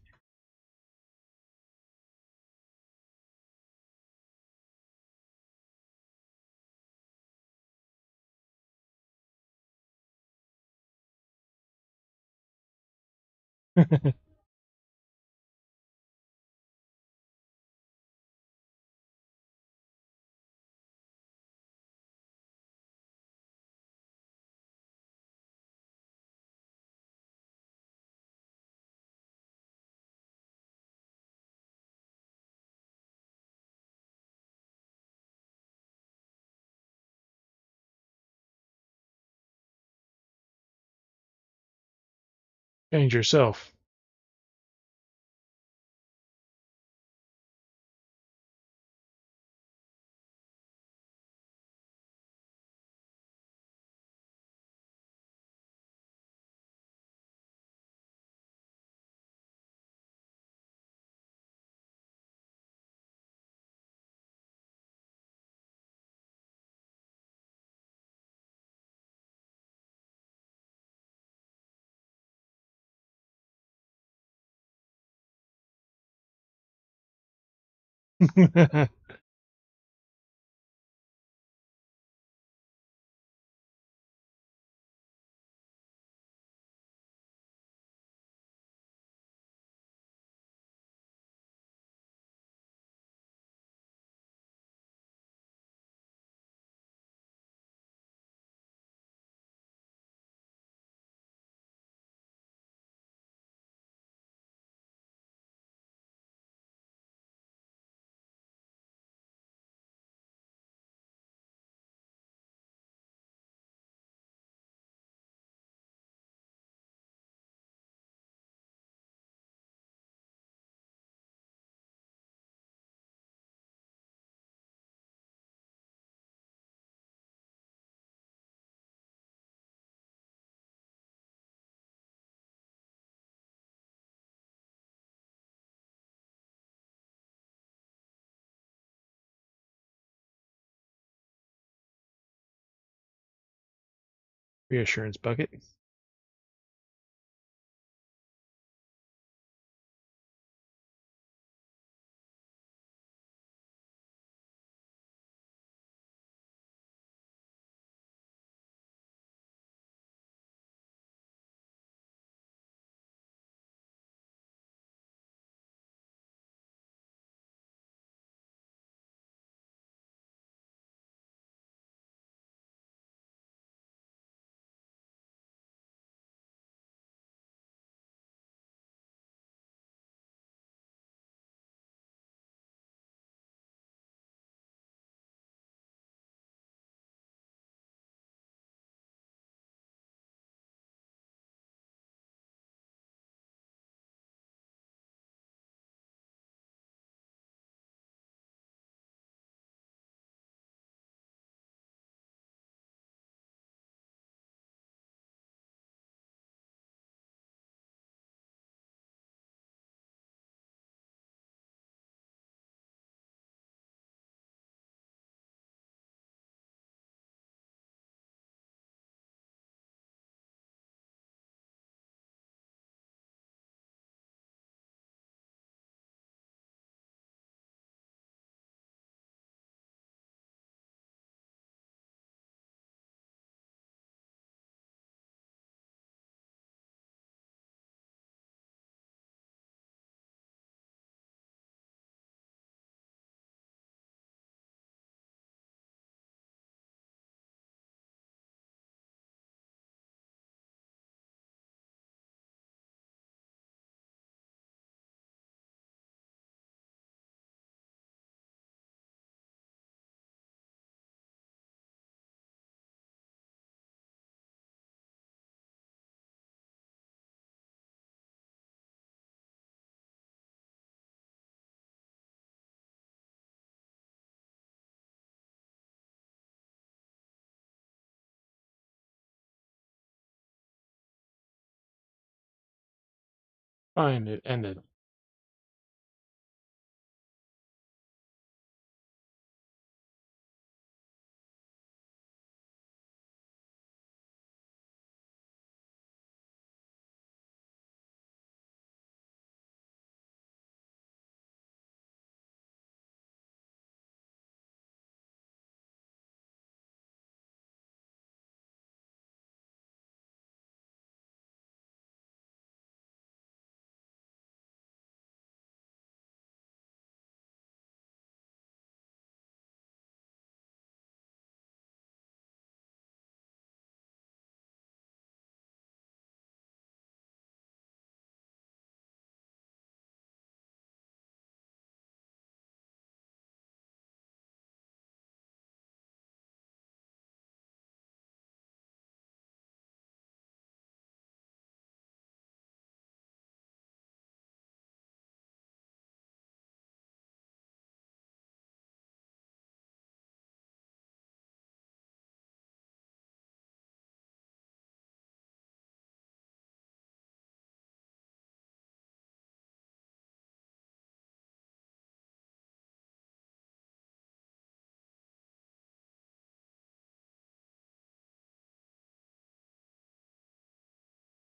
Change yourself. reassurance bucket. Fine, it ended.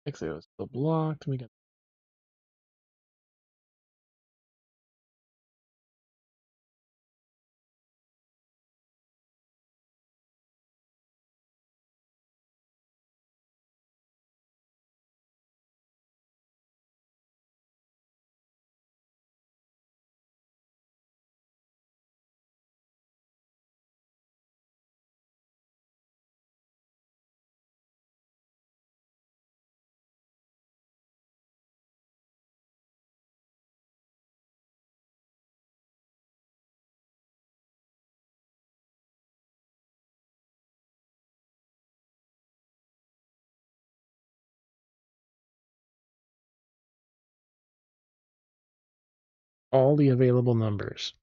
Actually, it was still blocked. We got all the available numbers.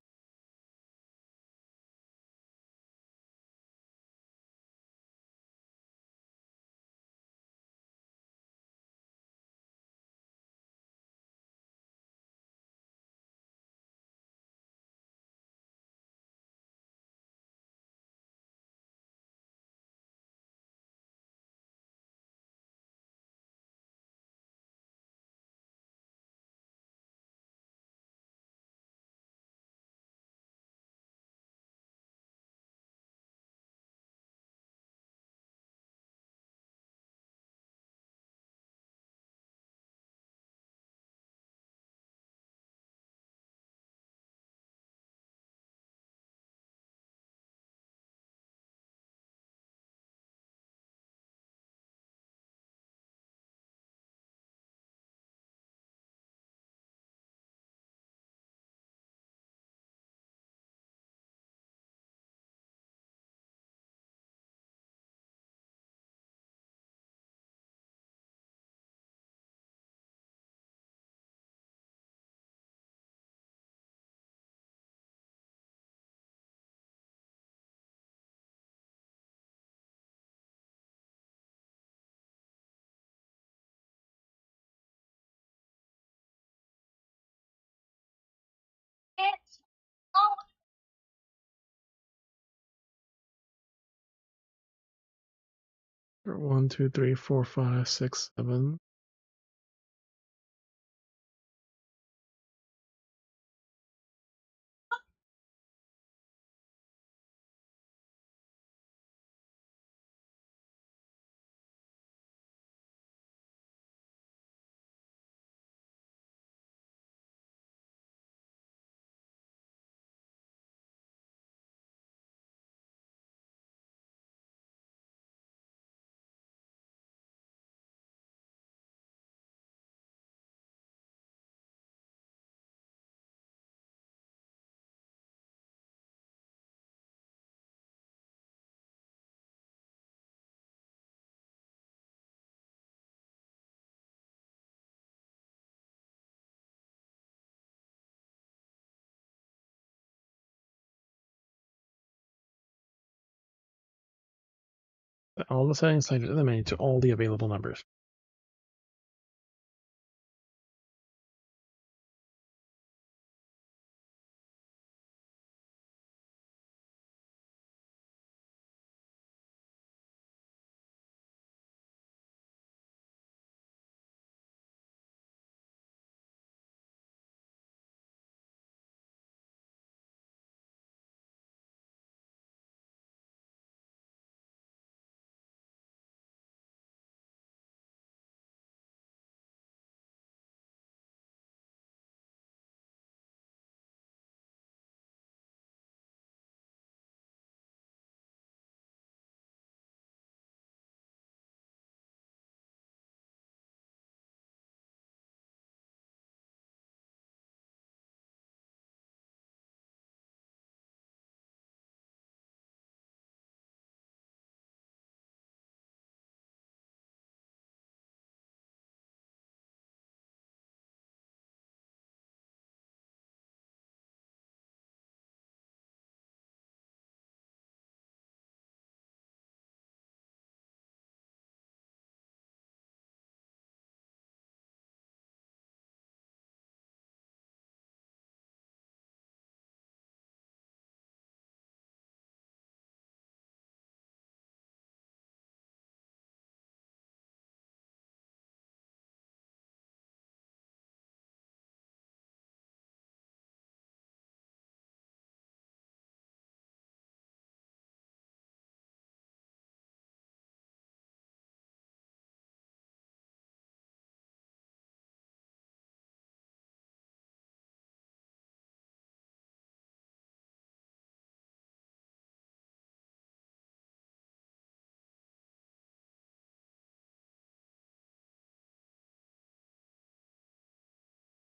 1, 2, 3, 4, 5, 6, 7. All the settings selected in the menu to all the available numbers.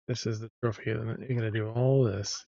This is the trophy, and you're going to do all this.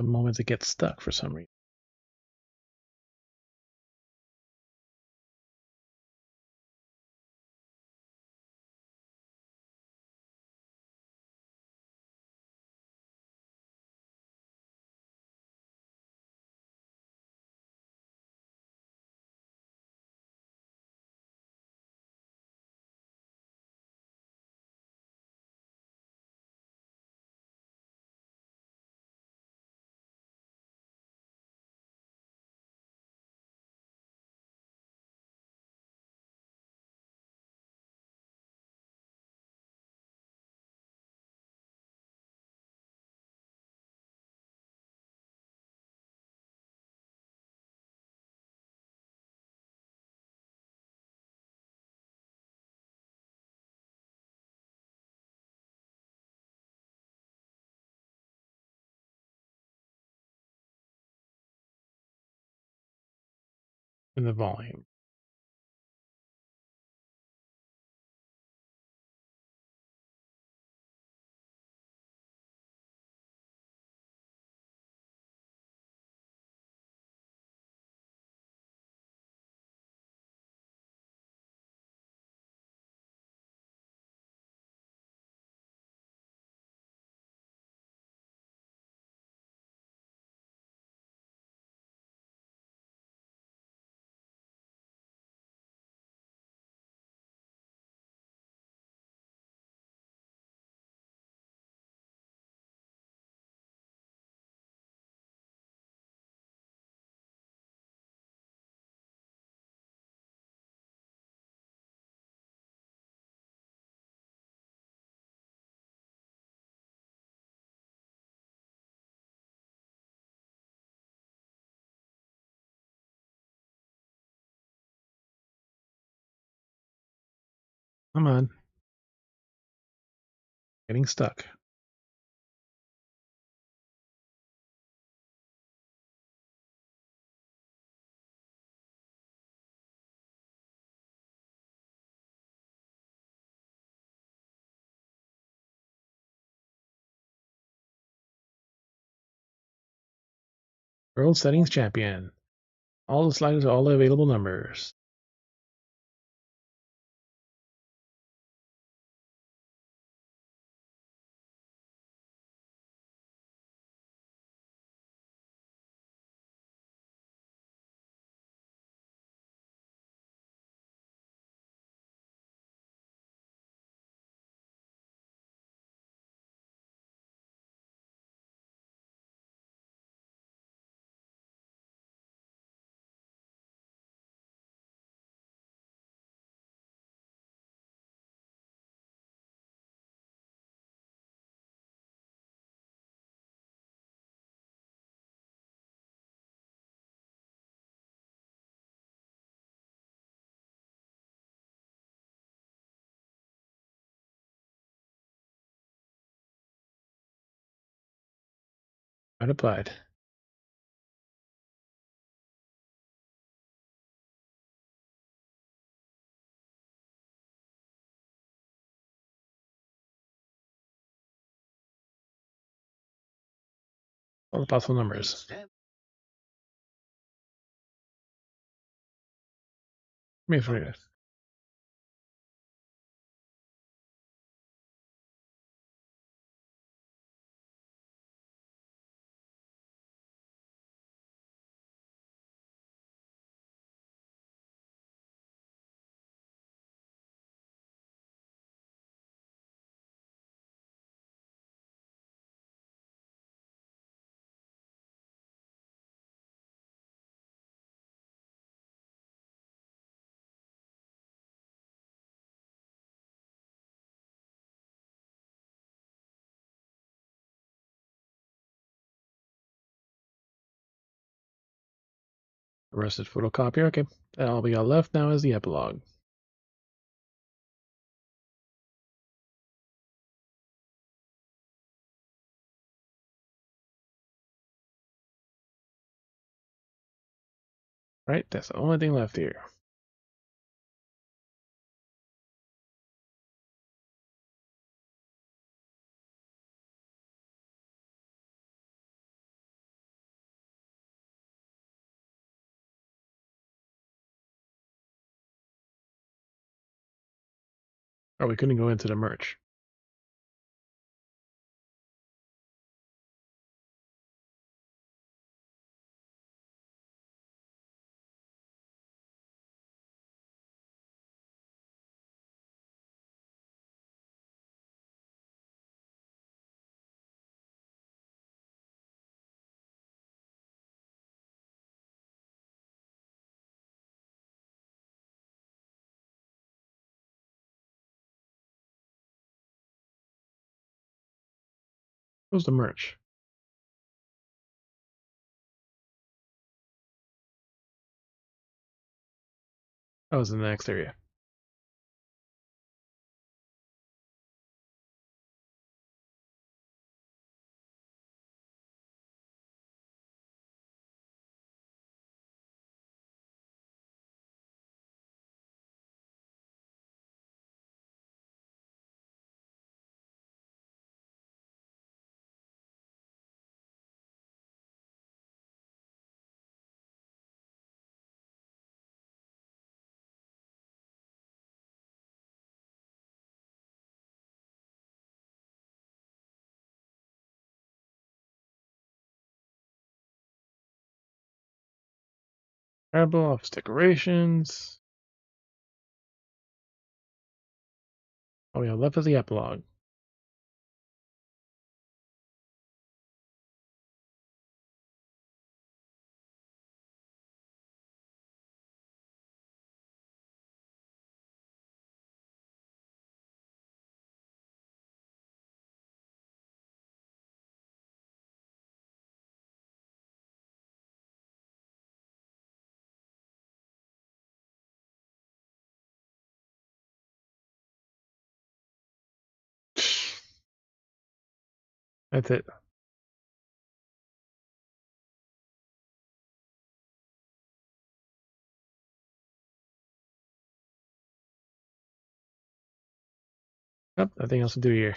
The moment it gets stuck for some reason. And the volume. Come on. Getting stuck. World Settings Champion. All the sliders are all the available numbers. Right applied. All the possible numbers. Me for it. Arrested photocopier. Okay. All we got left now is the epilogue. Right, that's the only thing left here. Oh, we couldn't go into the merch. Where's the merch? That was in the next area. Rebel office decorations. Oh yeah, left is the epilogue. That's it. Yep, nothing else to do here.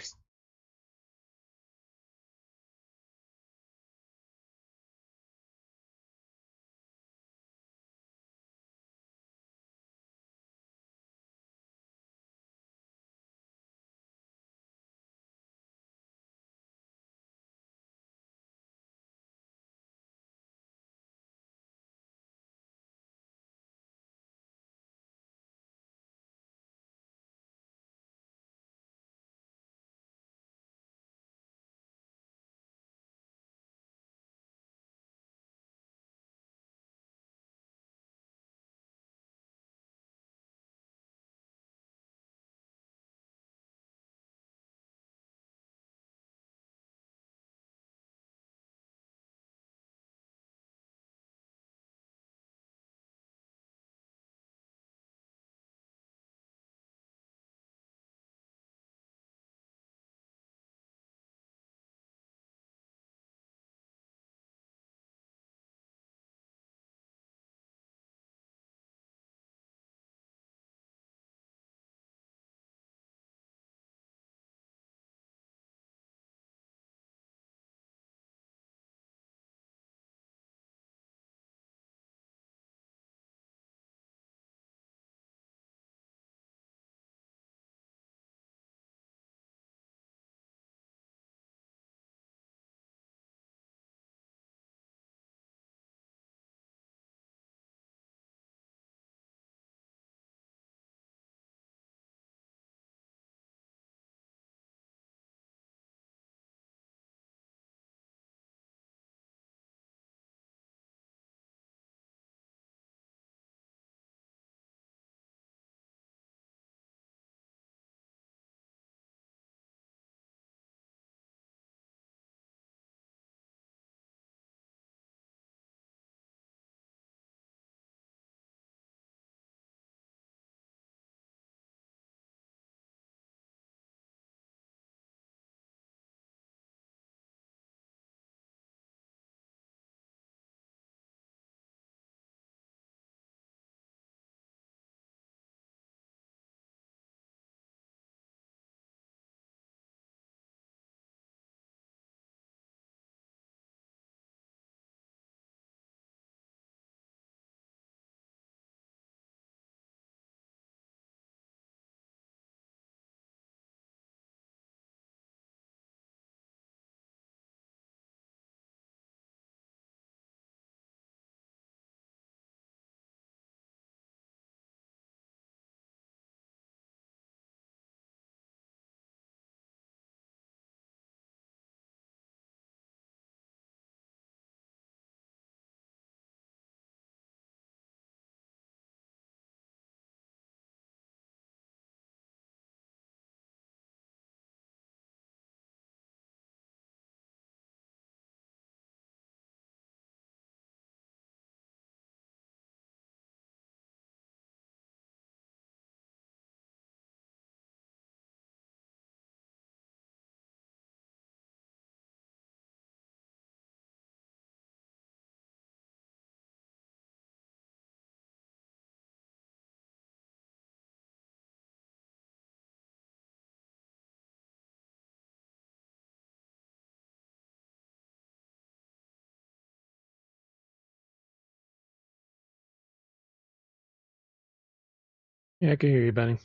Yeah, I can hear you, Benny.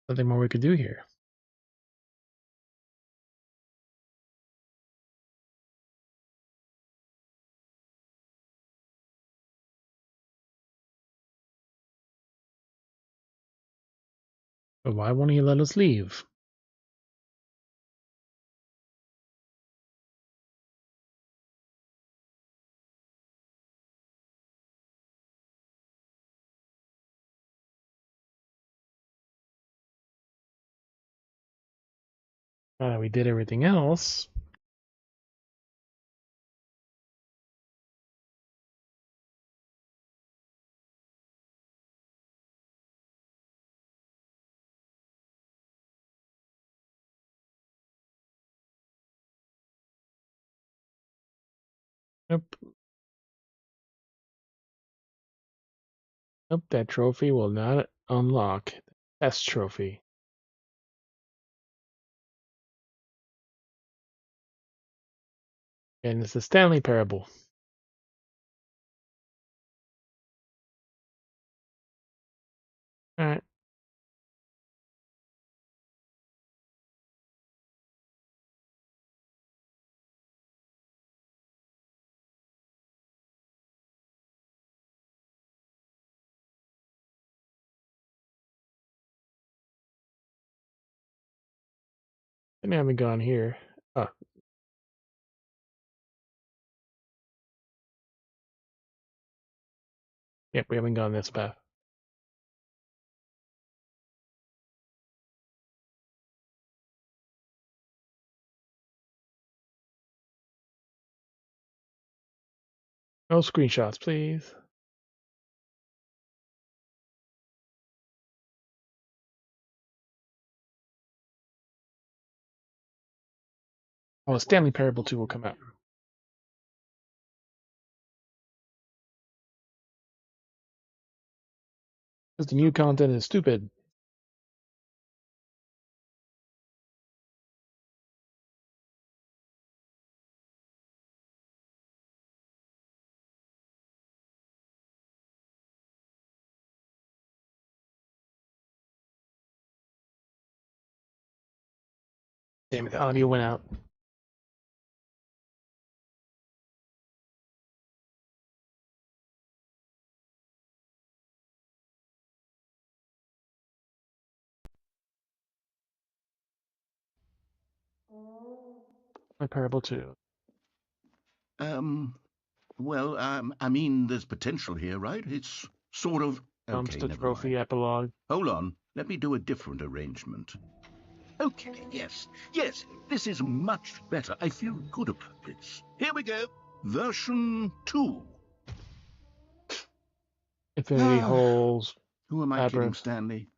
Nothing more we could do here. But why won't he let us leave? We did everything else. Nope. Nope, that trophy will not unlock the test trophy. And it's the Stanley Parable. Alright. And haven't gone here. Oh. Yep, we haven't gone this path. No screenshots, please. Oh, Stanley Parable 2 will come out. Because the new content is stupid. Damn it, the audio went out. My Parable 2. Well, I mean, there's potential here, right? It's sort of... Okay, Dumpster never trophy mind. epilogue. Hold on. Let me do a different arrangement. Okay, yes, this is much better. I feel good about this. Here we go. Version 2. Infinity Holes. Who am I kidding, Labyrinth. Stanley?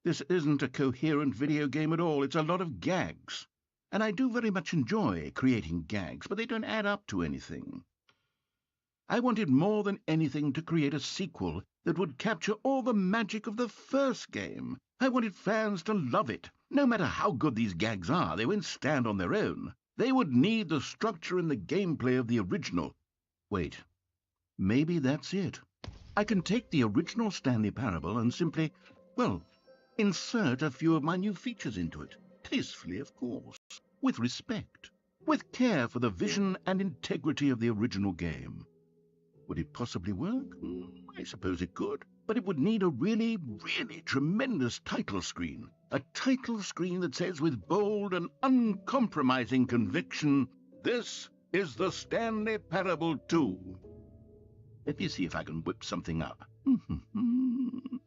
This isn't a coherent video game at all. It's a lot of gags. And I do very much enjoy creating gags, but they don't add up to anything. I wanted more than anything to create a sequel that would capture all the magic of the first game. I wanted fans to love it. No matter how good these gags are, they won't stand on their own. They would need the structure and the gameplay of the original. Wait, maybe that's it. I can take the original Stanley Parable and simply, well, insert a few of my new features into it. Tastefully, of course. With respect. With care for the vision and integrity of the original game. Would it possibly work? I suppose it could. But it would need a really, really tremendous title screen. A title screen that says with bold and uncompromising conviction, "This is the Stanley Parable 2. Let me see if I can whip something up.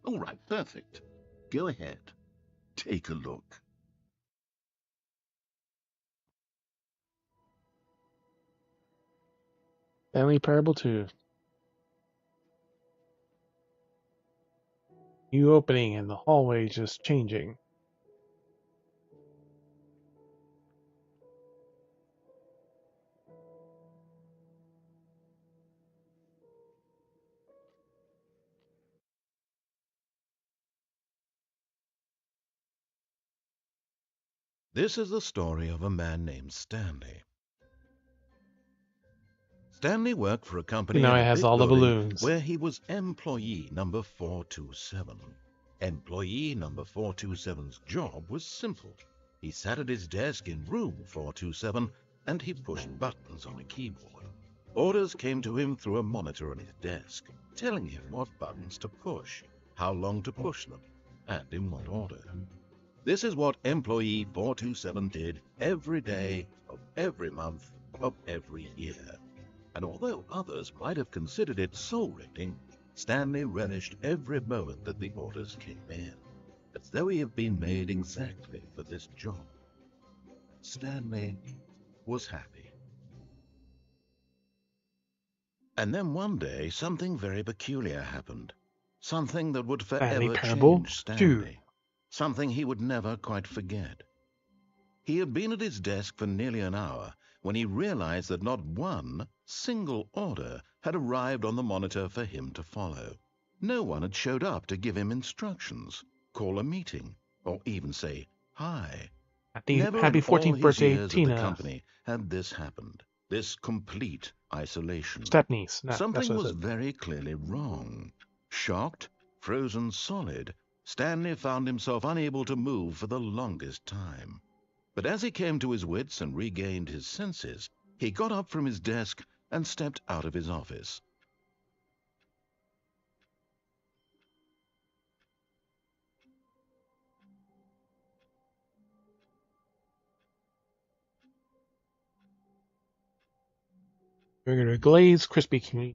All right, perfect. Go ahead. Take a look. Stanley Parable 2. New opening and the hallway just changing. This is the story of a man named Stanley. Stanley worked for a company You know, in it a has big all the building balloons. where he was employee number 427. Employee number 427's job was simple. He sat at his desk in room 427 and he pushed buttons on a keyboard. Orders came to him through a monitor on his desk, telling him what buttons to push, how long to push them, and in what order. This is what employee 427 did every day of every month of every year. And although others might have considered it soul-rending, Stanley relished every moment that the orders came in, as though he had been made exactly for this job. Stanley was happy. And then one day, something very peculiar happened. Something that would Stanley forever Parable change 2. Stanley. Something he would never quite forget. He had been at his desk for nearly an hour when he realized that not one single order had arrived on the monitor for him to follow. No one had showed up to give him instructions, call a meeting, or even say hi. Never Happy in all 14th his birthday, years at the Tina. company had this happened, this complete isolation. Stepniece. No, that's Something what it was said. very clearly wrong. Shocked, frozen solid, Stanley found himself unable to move for the longest time. But as he came to his wits and regained his senses, he got up from his desk and stepped out of his office. We're going to glaze Krispy Kreme.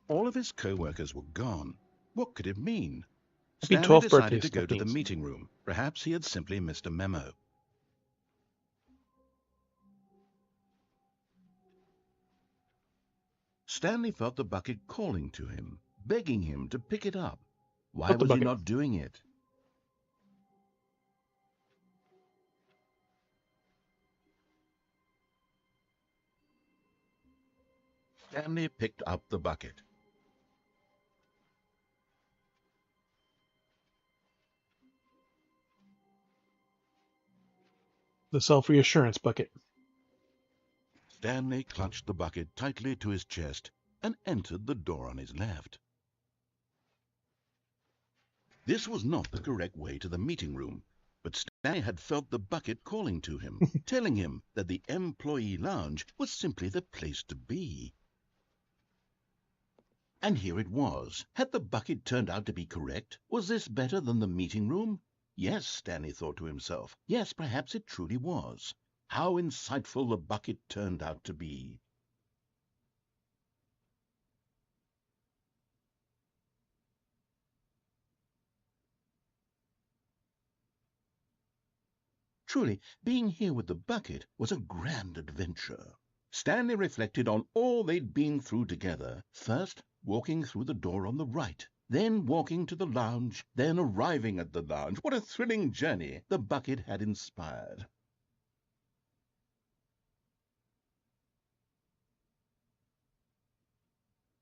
All of his co-workers were gone. What could it mean? Happy Stanley 12th birthday, decided to go to the Stepniece. meeting room. Perhaps he had simply missed a memo. Stanley felt the bucket calling to him, begging him to pick it up. Why Put the was he bucket. not doing it? Stanley picked up the bucket. The self-reassurance bucket. Stanley clutched the bucket tightly to his chest and entered the door on his left. This was not the correct way to the meeting room, but Stanley had felt the bucket calling to him, telling him that the employee lounge was simply the place to be. And here it was. Had the bucket turned out to be correct? Was this better than the meeting room? Yes, Stanley thought to himself. Yes, perhaps it truly was. How insightful the bucket turned out to be. Truly, being here with the bucket was a grand adventure. Stanley reflected on all they'd been through together. First, walking through the door on the right, then walking to the lounge, then arriving at the lounge. What a thrilling journey the bucket had inspired.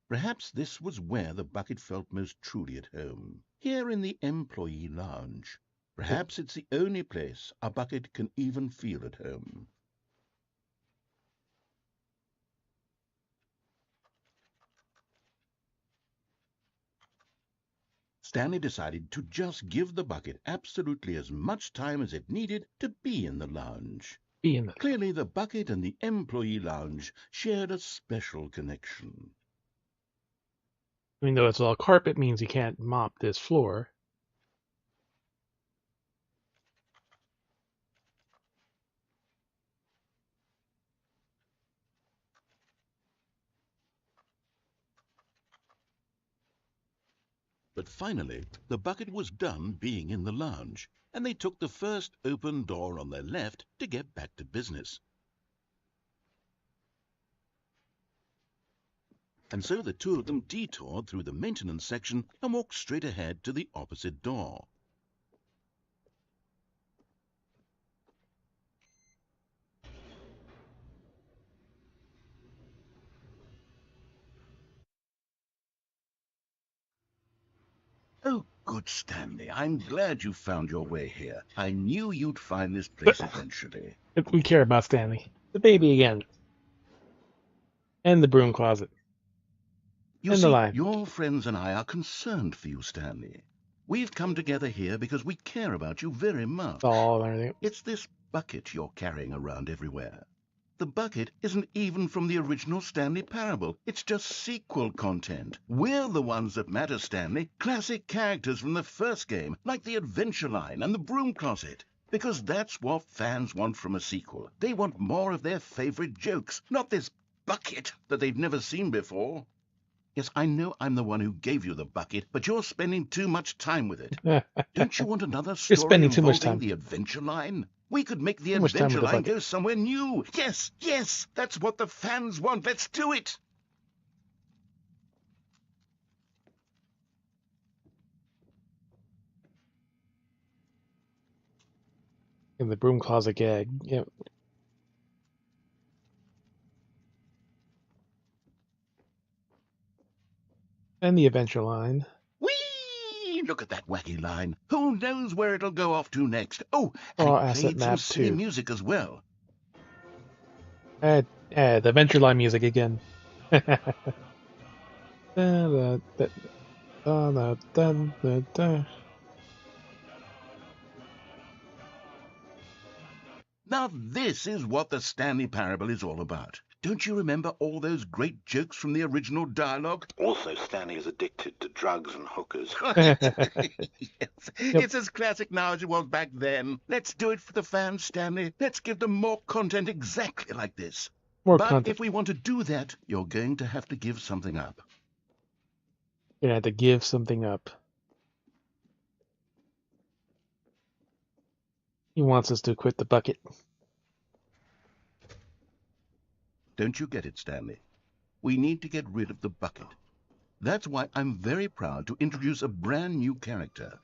Perhaps this was where the bucket felt most truly at home, here in the employee lounge. Perhaps it's the only place a bucket can even feel at home. Stanley decided to just give the bucket absolutely as much time as it needed to be in the lounge. Clearly, the bucket and the employee lounge shared a special connection. Even though it's all carpet, means you can't mop this floor. But finally, the bucket was done being in the lounge, and they took the first open door on their left to get back to business. And so the two of them detoured through the maintenance section and walked straight ahead to the opposite door. Oh, good Stanley, I'm glad you found your way here. I knew you'd find this place eventually. If we care about Stanley. The baby again. And the broom closet. You And the see, line. your friends and I are concerned for you, Stanley. We've come together here because we care about you very much. All and everything. It's this bucket you're carrying around everywhere. The bucket isn't even from the original Stanley Parable. It's just sequel content. We're the ones that matter, Stanley. Classic characters from the first game, like the Adventure Line and the Broom Closet. Because that's what fans want from a sequel. They want more of their favorite jokes, not this bucket that they've never seen before. Yes, I know I'm the one who gave you the bucket, but you're spending too much time with it. Don't you want another You're story spending too much involving time. the Adventure Line? We could make the Too much time Adventure with the Line bucket. go somewhere new. Yes, yes, that's what the fans want. Let's do it. In the broom closet gag. Yep. And the adventure line. Whee! Look at that wacky line. Who knows where it'll go off to next? Oh, and Oh, it asset played some map silly 2. music as well. The adventure line music again. Da, da, da, da, da, da. Now this is what the Stanley Parable is all about. Don't you remember all those great jokes from the original dialogue? Also, Stanley is addicted to drugs and hookers. Yes. It's as classic now as it was back then. Let's do it for the fans, Stanley. Let's give them more content exactly like this. More But content. if we want to do that, you're going to have to give something up. You're gonna have to give something up. He wants us to quit the bucket. Don't you get it, Stanley? We need to get rid of the bucket. That's why I'm very proud to introduce a brand new character.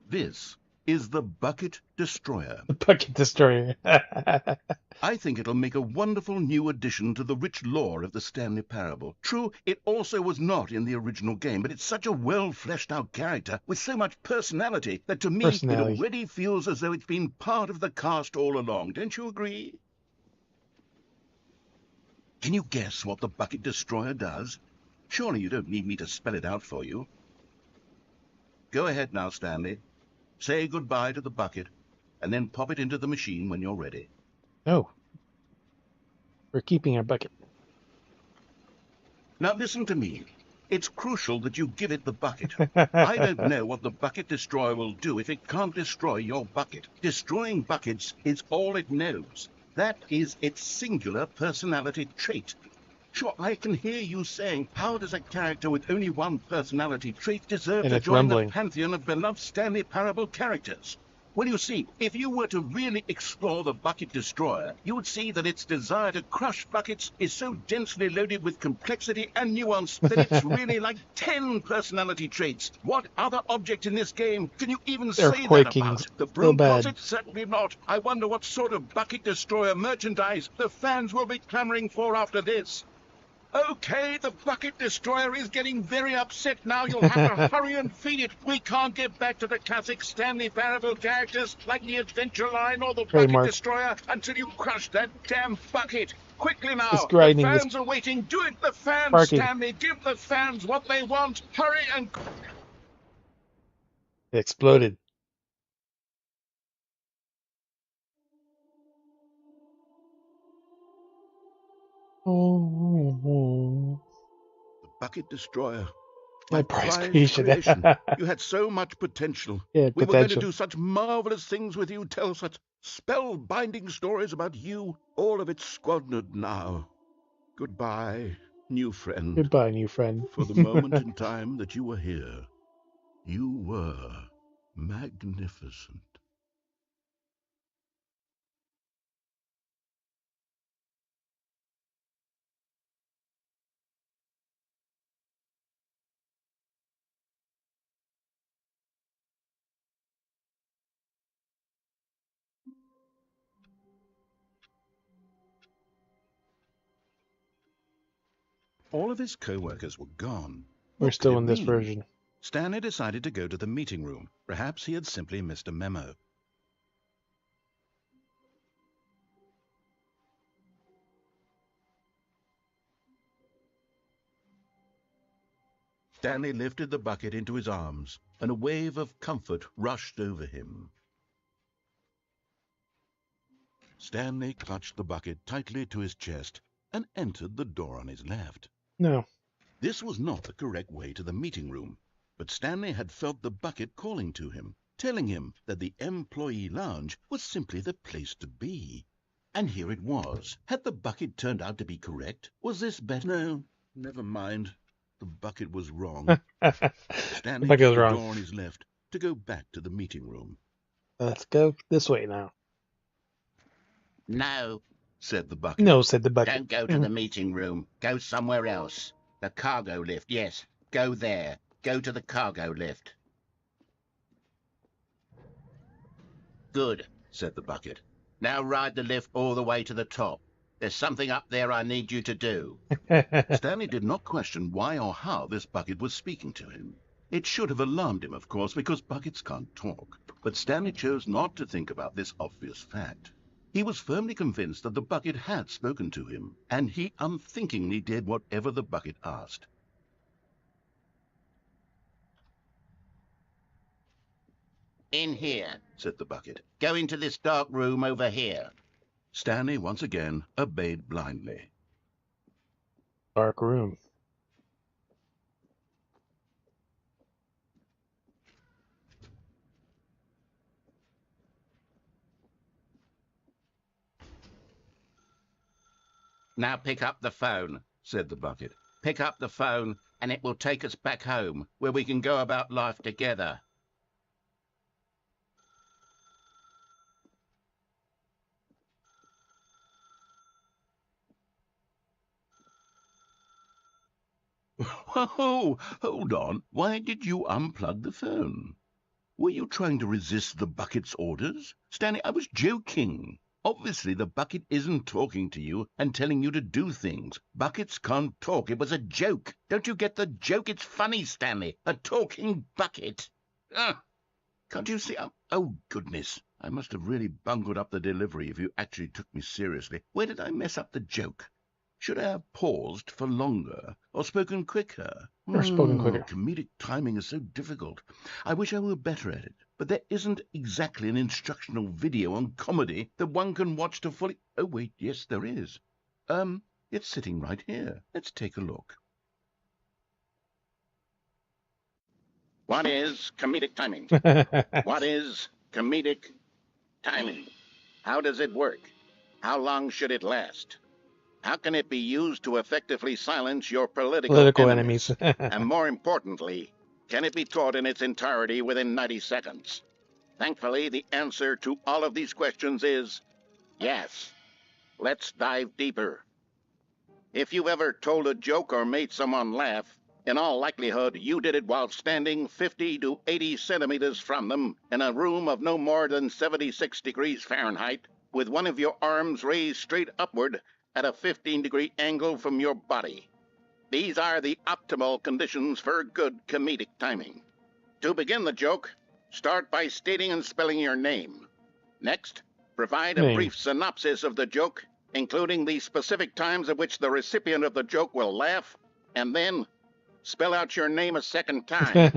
This is the Bucket Destroyer. The bucket destroyer. I think it'll make a wonderful new addition to the rich lore of the Stanley Parable. True, it also was not in the original game, but it's such a well-fleshed-out character with so much personality that to me it already feels as though it's been part of the cast all along. Don't you agree? Can you guess what the Bucket Destroyer does? Surely you don't need me to spell it out for you. Go ahead now, Stanley. Say goodbye to the bucket, and then pop it into the machine when you're ready. No. We're keeping our bucket. Now listen to me. It's crucial that you give it the bucket. I don't know what the Bucket Destroyer will do if it can't destroy your bucket. Destroying buckets is all it knows. That is its singular personality trait. Sure, I can hear you saying, how does a character with only one personality trait deserve to join the pantheon of beloved Stanley Parable characters? Well, you see, if you were to really explore the Bucket Destroyer, you would see that its desire to crush buckets is so densely loaded with complexity and nuance that it's really like 10 personality traits. What other object in this game can you even say that about? The Broom Closet? Certainly not. I wonder what sort of Bucket Destroyer merchandise the fans will be clamoring for after this. Okay, the Bucket Destroyer is getting very upset now. You'll have to hurry and feed it. We can't get back to the classic Stanley Parable characters like the Adventure Line or the Bucket Destroyer until you crush that damn bucket. Quickly now. The fans are waiting. Do it, the fans, Stanley. Give the fans what they want. Hurry and... It exploded. The Bucket Destroyer. My prized creation. You had so much potential. Yeah, we were going to do such marvelous things with you, tell such spellbinding stories about you. All of it squandered now. Goodbye, new friend. Goodbye, new friend. For the moment in time that you were here, you were magnificent. All of his co-workers were gone. We're What still could in it this mean? version. Stanley decided to go to the meeting room. Perhaps he had simply missed a memo. Stanley lifted the bucket into his arms, and a wave of comfort rushed over him. Stanley clutched the bucket tightly to his chest and entered the door on his left. No. This was not the correct way to the meeting room, but Stanley had felt the bucket calling to him, telling him that the employee lounge was simply the place to be. And here it was. Had the bucket turned out to be correct? Was this better? No, never mind. The bucket was wrong. Stanley The bucket took was the wrong. door on his left to go back to the meeting room. Let's go this way now. No, said the bucket. No, said the bucket. Don't go to the meeting room. Go somewhere else. The cargo lift, yes. Go there. Go to the cargo lift. Good, said the bucket. Now ride the lift all the way to the top. There's something up there I need you to do. Stanley did not question why or how this bucket was speaking to him. It should have alarmed him, of course, because buckets can't talk. But Stanley chose not to think about this obvious fact. He was firmly convinced that the bucket had spoken to him, and he unthinkingly did whatever the bucket asked. In here, said the bucket. Go into this dark room over here. Stanley once again obeyed blindly. Dark room. Now pick up the phone, said the bucket. Pick up the phone, and it will take us back home, where we can go about life together. Oh, hold on. Why did you unplug the phone? Were you trying to resist the bucket's orders? Stanley, I was joking. Obviously, the bucket isn't talking to you and telling you to do things. Buckets can't talk. It was a joke. Don't you get the joke? It's funny, Stanley. A talking bucket. Can't you see? Oh, goodness. I must have really bungled up the delivery if you actually took me seriously. Where did I mess up the joke? Should I have paused for longer or spoken quicker? Or spoken quicker. Comedic timing is so difficult. I wish I were better at it. But there isn't exactly an instructional video on comedy that one can watch to fully... Oh, wait, yes, there is. It's sitting right here. Let's take a look. What is comedic timing? What is comedic timing? How does it work? How long should it last? How can it be used to effectively silence your political enemies? And more importantly, can it be taught in its entirety within 90 seconds? Thankfully, the answer to all of these questions is yes. Let's dive deeper. If you've ever told a joke or made someone laugh, in all likelihood, you did it while standing 50 to 80 centimeters from them in a room of no more than 76 degrees Fahrenheit, with one of your arms raised straight upward at a 15-degree angle from your body. These are the optimal conditions for good comedic timing. To begin the joke, start by stating and spelling your name. Next, provide a brief synopsis of the joke, including the specific times at which the recipient of the joke will laugh, and then spell out your name a second time.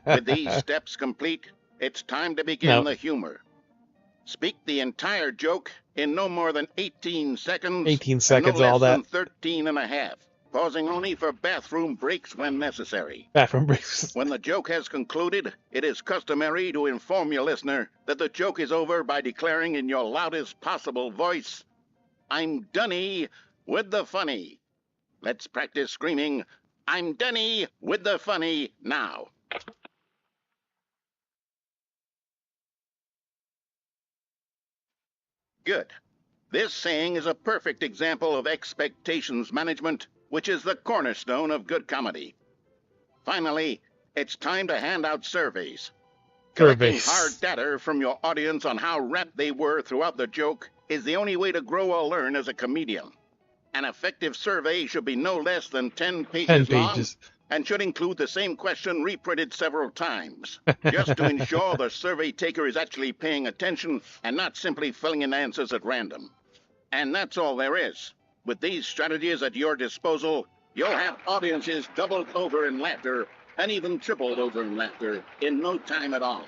With these steps complete, it's time to begin the humor. Speak the entire joke in no more than 18 seconds. 18 seconds, and no less all that. than 13 and a half, pausing only for bathroom breaks when necessary. Bathroom breaks. When the joke has concluded, it is customary to inform your listener that the joke is over by declaring in your loudest possible voice, "I'm Dunny with the funny." Let's practice screaming, "I'm Dunny with the funny" now. Good. This saying is a perfect example of expectations management, which is the cornerstone of good comedy. Finally, it's time to hand out surveys. Collecting hard data from your audience on how rapt they were throughout the joke is the only way to grow or learn as a comedian. An effective survey should be no less than 10 10 pages long pages. and should include the same question reprinted several times, just to ensure the survey taker is actually paying attention and not simply filling in answers at random. And that's all there is. With these strategies at your disposal, you'll have audiences doubled over in laughter and even tripled over in laughter in no time at all.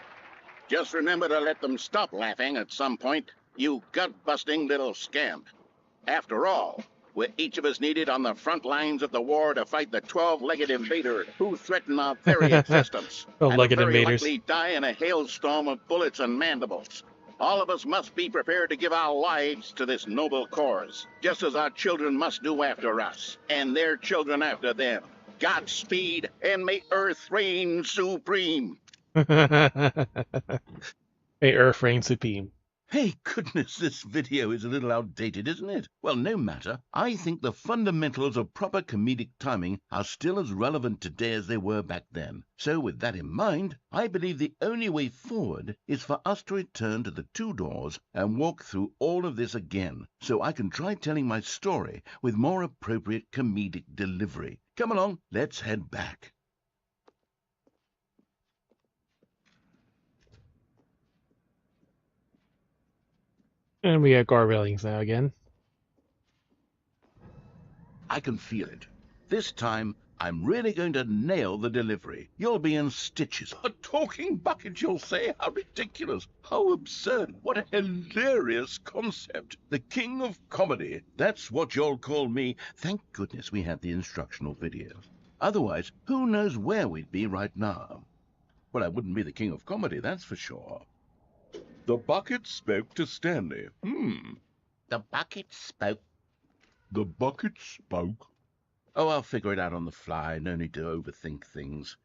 Just remember to let them stop laughing at some point, you gut-busting little scamp. After all, we're each of us needed on the front lines of the war to fight the 12-legged invader who threaten our very existence, and will 12-legged very invaders. likely die in a hailstorm of bullets and mandibles. All of us must be prepared to give our lives to this noble cause, just as our children must do after us, and their children after them. Godspeed, and may Earth reign supreme. May Earth reign supreme. Hey, goodness, this video is a little outdated, isn't it? Well, no matter. I think the fundamentals of proper comedic timing are still as relevant today as they were back then. So with that in mind, I believe the only way forward is for us to return to the 2 doors and walk through all of this again, so I can try telling my story with more appropriate comedic delivery. Come along, let's head back. And we got guard railings now again. I can feel it. This time, I'm really going to nail the delivery. You'll be in stitches. A talking bucket, you'll say? How ridiculous. How absurd. What a hilarious concept. The king of comedy. That's what you'll call me. Thank goodness we had the instructional video. Otherwise, who knows where we'd be right now. Well, I wouldn't be the king of comedy, that's for sure. The bucket spoke to Stanley. The bucket spoke. The bucket spoke. Oh, I'll figure it out on the fly. No need to overthink things.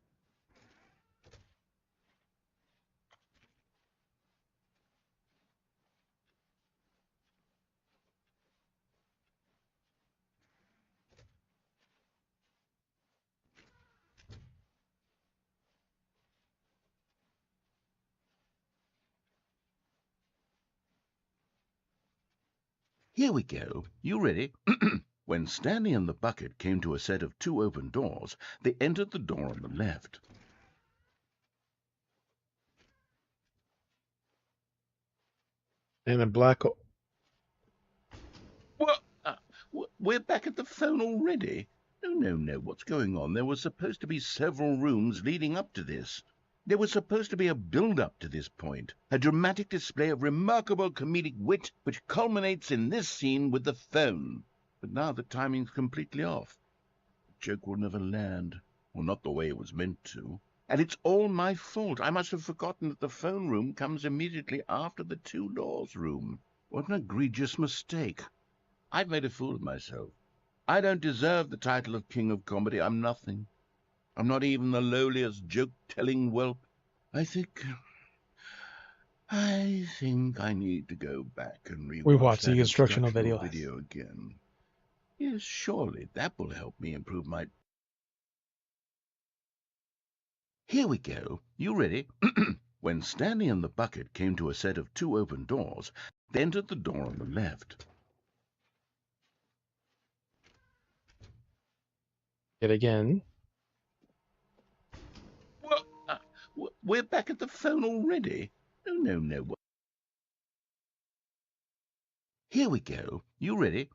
Here we go. You ready? When Stanley and the bucket came to a set of 2 open doors, they entered the door on the left. And a black hole. What? We're back at the phone already? No. What's going on? There was supposed to be several rooms leading up to this. There was supposed to be a build-up to this point, a dramatic display of remarkable comedic wit which culminates in this scene with the phone. But now the timing's completely off. The joke will never land, or not the way it was meant to. And it's all my fault. I must have forgotten that the phone room comes immediately after the 2 doors room. What an egregious mistake. I've made a fool of myself. I don't deserve the title of King of Comedy. I'm nothing. I'm not even the lowliest joke-telling whelp. I think I need to go back and rewatch the instructional video again. Yes, surely that will help me improve my... Here we go. You ready? When Stanley and the bucket came to a set of 2 open doors, they entered the door on the left. Yet again. We're back at the phone already? No. Here we go. You ready?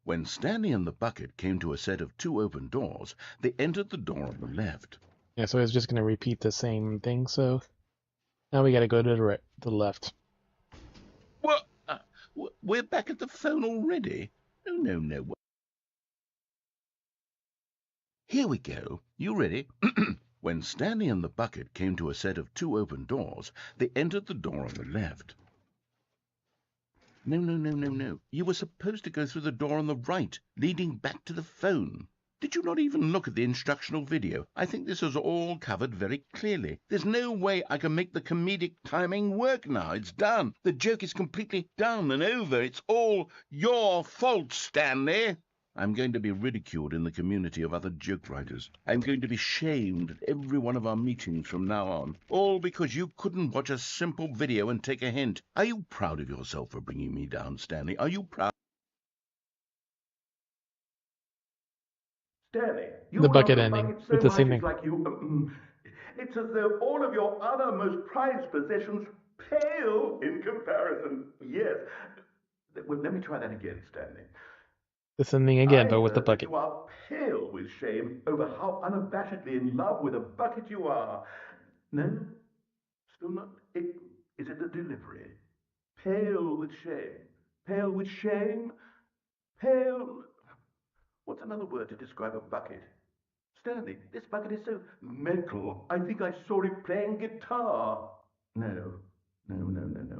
When Stanley and the bucket came to a set of 2 open doors, they entered the door on the left. Yeah, so it's just going to repeat the same thing, so now we got to go to the left. What? We're back at the phone already? No. Here we go. You ready? When Stanley and the bucket came to a set of 2 open doors, they entered the door on the left. No. You were supposed to go through the door on the right, leading back to the phone. Did you not even look at the instructional video? I think this is all covered very clearly. There's no way I can make the comedic timing work now. It's done. The joke is completely done and over. It's all your fault, Stanley. I'm going to be ridiculed in the community of other joke writers. I'm going to be shamed at every one of our meetings from now on. All because you couldn't watch a simple video and take a hint. Are you proud of yourself for bringing me down, Stanley? Are you proud? Stanley, you The love bucket the ending bucket with so the much, same it's thing. like you... With the same It's thing. like you... It's as though all of your other most prized possessions pale in comparison. Yes. Well, let me try that again, Stanley. The same thing again, I but with the heard that bucket. you are pale with shame over how unabashedly in love with a bucket you are. No? Still not? Is it the delivery? Pale with shame. Pale with shame? Pale... What's another word to describe a bucket? Stanley, this bucket is so metal. I think I saw it playing guitar. No. No.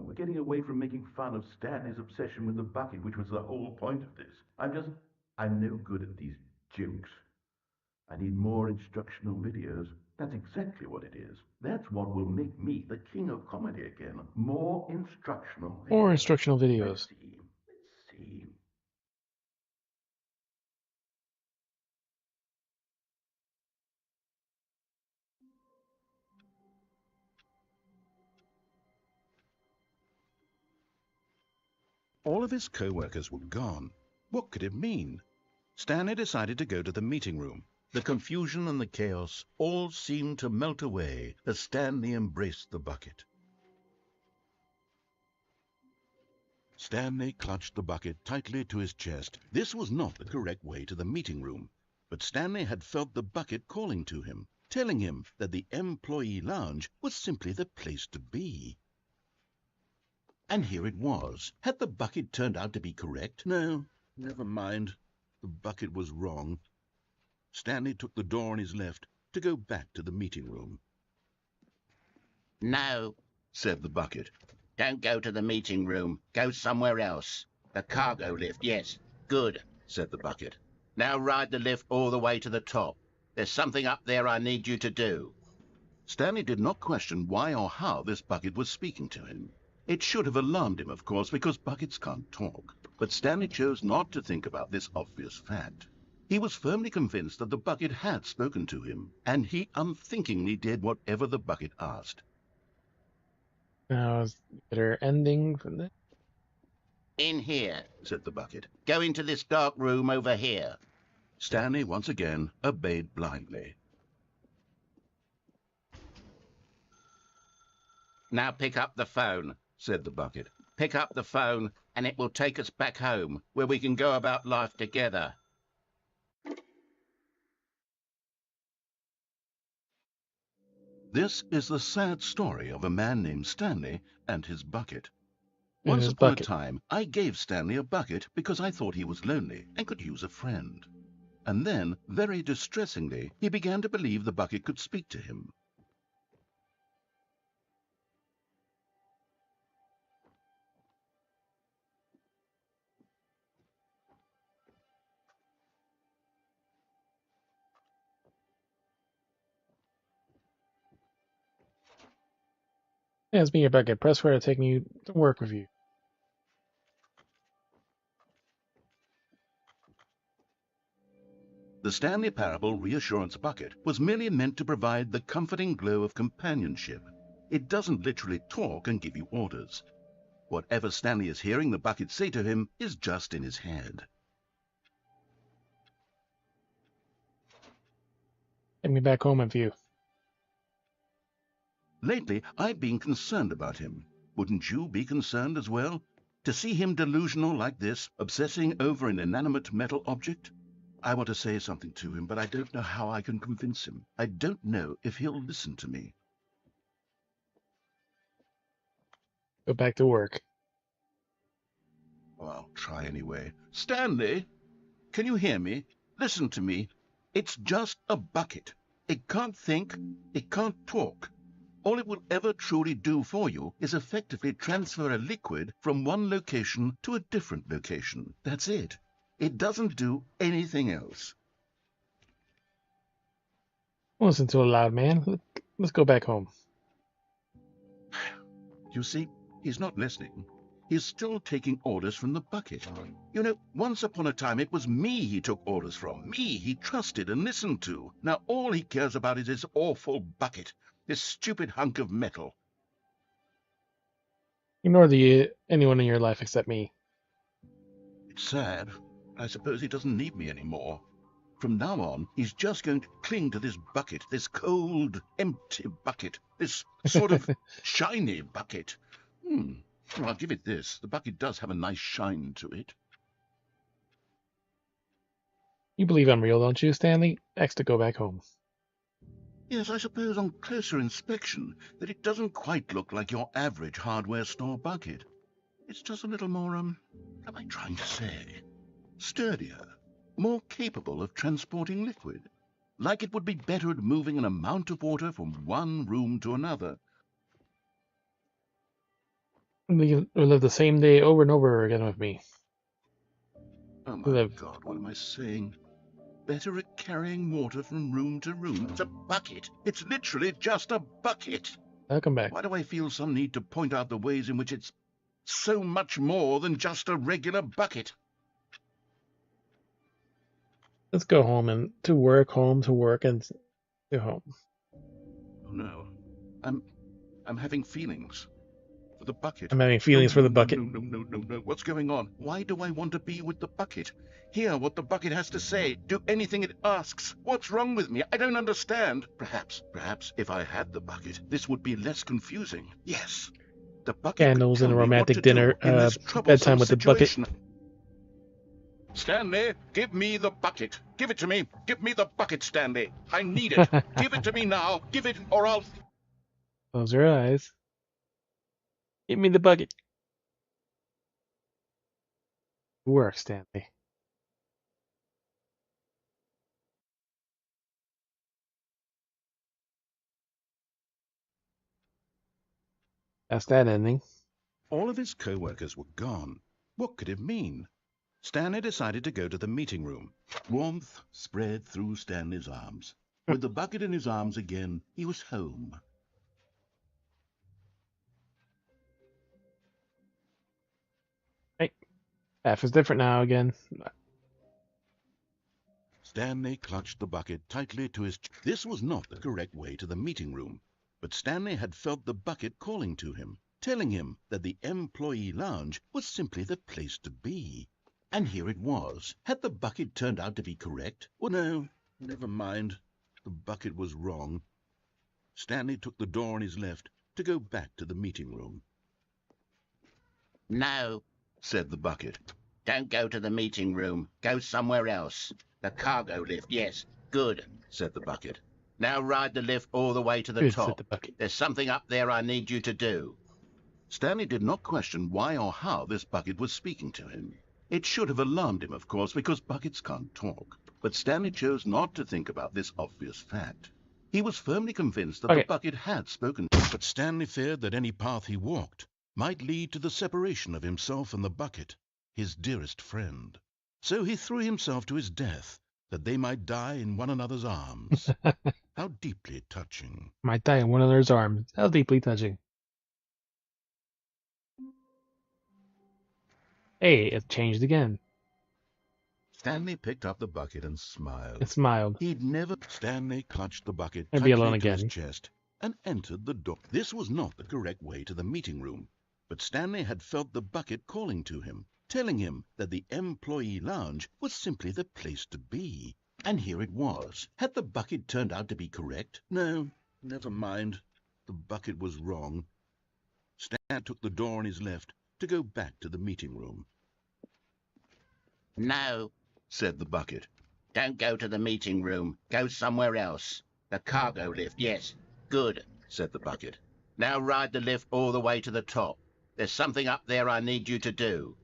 We're getting away from making fun of Stanley's obsession with the bucket, which was the whole point of this. I'm no good at these jokes. I need more instructional videos. That's exactly what it is. That's what will make me the king of comedy again. More instructional videos. Or instructional Let's videos. see. All of his co-workers were gone. What could it mean? Stanley decided to go to the meeting room. The confusion and the chaos all seemed to melt away as Stanley embraced the bucket. Stanley clutched the bucket tightly to his chest. This was not the correct way to the meeting room. But Stanley had felt the bucket calling to him, telling him that the employee lounge was simply the place to be. And here it was. Had the bucket turned out to be correct? No, never mind. The bucket was wrong. Stanley took the door on his left to go back to the meeting room. No, said the bucket. don't go to the meeting room. Go somewhere else. The cargo lift, yes. Good, said the bucket. Now ride the lift all the way to the top. There's something up there I need you to do. Stanley did not question why or how this bucket was speaking to him. It should have alarmed him, of course, because buckets can't talk. But Stanley chose not to think about this obvious fact. He was firmly convinced that the bucket had spoken to him, and he unthinkingly did whatever the bucket asked. Now, is there ending from this? In here, said the bucket. Go into this dark room over here. Stanley once again obeyed blindly. Now pick up the phone, said the bucket. Pick up the phone, and it will take us back home, where we can go about life together. This is the sad story of a man named Stanley and his bucket. And Once his upon bucket. a time, I gave Stanley a bucket because I thought he was lonely and could use a friend. And then, very distressingly, he began to believe the bucket could speak to him. Yeah, it's me, your bucket. Press for it, taking you to work with you. The Stanley Parable Reassurance Bucket was merely meant to provide the comforting glow of companionship. It doesn't literally talk and give you orders. Whatever Stanley is hearing the bucket say to him is just in his head. Take me back home with you. Lately, I've been concerned about him. Wouldn't you be concerned as well? To see him delusional like this, obsessing over an inanimate metal object? I want to say something to him, but I don't know how I can convince him. I don't know if he'll listen to me. Go back to work. Well, I'll try anyway. Stanley, can you hear me? Listen to me. It's just a bucket. It can't think. It can't talk. All it will ever truly do for you is effectively transfer a liquid from one location to a different location. That's it. It doesn't do anything else. Listen to a loud man. Let's go back home. You see, he's not listening. He's still taking orders from the bucket. You know, once upon a time it was me he took orders from. Me he trusted and listened to. Now all he cares about is his awful bucket. This stupid hunk of metal. Ignore anyone in your life except me. It's sad. I suppose he doesn't need me anymore. From now on, he's just going to cling to this bucket, this cold, empty bucket, this sort of shiny bucket. Well, I'll give it this. The bucket does have a nice shine to it. You believe I'm real, don't you, Stanley? X to go back home. Yes, I suppose on closer inspection that it doesn't quite look like your average hardware store bucket. It's just a little more, what am I trying to say? Sturdier, more capable of transporting liquid. Like it would be better at moving an amount of water from one room to another. You live the same day over and over again with me. Oh my God, what am I saying? Better at carrying water from room to room. It's a bucket. It's literally just a bucket. I'll come back. Why do I feel some need to point out the ways in which it's so much more than just a regular bucket? Let's go home and to work, home, to work, and to home. Oh no. I'm having feelings. For the bucket. I'm having feelings for the bucket. No. What's going on? Why do I want to be with the bucket? Hear what the bucket has to say. Do anything it asks. What's wrong with me? I don't understand. Perhaps if I had the bucket, this would be less confusing. Yes. The bucket Candles and a romantic dinner, bedtime with the bucket. Stanley, give me the bucket. Give it to me. Give me the bucket, Stanley. I need it. Give it to me now. Give it, or I'll... Close your eyes. Give me the bucket. Work, Stanley. That's that ending. All of his co-workers were gone. What could it mean? Stanley decided to go to the meeting room. Warmth spread through Stanley's arms. With the bucket in his arms again, he was home. Right. F is different now again. Stanley clutched the bucket tightly to his... This was not the correct way to the meeting room, but Stanley had felt the bucket calling to him, telling him that the employee lounge was simply the place to be. And here it was. Had the bucket turned out to be correct? Well, no, never mind. The bucket was wrong. Stanley took the door on his left to go back to the meeting room. No, said the bucket. Don't go to the meeting room. Go somewhere else. The cargo lift, yes. Good, said the bucket. Now ride the lift all the way to the Good, top. said the bucket. There's something up there I need you to do. Stanley did not question why or how this bucket was speaking to him. It should have alarmed him, of course, because buckets can't talk. But Stanley chose not to think about this obvious fact. He was firmly convinced that the bucket had spoken, but Stanley feared that any path he walked might lead to the separation of himself and the bucket, his dearest friend. So he threw himself to his death, that they might die in one another's arms. How deeply touching. Might die in one another's arms. How deeply touching. Hey, it changed again. Stanley picked up the bucket and smiled. It smiled. He'd never... Stanley clutched the bucket I'd be alone tightly to again. his chest and entered the door. This was not the correct way to the meeting room, but Stanley had felt the bucket calling to him, telling him that the employee lounge was simply the place to be. And here it was. Had the bucket turned out to be correct? No, never mind. The bucket was wrong. Stan took the door on his left to go back to the meeting room. No, said the bucket. Don't go to the meeting room. Go somewhere else. The cargo lift, yes. Good, said the bucket. Now ride the lift all the way to the top. There's something up there I need you to do.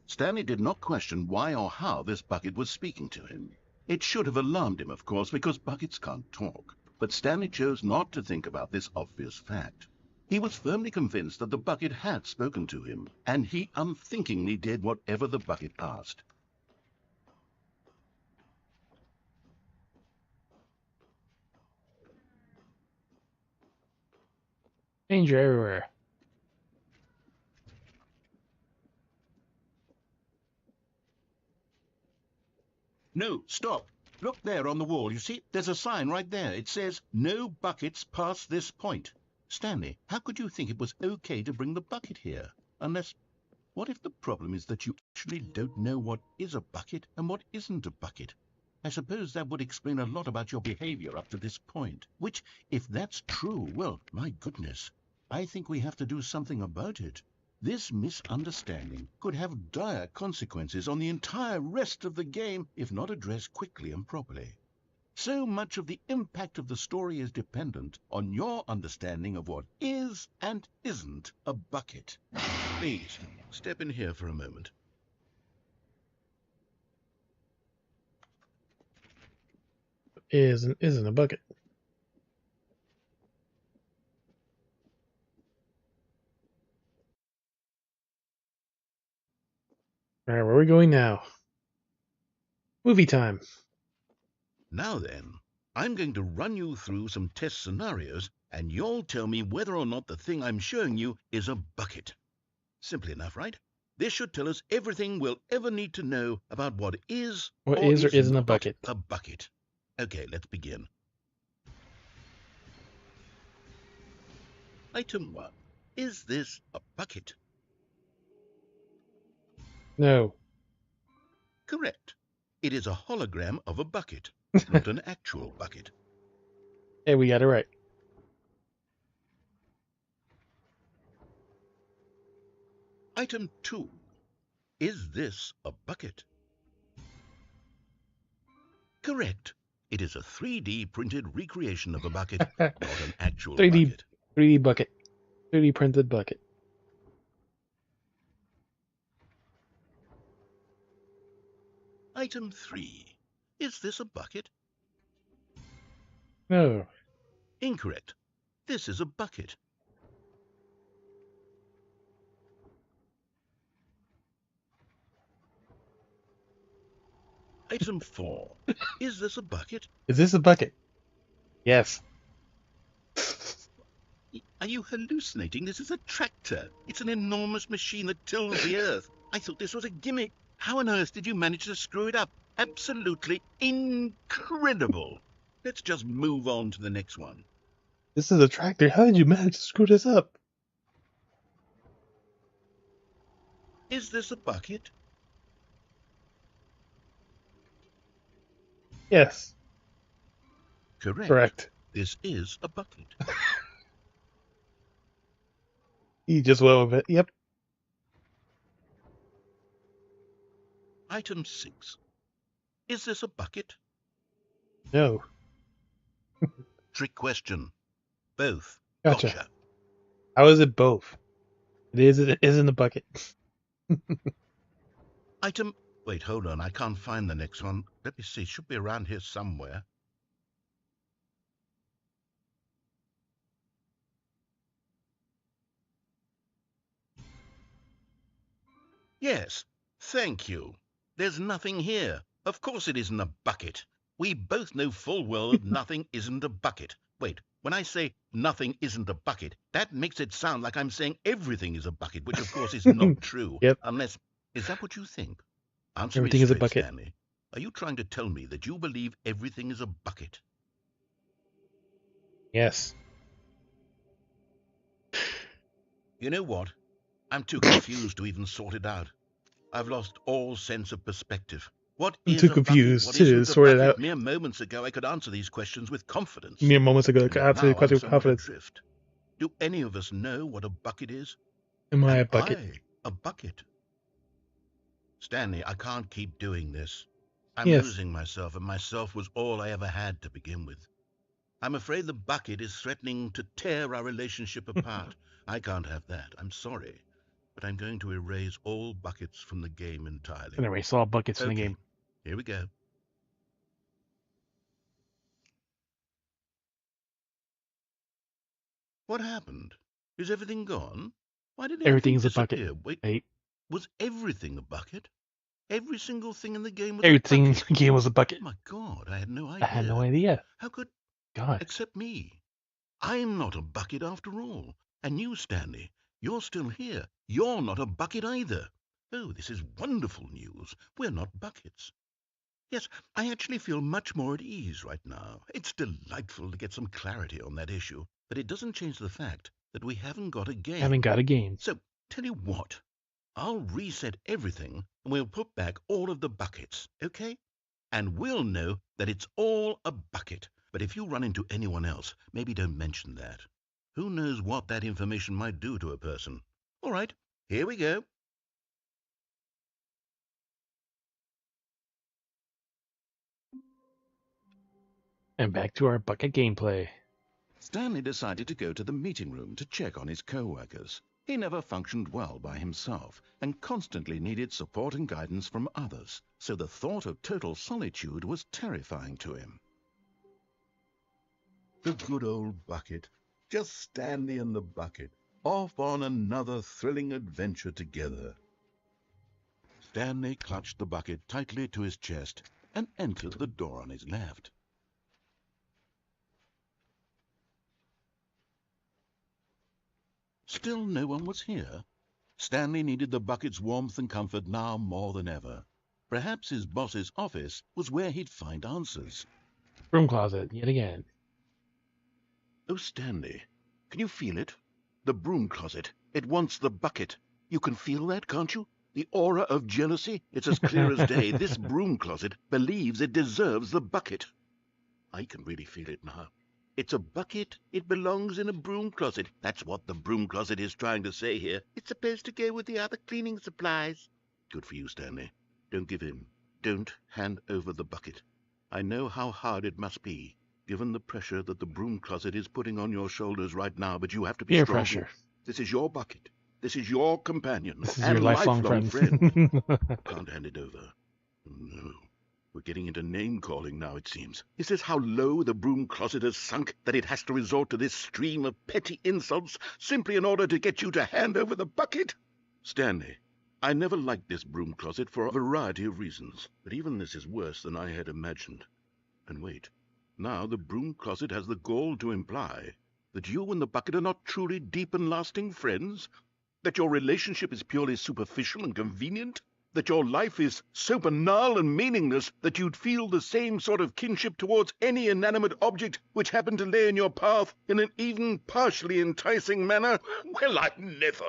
Stanley did not question why or how this bucket was speaking to him. It should have alarmed him, of course, because buckets can't talk. But Stanley chose not to think about this obvious fact. He was firmly convinced that the bucket had spoken to him, and he unthinkingly did whatever the bucket asked. Danger everywhere. No, stop. Look there on the wall. You see, there's a sign right there. It says, "No buckets past this point." Stanley, how could you think it was okay to bring the bucket here? Unless, what if the problem is that you actually don't know what is a bucket and what isn't a bucket? I suppose that would explain a lot about your behavior up to this point. Which, if that's true, well, my goodness, I think we have to do something about it. This misunderstanding could have dire consequences on the entire rest of the game if not addressed quickly and properly. So much of the impact of the story is dependent on your understanding of what is and isn't a bucket. Please, step in here for a moment. Isn't a bucket. Alright, where are we going now? Movie time. Now then, I'm going to run you through some test scenarios, and you'll tell me whether or not the thing I'm showing you is a bucket. Simple enough, right? This should tell us everything we'll ever need to know about what is What or is or is isn't a not bucket? a bucket. Okay, let's begin. Item 1. Is this a bucket? No. Correct. It is a hologram of a bucket, not an actual bucket. Hey, we got it right. Item 2. Is this a bucket? Correct. It is a 3D printed recreation of a bucket, not an actual 3D bucket. 3D bucket. 3D printed bucket. Item 3. Is this a bucket? No. Incorrect. This is a bucket. Item 4. Is this a bucket? Is this a bucket? Yes. Are you hallucinating? This is a tractor. It's an enormous machine that tills the earth. I thought this was a gimmick. How on earth did you manage to screw it up? Absolutely incredible. Let's just move on to the next one. This is a tractor. How did you manage to screw this up? Is this a bucket? Yes. Correct. This is a bucket. You just went with it. Yep. Item 6. Is this a bucket? No. Trick question. Both. Gotcha. How is it both? It isn't a bucket. Item... Wait, hold on. I can't find the next one. Let me see. It should be around here somewhere. Yes. Thank you. There's nothing here. Of course it isn't a bucket. We both know full well that nothing isn't a bucket. Wait, when I say nothing isn't a bucket, that makes it sound like I'm saying everything is a bucket, which of course is not true. Yep. Unless... Is that what you think? Answer Everything me is a straight, bucket. Stanley. Are you trying to tell me that you believe everything is a bucket? Yes. You know what? I'm too confused to even sort it out. I've lost all sense of perspective. What I'm is too a bucket? confused What to isn't a sort it bucket? out. Mere moments ago, I could answer these questions with confidence. Mere moments ago, And yet absolutely now I'm quite somewhat confidence. adrift. Do any of us know what a bucket is? Am I a bucket? A bucket? Stanley, I can't keep doing this. I'm Yes. losing myself, and myself was all I ever had to begin with. I'm afraid the bucket is threatening to tear our relationship apart. I can't have that. I'm sorry. But I'm going to erase all buckets from the game entirely. And erase all buckets in the game. Here we go. What happened? Is everything gone? Why did Everything's a disappear? bucket. Wait, was everything a bucket? Every single thing in the game was Everything a in bucket? the game was a bucket. Oh my God, I had no idea. I had no idea. How could... God. Except me. I'm not a bucket after all. And you, Stanley, you're still here. You're not a bucket either. Oh, this is wonderful news. We're not buckets. Yes, I actually feel much more at ease right now. It's delightful to get some clarity on that issue, but it doesn't change the fact that we haven't got a game. Haven't got a game. So, tell you what, I'll reset everything and we'll put back all of the buckets, okay? And we'll know that it's all a bucket. But if you run into anyone else, maybe don't mention that. Who knows what that information might do to a person? All right, here we go. And back to our bucket gameplay. Stanley decided to go to the meeting room to check on his co-workers. He never functioned well by himself and constantly needed support and guidance from others, so the thought of total solitude was terrifying to him. The good old bucket. Just Stanley and the bucket, off on another thrilling adventure together. Stanley clutched the bucket tightly to his chest and entered the door on his left. Still no one was here. Stanley needed the bucket's warmth and comfort now more than ever. Perhaps his boss's office was where he'd find answers. Broom closet, yet again. Oh, Stanley, can you feel it? The broom closet. It wants the bucket. You can feel that, can't you? The aura of jealousy. It's as clear as day. This broom closet believes it deserves the bucket. I can really feel it now. It's a bucket. It belongs in a broom closet. That's what the broom closet is trying to say here. It's supposed to go with the other cleaning supplies. Good for you, Stanley. Don't give in. Don't hand over the bucket. I know how hard it must be, given the pressure that the broom closet is putting on your shoulders right now, but you have to be Peer strong. pressure. This is your bucket. This is your companion. This is and your lifelong friend. Can't hand it over. No. We're getting into name-calling now, it seems. Is this how low the broom closet has sunk, that it has to resort to this stream of petty insults simply in order to get you to hand over the bucket? Stanley, I never liked this broom closet for a variety of reasons, but even this is worse than I had imagined. And wait, now the broom closet has the gall to imply that you and the bucket are not truly deep and lasting friends? That your relationship is purely superficial and convenient? That your life is so banal and meaningless that you'd feel the same sort of kinship towards any inanimate object which happened to lay in your path in an even partially enticing manner? Well, I've never.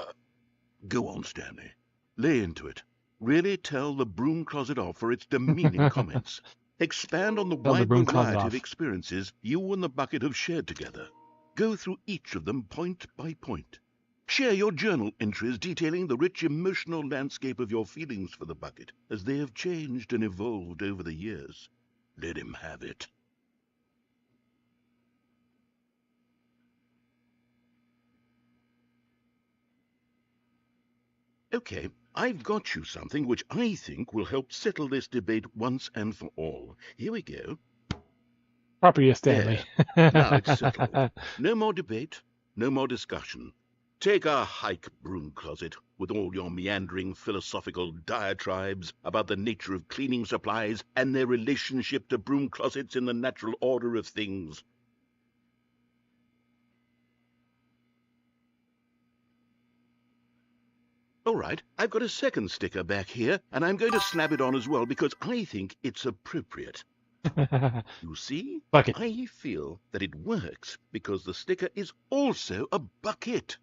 Go on, Stanley. Lay into it. Really tell the broom closet off for its demeaning comments. Expand on the Tell the wide broom closet variety of off. experiences you and the bucket have shared together. Go through each of them point by point. Share your journal entries detailing the rich emotional landscape of your feelings for the bucket as they have changed and evolved over the years. Let him have it. Okay, I've got you something which I think will help settle this debate once and for all. Here we go. Property of Stanley. Now it's settled. No more debate, no more discussion. Take a hike, broom closet, with all your meandering philosophical diatribes about the nature of cleaning supplies and their relationship to broom closets in the natural order of things. All right, I've got a second sticker back here, and I'm going to slap it on as well because I think it's appropriate. You see, bucket. I feel that it works because the sticker is also a bucket.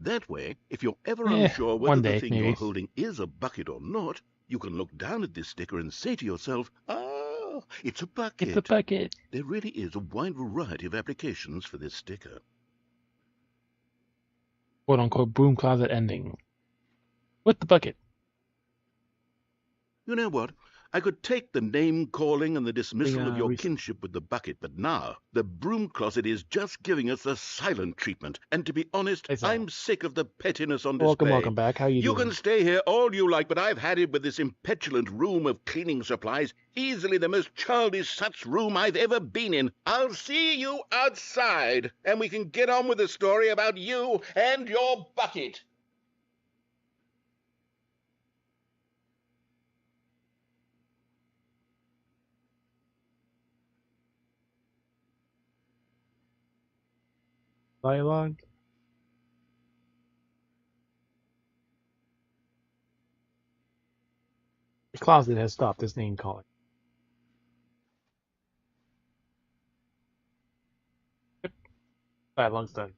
That way, if you're ever unsure whether the thing you're holding is a bucket or not, you can look down at this sticker and say to yourself, ah, it's a bucket. It's a bucket. There really is a wide variety of applications for this sticker. Quote-unquote broom closet ending. With the bucket. You know what? I could take the name-calling and the dismissal of your kinship with the bucket, but now the broom closet is just giving us the silent treatment. And to be honest, I'm sick of the pettiness on display. Welcome back. How you doing? You can stay here all you like, but I've had it with this impetulant room of cleaning supplies. Easily the most childish such room I've ever been in. I'll see you outside, and we can get on with the story about you and your bucket. Dialogue. The closet has stopped this name calling. Dialogue's done.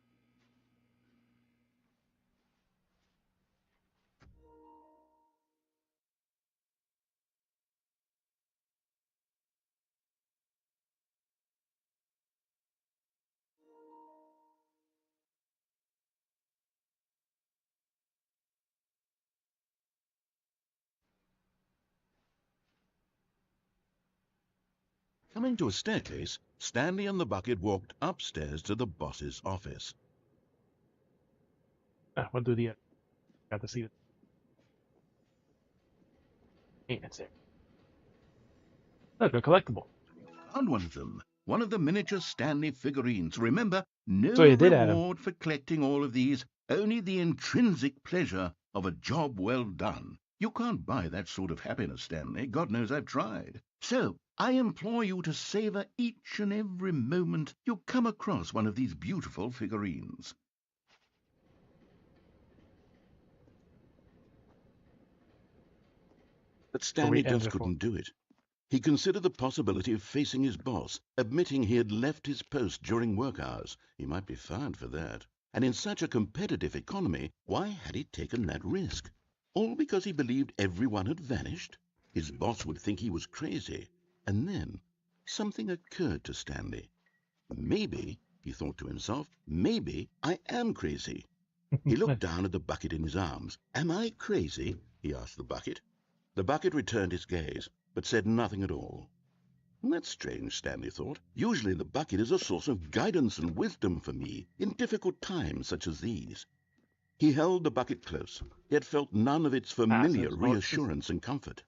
Coming to a staircase, Stanley and the bucket walked upstairs to the boss's office. We'll do the got to see it. Maintenance there. Look, a collectible. Found one of them. One of the miniature Stanley figurines. Remember, no So you did, Adam. reward for collecting all of these, only the intrinsic pleasure of a job well done. You can't buy that sort of happiness, Stanley. God knows I've tried. So, I implore you to savor each and every moment you come across one of these beautiful figurines. But Stanley just couldn't do it. He considered the possibility of facing his boss, admitting he had left his post during work hours. He might be fired for that. And in such a competitive economy, why had he taken that risk? All because he believed everyone had vanished? His boss would think he was crazy. And then something occurred to Stanley. Maybe, he thought to himself, maybe I am crazy. He looked down at the bucket in his arms. Am I crazy? He asked the bucket. The bucket returned his gaze, but said nothing at all. That's strange, Stanley thought. Usually the bucket is a source of guidance and wisdom for me in difficult times such as these. He held the bucket close, yet felt none of its familiar reassurance and comfort.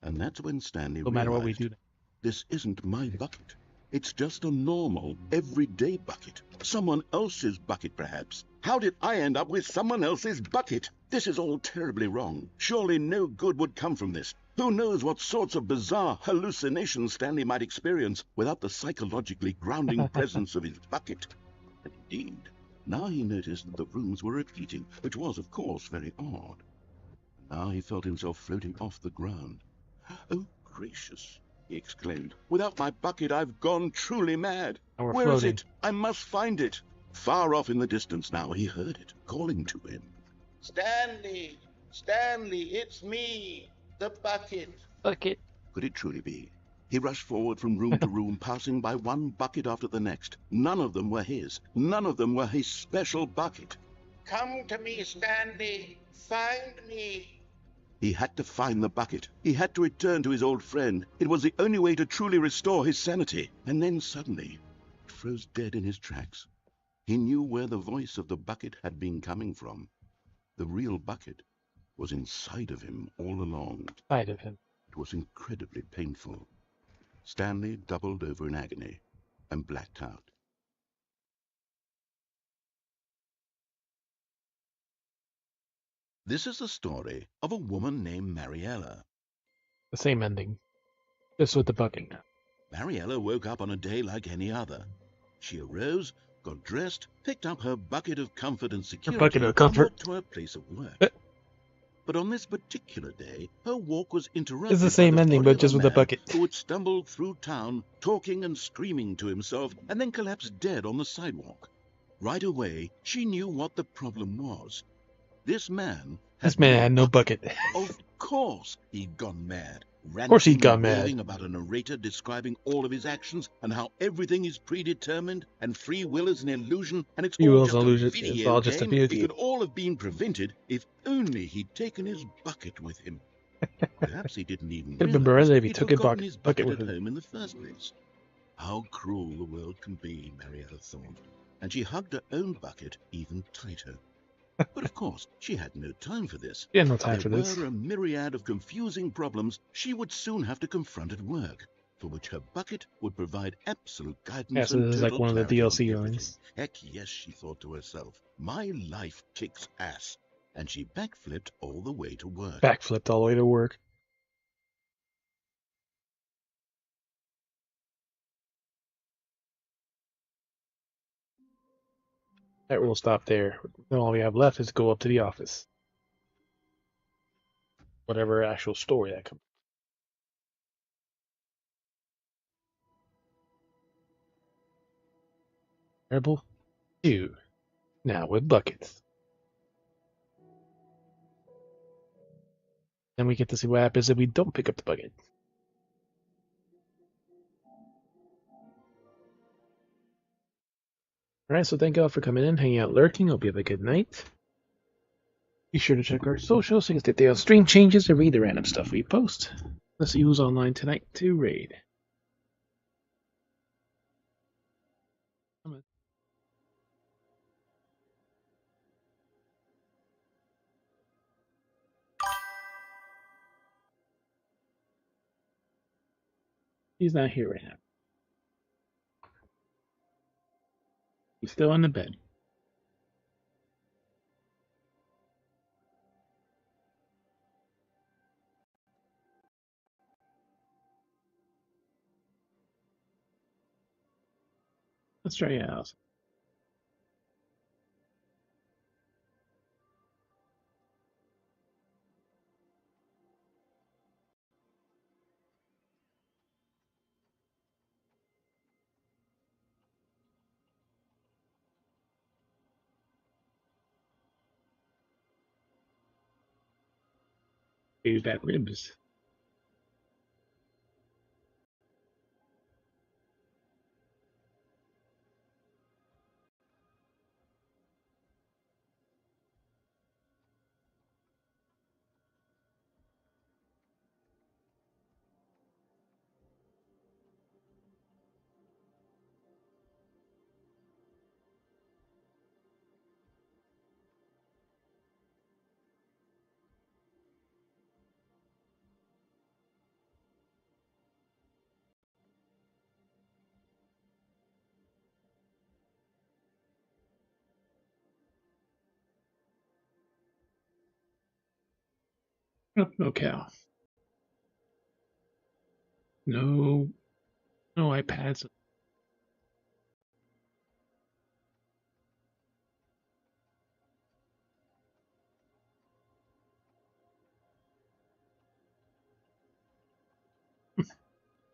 And that's when Stanley realized, matter what we do, this isn't my bucket. It's just a normal, everyday bucket. Someone else's bucket, perhaps. How did I end up with someone else's bucket? This is all terribly wrong. Surely no good would come from this. Who knows what sorts of bizarre hallucinations Stanley might experience without the psychologically grounding presence of his bucket. And indeed, now he noticed that the rooms were repeating, which was, of course, very odd. Now he felt himself floating off the ground. Oh, gracious, he exclaimed. Without my bucket, I've gone truly mad. Where is it? I must find it. Far off in the distance now, he heard it, calling to him. Stanley! Stanley, it's me! The bucket. Bucket. Could it truly be? He rushed forward from room to room, passing by one bucket after the next. None of them were his. None of them were his special bucket. Come to me, Stanley. Find me. He had to find the bucket. He had to return to his old friend. It was the only way to truly restore his sanity. And then suddenly, he froze dead in his tracks. He knew where the voice of the bucket had been coming from. The real bucket was inside of him all along. Inside of him. It was incredibly painful. Stanley doubled over in agony and blacked out. This is the story of a woman named Mariella. The same ending, just with the bucket. Mariella woke up on a day like any other. She arose, got dressed, picked up her bucket of comfort and security, and walked to her place of work. But on this particular day, her walk was interrupted. It's the same ending, but just with the bucket. Who had stumbled through town, talking and screaming to himself, and then collapsed dead on the sidewalk. Right away, she knew what the problem was. This man had no bucket. Of course, he'd gone mad. Of course he'd gone mad. About a narrator describing all of his actions and how everything is predetermined and free will is an illusion and it's all just a video game. It could all have been prevented if only he'd taken his bucket with him. Perhaps he didn't even realize if he took his bucket with him in the first place. How cruel the world can be, Mariella thought, and she hugged her own bucket even tighter. But of course, she had no time for this. She had no time for this. There were a myriad of confusing problems she would soon have to confront at work, for which her bucket would provide absolute guidance. Yeah, so this is like one of the DLC lines. Heck yes, she thought to herself. My life kicks ass. And she backflipped all the way to work. Backflipped all the way to work. Alright, we'll stop there. Then all we have left is to go up to the office. Whatever actual story that comes. Terrible 2. Now with buckets. Then we get to see what happens if we don't pick up the bucket. Alright, so thank you all for coming in, hanging out, lurking. Hope you have a good night. Be sure to check our socials so you can stay on stream changes and read the random stuff we post. Let's see who's online tonight to raid. He's not here right now. He's still in the bed. Let's try your house. Maybe back ribs. Oh, no cow. No, no iPads.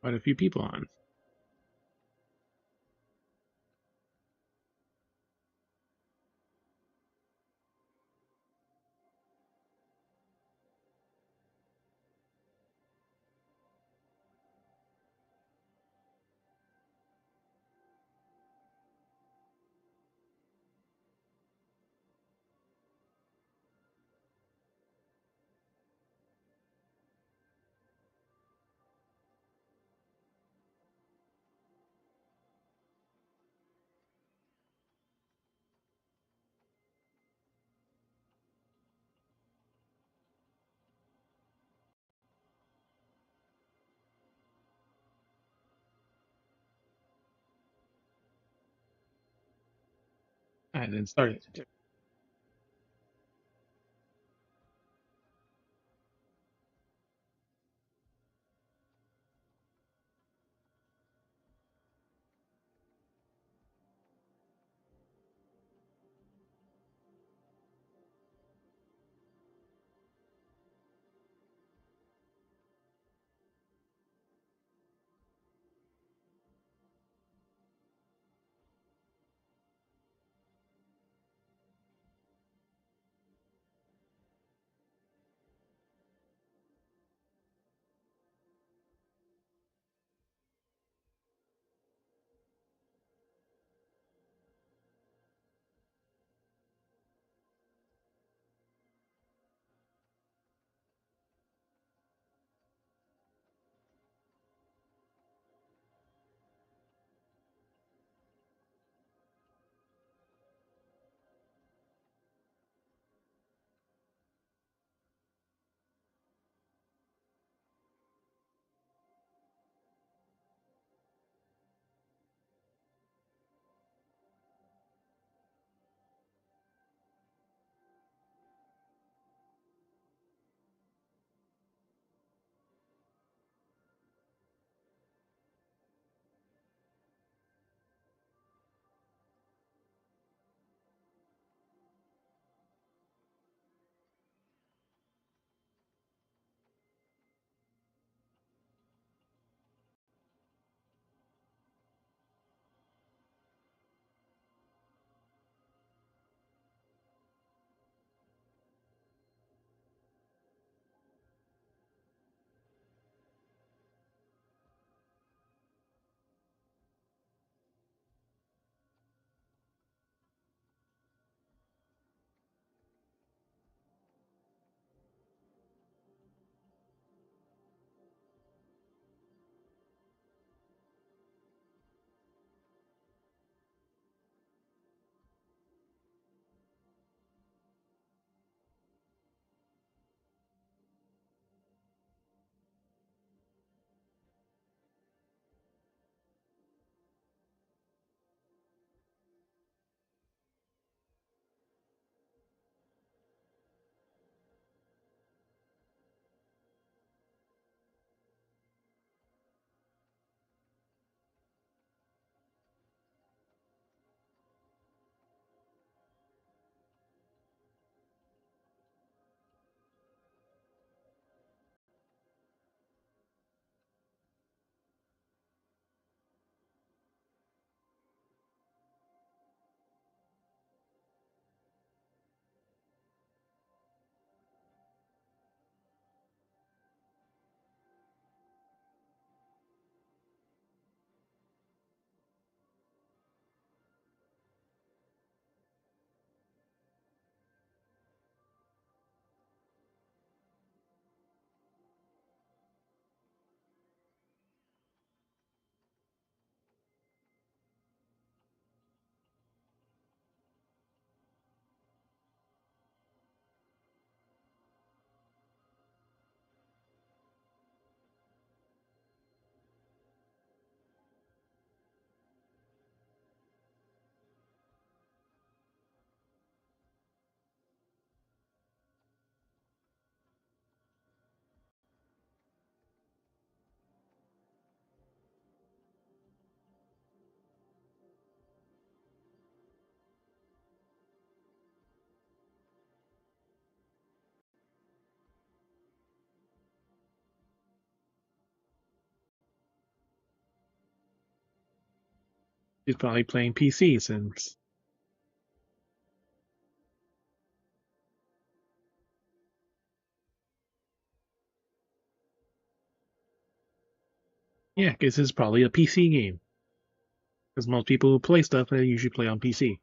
Quite a few people on. And then started. He's probably playing PC since. Yeah, because this is probably a PC game. Because most people who play stuff, they usually play on PC.